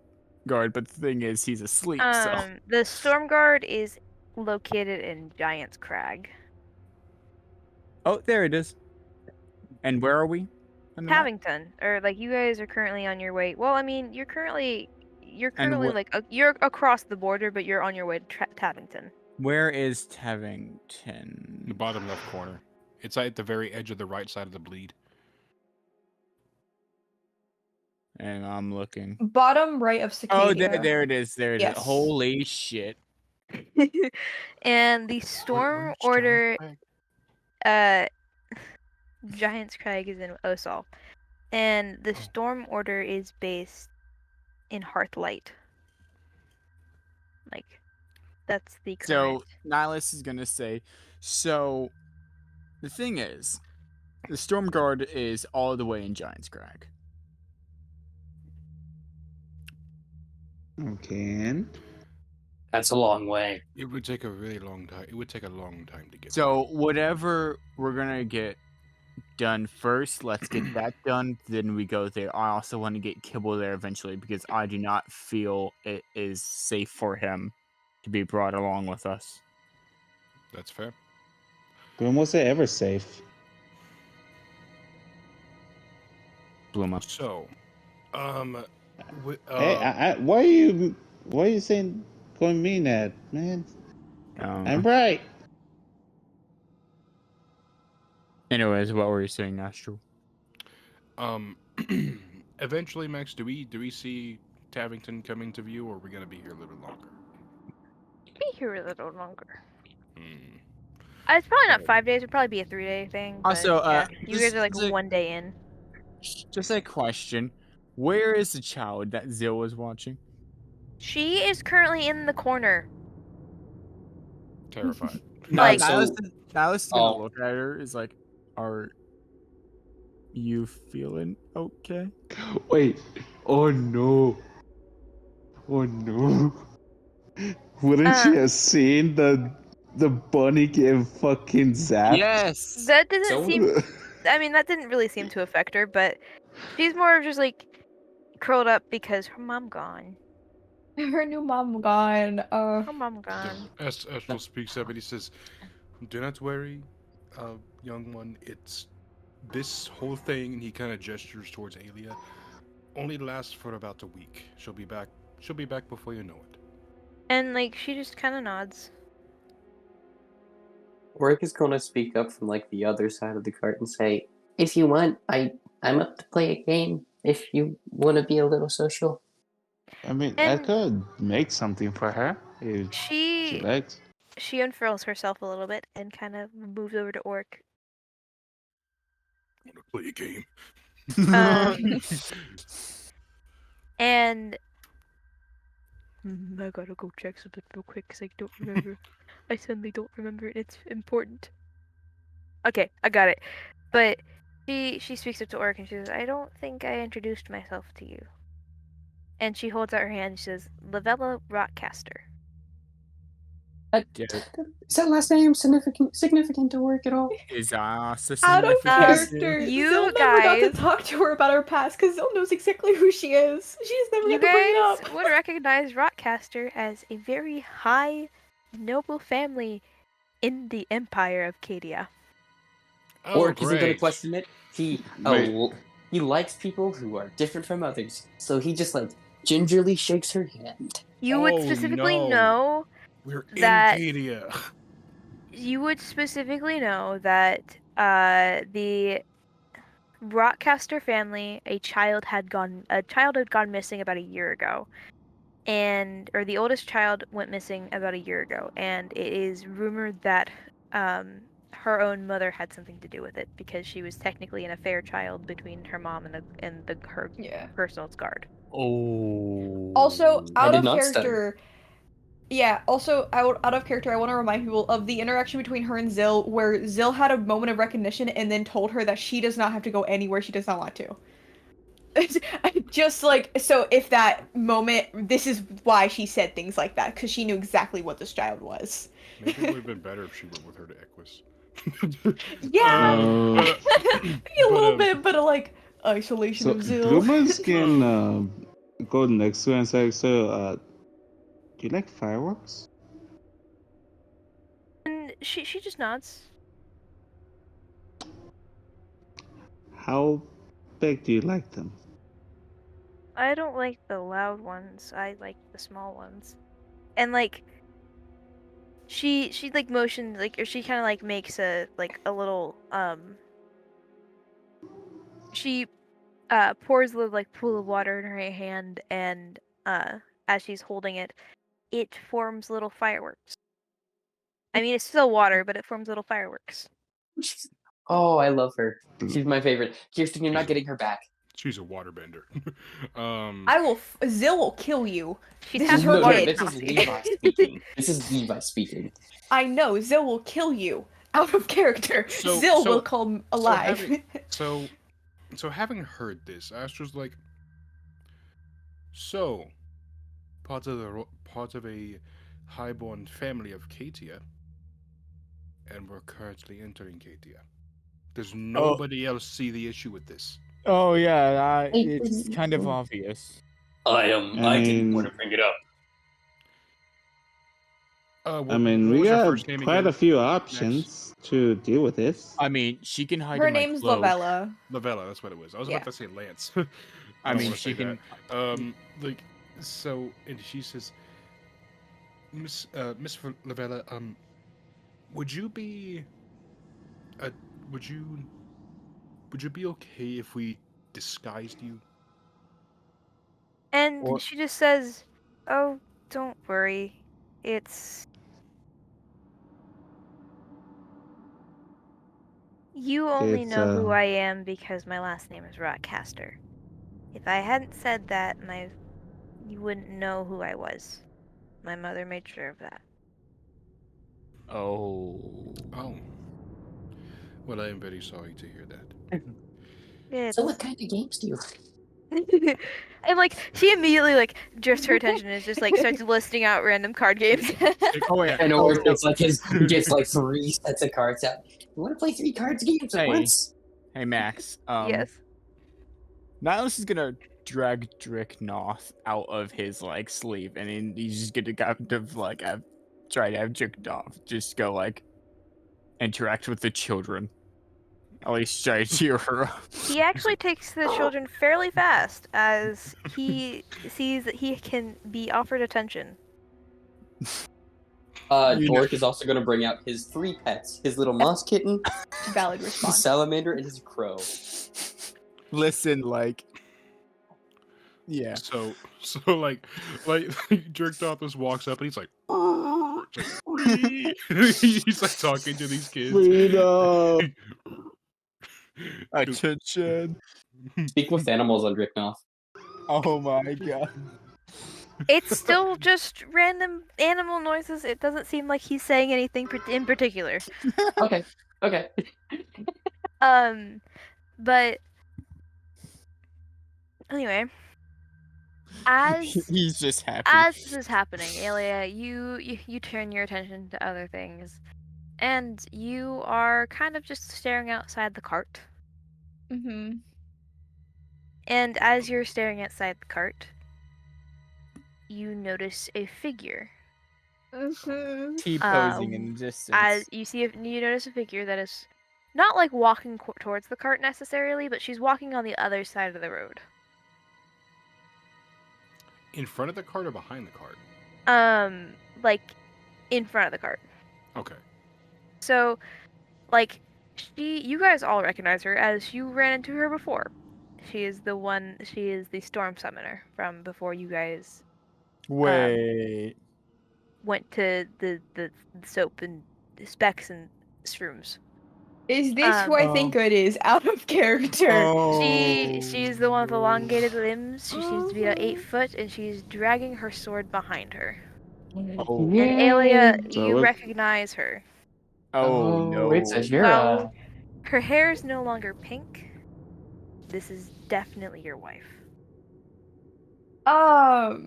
Guard, but the thing is, he's asleep. So The Storm Guard is located in Giant's Crag. oh, there it is. And where are we? on the map? Tavington, or like you guys are currently on your way. Well, I mean, you're currently like you're across the border, but you're on your way to Tavington. Where is Tavington? The bottom left corner. It's at the very edge of the right side of the bleed. And I'm looking. Bottom right of Cicadia. Oh, there it is. There it is. Yes. Holy shit. And the Storm Where's Order, Giant Giant's Crag is in Osal, and the Storm Order is based in Hearthlight. Like, that's the current. So Nihilus is gonna say, so the thing is, the Storm Guard is all the way in Giant's Crag. Okay. That's a long way. It would take a really long time. It would take a long time to get. So whatever we're gonna get done first, let's get that done. Then we go there. I also want to get Kibble there eventually because I do not feel it is safe for him to be brought along with us. That's fair. When was it ever safe? Bluma. So, Hey, why are you saying calling me that, man? I'm right. Anyways, what were you saying, Astro? Eventually, Max, do we see Tavington coming to view, or are we gonna be here a little longer? Be here a little longer. Hmm. It's probably not 5 days. It'd probably be a 3-day thing. But Also, yeah, you guys are like just 1 day in. Just a question. Where is the child that Zil was watching? She is currently in the corner. Terrified. Like- Nihilus is gonna look at her. Is like, are you feeling okay? Wait. Oh no. Oh no. Wouldn't she have seen the bunny get fucking zapped? Yes. That doesn't seem. I mean, that didn't really seem to affect her, but she's more of just like curled up because her mom gone. Her new mom gone. Her mom gone. Astral speaks up and he says, "Do not worry, young one. It's this whole thing." And he kind of gestures towards Alia. Only lasts for about a week. She'll be back. She'll be back before you know it. And like she just kind of nods. Orc is gonna speak up from like the other side of the cart and say, "If you want, I'm up to play a game. If you want to be a little social." I mean, I And could make something for her if she she likes. unfurls herself a little bit and kind of moves over to Orc. I want to play a game. And I gotta go check something real quick because I don't remember. I suddenly don't remember, and it's important. Okay, I got it. But she speaks up to Orc and she says, "I don't think I introduced myself to you." And she holds out her hand and she says, "Lavella Rockcaster." Is that last name significant to Orc at all? Is Out of significant? character. You Zil never got to guys- talk to her about her past because Zil knows exactly who she is. She just never You got to bring it guys up. would recognize Rockcaster as a very high, noble family in the Empire of Cadia. Oh, Orc isn't gonna great. question it. He Wait. he likes people who are different from others, so he just like gingerly shakes her hand. You would Oh, specifically no. know We're that- in Cadia. you would specifically know that the Rockcaster family, a child had gone missing about a year ago, or the oldest child went missing about a year ago, and it is rumored that her own mother had something to do with it because she was technically an affair child between her mom and her Yeah. personal guard. Oh. Also, I out did of not stutter. character. Yeah, also out of character, I want to remind people of the interaction between her and Zil, where Zil had a moment of recognition and then told her that she does not have to go anywhere she does not want to. Just like, so if that moment, this is why she said things like that, because she knew exactly what this child was. Maybe it would have been better if she went with her to Equus. Yeah! but, Maybe a little bit, but like, isolation So of Zil. Bloomers can go next to her and say, "So, do you like fireworks?" And she just nods. How big do you like them? I don't like the loud ones. I like the small ones. And like she like motions like, or she kind of like makes a little she pours a little like pool of water in her hand, and as she's holding it, it forms little fireworks. I mean, it's still water, but it forms little fireworks. Oh, I love her. She's my favorite. Kirsten, you're not getting her back. She's a waterbender. Zil will kill you. She's This half is her water. kid. This is Levi speaking. This is Levi speaking. I know, Zil will kill you. Out of character. Zil will come alive. So having heard this, I was just like, so, part of a highborn family of Cadia, and we're currently entering Cadia. Does nobody else see the issue with this? Oh yeah, it's kind of obvious. I didn't want to bring it up. I mean, we have quite a few options to deal with this. I mean, she can hide. Her in my name's cloak. Lavella. Lavella, that's what it was. I was about to say Lance. I mean, wanna she say can. that. So, and she says, Miss Lavella, would you be okay if we disguised you? And she just says, "Oh, don't worry. You only know who I am because my last name is Rockcaster. If I hadn't said that, you wouldn't know who I was. My mother made sure of that." Oh. Well, I am very sorry to hear that. So what kind of games do you like? And like she immediately like drifts her attention and just like starts listing out random card games. Oh yeah. And Orc gets like 3 sets of cards out. You want to play 3 cards games at once? Hey Max. Yes. Nihilus is gonna drag Drick Noth out of his like sleeve, and then he's just gonna kind of like try to have Drick Noth just go like interact with the children. At least try to cheer her up. He actually takes the children fairly fast as he sees that he can be offered attention. Oric is also going to bring out his 3 pets: his little moss kitten, Valid his response. salamander, and his crow. Listen, like, yeah. So like jerked off just walks up and he's like, he's like talking to these kids. Freedom. Attention. Speak with animals on Dricknoff. Oh my god. It's still just random animal noises. It doesn't seem like he's saying anything in particular. Okay. But anyway, as He's just happy. as this is happening, Alia, you turn your attention to other things, and you are kind of just staring outside the cart. Mm-hmm. And as you're staring outside the cart, you notice a figure. T-posing in the distance. As you notice a figure that is not like walking towards the cart necessarily, but she's walking on the other side of the road. In front of the cart or behind the cart? Like in front of the cart. Okay. So, like, you guys all recognize her as you ran into her before. She is the storm summoner from before you guys Wait. went to the soap and specs and shrooms. Is this who I think it is? Out of character. Oh, She's the one with elongated limbs. She seems to be about 8 foot, and she's dragging her sword behind her. Oh. And Alia, So you it- recognize her. Oh no. It's a Well, her hair is no longer pink. This is definitely your wife. Oh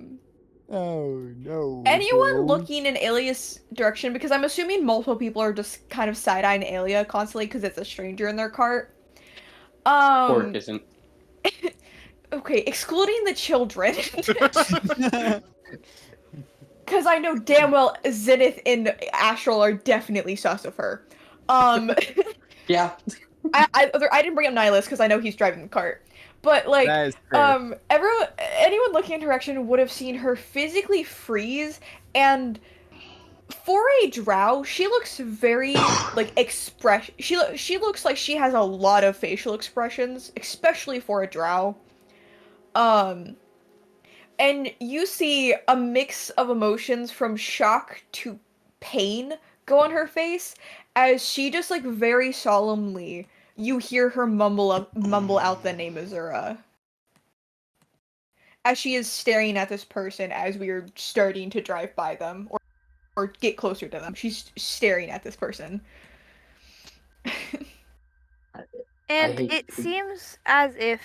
no. Anyone bro. looking in Alia's direction? Because I'm assuming multiple people are just kind of side-eyeing Alia constantly because it's a stranger in their cart. Oric isn't. Okay, excluding the children. Because I know damn well Zenith and Astral are definitely sus of her. Yeah. I didn't bring up Nihilus because I know he's driving the cart. But like, That is fair. anyone looking in her direction would have seen her physically freeze, and for a drow, she looks very like She looks like she has a lot of facial expressions, especially for a drow. And you see a mix of emotions from shock to pain go on her face as she just like very solemnly, you hear her mumble out the name Azura. As she is staring at this person as we are starting to drive by them or get closer to them. She's staring at this person. And hate it to- seems as if,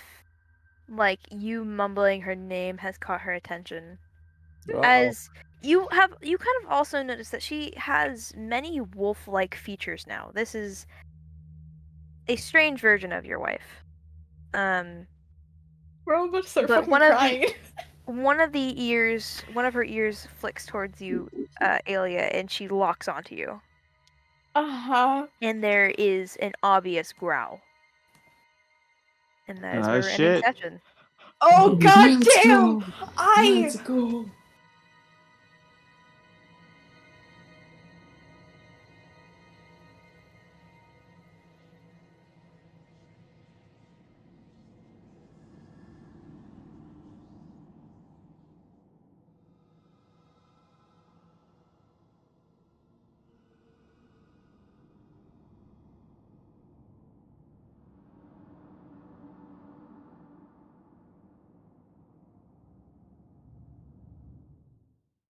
like, you mumbling her name has caught her attention. Uh-oh. As you kind of also notice that she has many wolf-like features now. This is a strange version of your wife. We're all about to start But fucking one of the- crying. one of her ears flicks towards you, Alia, and she locks onto you. Uh-huh. And there is an obvious growl. And that is Ah, her ending shit. session. Oh god Let's damn! go! I Let's go!